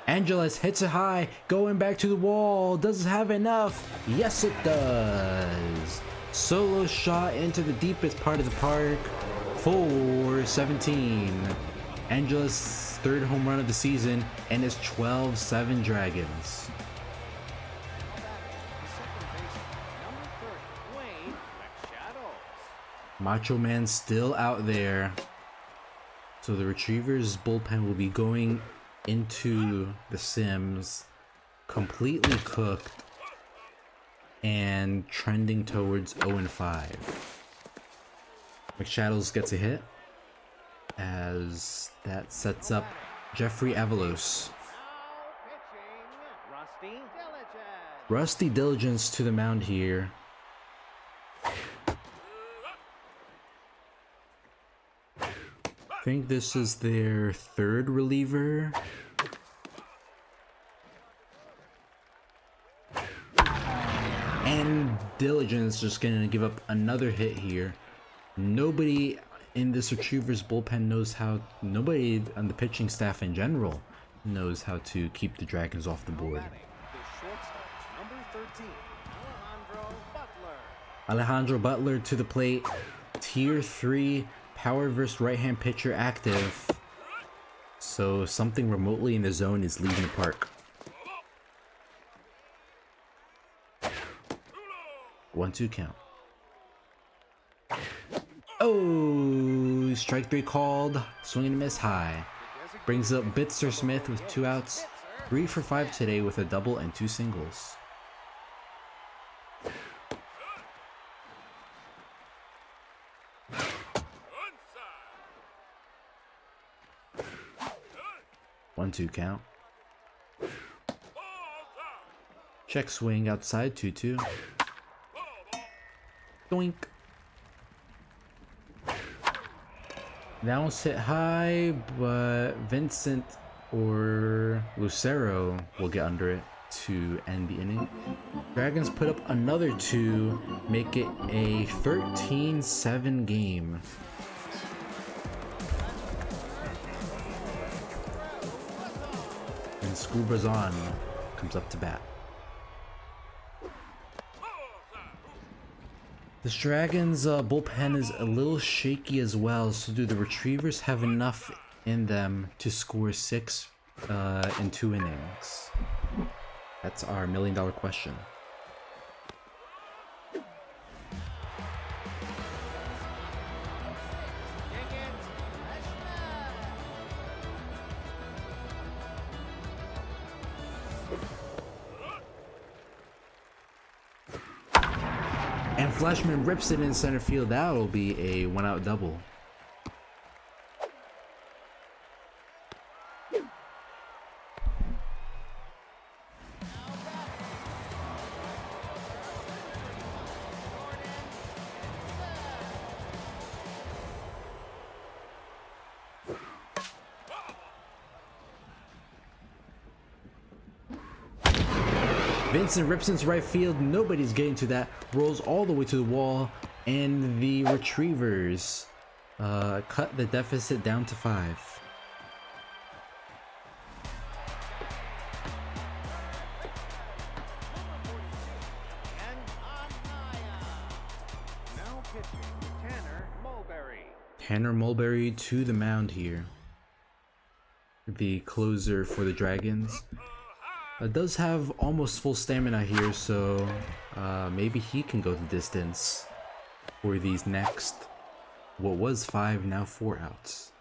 Angeles hits it high, going back to the wall. Does it have enough? Yes, it does. Solo shot into the deepest part of the park for 17. Angeles' 3rd home run of the season, and it's 12-7 Dragons. Macho Man still out there. So the Retrievers bullpen will be going into the Sims completely cooked and trending towards 0-5. McShadows gets a hit as that sets up Jeffrey Avalos. Rusty Diligence to the mound here. I think this is their 3rd reliever. And Diligence just gonna give up another hit here. Nobody in this Retrievers bullpen knows how, nobody on the pitching staff in general knows how to keep the Dragons off the board. Number 13, Alejandro Butler to the plate. Tier 3 power versus right-hand pitcher active. So something remotely in the zone is leaving the park. 1-2 count. Oh, strike 3 called. Swing and a miss high. Brings up Bitzer Smith with 2 outs. 3 for 5 today with a double and 2 singles. One, 2 count. Check swing outside, 2-2. Doink. That one's hit high, but Vincent or Lucero will get under it to end the inning. Dragons put up another 2, make it a 13-7 game. And Scubrazon comes up to bat. This Dragons bullpen is a little shaky as well, so do the Retrievers have enough in them to score 6 in 2 innings? That's our million-dollar question. And Flashman rips it in center field. That'll be a 1-out double. Vincent rips into right field. Nobody's getting to that. Rolls all the way to the wall, and the Retrievers cut the deficit down to 5. Now pitching, Tanner Mulberry. Tanner Mulberry to the mound here. The closer for the Dragons. Does have almost full stamina here, so maybe he can go the distance for these next, what was 5, now 4 outs.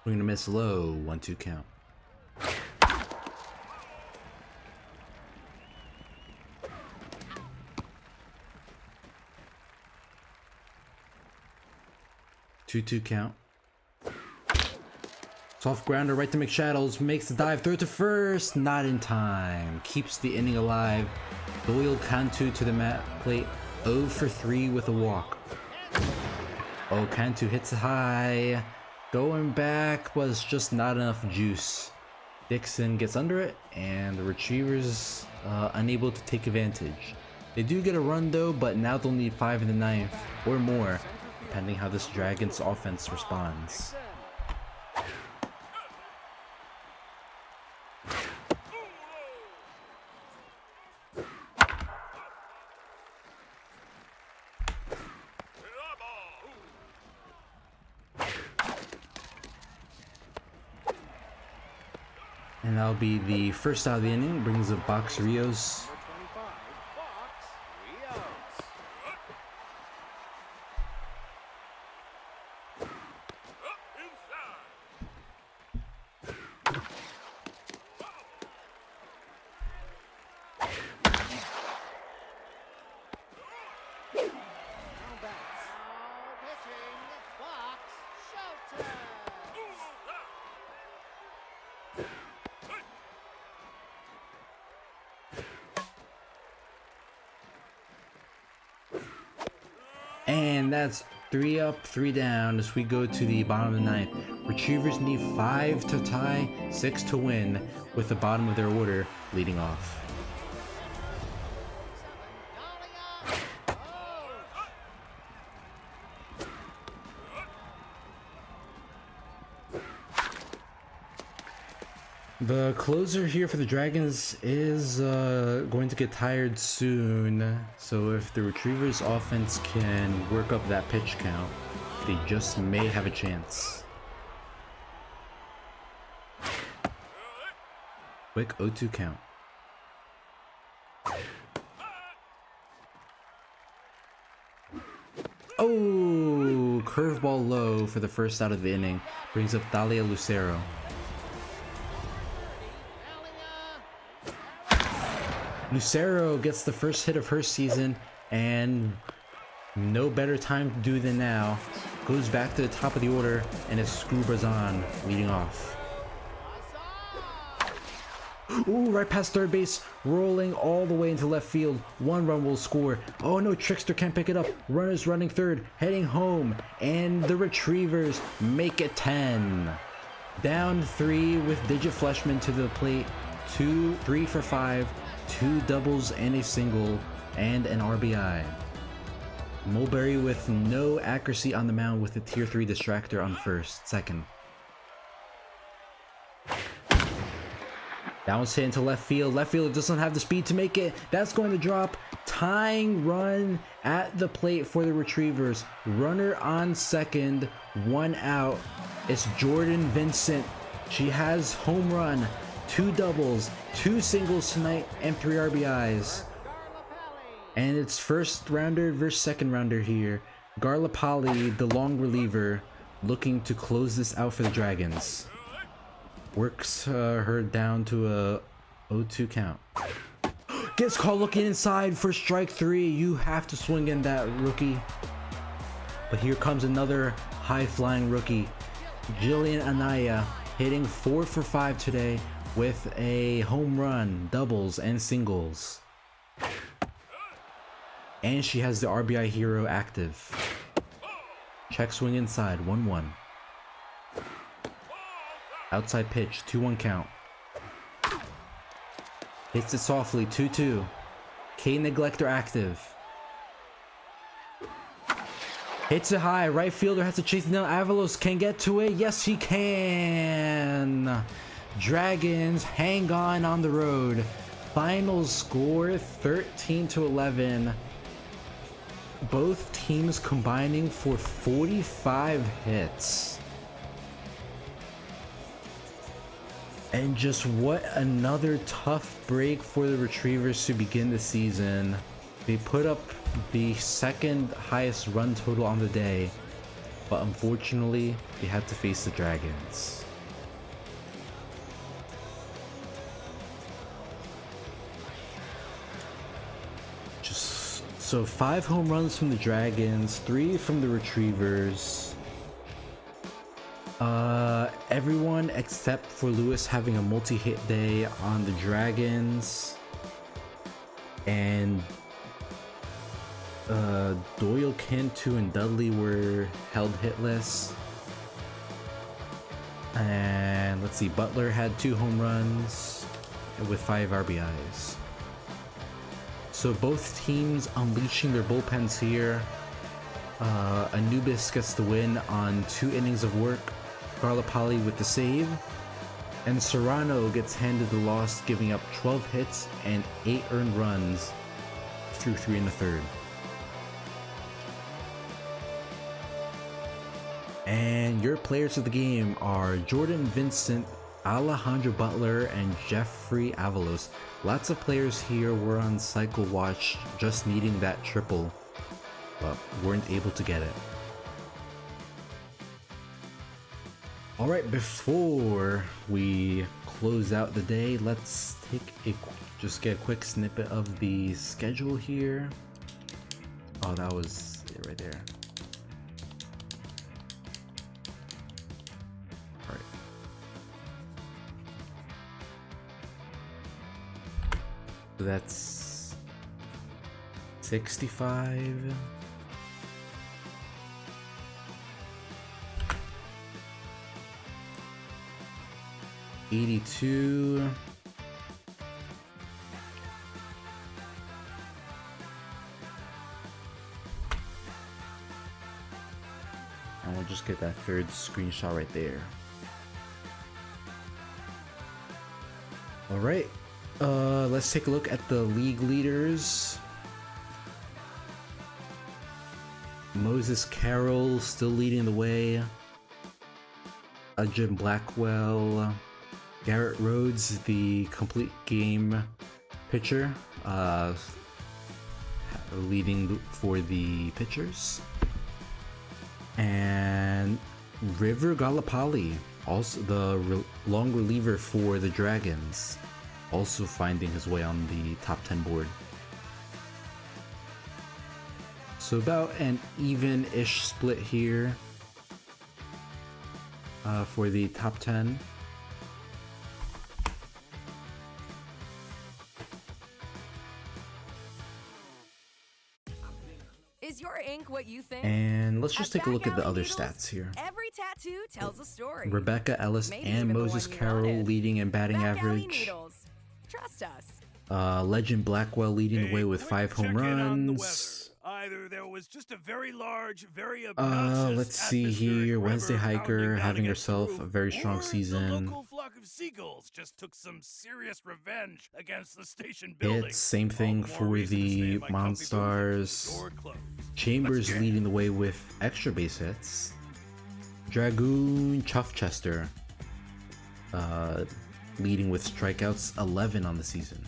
We're gonna miss low, 1-2 count. Two count. Soft grounder right to McShadows, makes the dive, throw to first, not in time. Keeps the inning alive. Doyle Cantu to the mat plate, 0 for 3 with a walk. Oh, Cantu hits high. Going back was just not enough juice. Dixon gets under it, and the Retrievers unable to take advantage. They do get a run though, but now they'll need 5 in the 9th or more, depending how this Dragons offense responds. And that'll be the first out of the inning. Brings up Box Rios. And that's 3 up, 3 down as we go to the bottom of the 9th. Retrievers need 5 to tie, 6 to win, with the bottom of their order leading off. The closer here for the Dragons is going to get tired soon, so if the Retrievers offense can work up that pitch count, they just may have a chance. Quick 0-2 count. Oh, curveball low for the first out of the inning. Brings up Thalia Lucero. Lucero gets the first hit of her season, and no better time to do than now. Goes back to the top of the order, and it's Screw Brazan leading off. Ooh, right past third base, rolling all the way into left field. 1 run will score. Oh no, Trickster can't pick it up. Runners running third, heading home, and the Retrievers make it 10. Down 3 with Digit Fleshman to the plate. 3 for 5, 2 doubles and a single, and an RBI. Mulberry with no accuracy on the mound with a tier 3 distractor on second. Bounce hit into left field. Left fielder doesn't have the speed to make it. That's going to drop. Tying run at the plate for the Retrievers. Runner on second. 1 out. It's Jordan Vincent. She has home run, 2 doubles, 2 singles tonight, and 3 RBIs. And it's first rounder versus second rounder here. Garlapali, the long reliever, looking to close this out for the Dragons. Works her down to a 0-2 count. Gets called looking inside for strike 3. You have to swing in that, rookie. But here comes another high-flying rookie. Jillian Anaya hitting 4 for 5 today with a home run, doubles, and singles. And she has the RBI hero active. Check swing inside, 1-1. Outside pitch, 2-1 count. Hits it softly, 2-2. K Neglector active. Hits it high, right fielder has to chase it down. Avalos can get to it. Yes, he can. Dragons hang on the road. Final score 13-11. Both teams combining for 45 hits. And just what another tough break for the Retrievers to begin the season. They put up the second highest run total on the day, but unfortunately, they had to face the Dragons. So 5 home runs from the Dragons, 3 from the Retrievers. Everyone except for Lewis having a multi-hit day on the Dragons. And Doyle, Cantu, and Dudley were held hitless. And let's see, Butler had 2 home runs with 5 RBIs. So both teams unleashing their bullpens here. Anubis gets the win on 2 innings of work. Garlapali with the save. And Serrano gets handed the loss, giving up 12 hits and 8 earned runs through 3 1/3. And your players of the game are Jordan Vincent, Alejandro Butler, and Jeffrey Avalos. Lots of players here were on cycle watch, just needing that triple, but weren't able to get it. Alright, before we close out the day, let's just get a quick snippet of the schedule here. Oh, that was it right there. Alright. So that's 65. $82. And we'll just get that third screenshot right there. All right, let's take a look at the league leaders. Moses Carroll still leading the way. Jim Blackwell, Garrett Rhodes, the complete game pitcher, leading for the pitchers, and River Galapali, also the long reliever for the Dragons, also finding his way on the top 10 board. So about an even-ish split here for the top 10. Is your ink what you think? And let's just take a look at the Back other Alley Needles, stats here. Every tattoo tells a story. Rebecca Ellis Maybe and even the Moses one you Carroll wanted. leading in batting Back Alley average. Needles. Trust us. Legend Blackwell leading the way with 5 home Check in on the runs. weather. Either there was just a very large, very obnoxious Let's see atmospheric here. river Wednesday Hiker pounding down having against the herself roof, a very strong or season. The local flock of seagulls just took some serious revenge against the station building. It's same thing All the more for reason to stay the in my comfy booth until the Monstars. door closed. Chambers Let's leading the way with extra base hits. Dragoon Chuffchester leading with strikeouts, 11 on the season.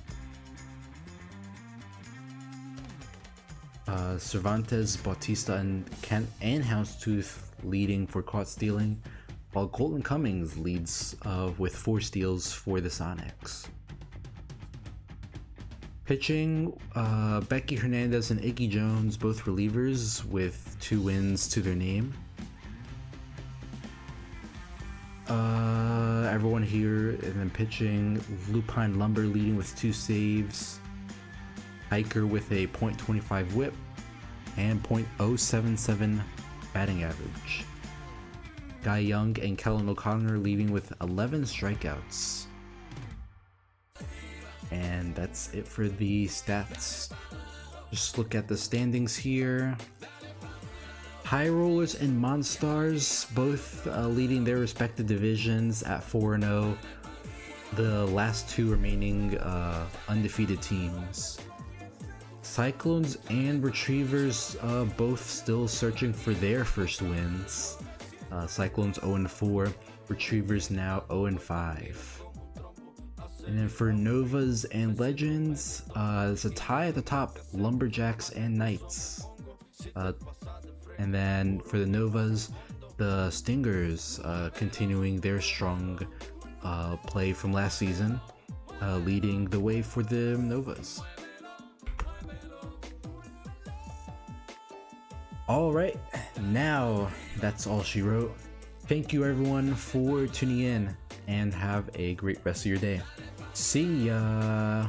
Cervantes, Bautista, and Kent and Houndstooth leading for caught stealing, while Colton Cummings leads with 4 steals for the Sonics. Pitching, Becky Hernandez and Iggy Jones, both relievers with 2 wins to their name. Everyone here, and then pitching, Lupine Lumber leading with 2 saves. Hiker with a .25 whip and .077 batting average. Guy Young and Kellen O'Connor leading with 11 strikeouts. And that's it for the stats. Just look at the standings here. High Rollers and Monstars both leading their respective divisions at 4-0. The last 2 remaining undefeated teams. Cyclones and Retrievers both still searching for their first wins. Cyclones 0-4, Retrievers now 0-5. And then for Novas and Legends, it's a tie at the top, Lumberjacks and Knights. And then for the Novas, the Stingers continuing their strong play from last season, leading the way for the Novas. Alright, now that's all she wrote. Thank you everyone for tuning in, and have a great rest of your day. See ya!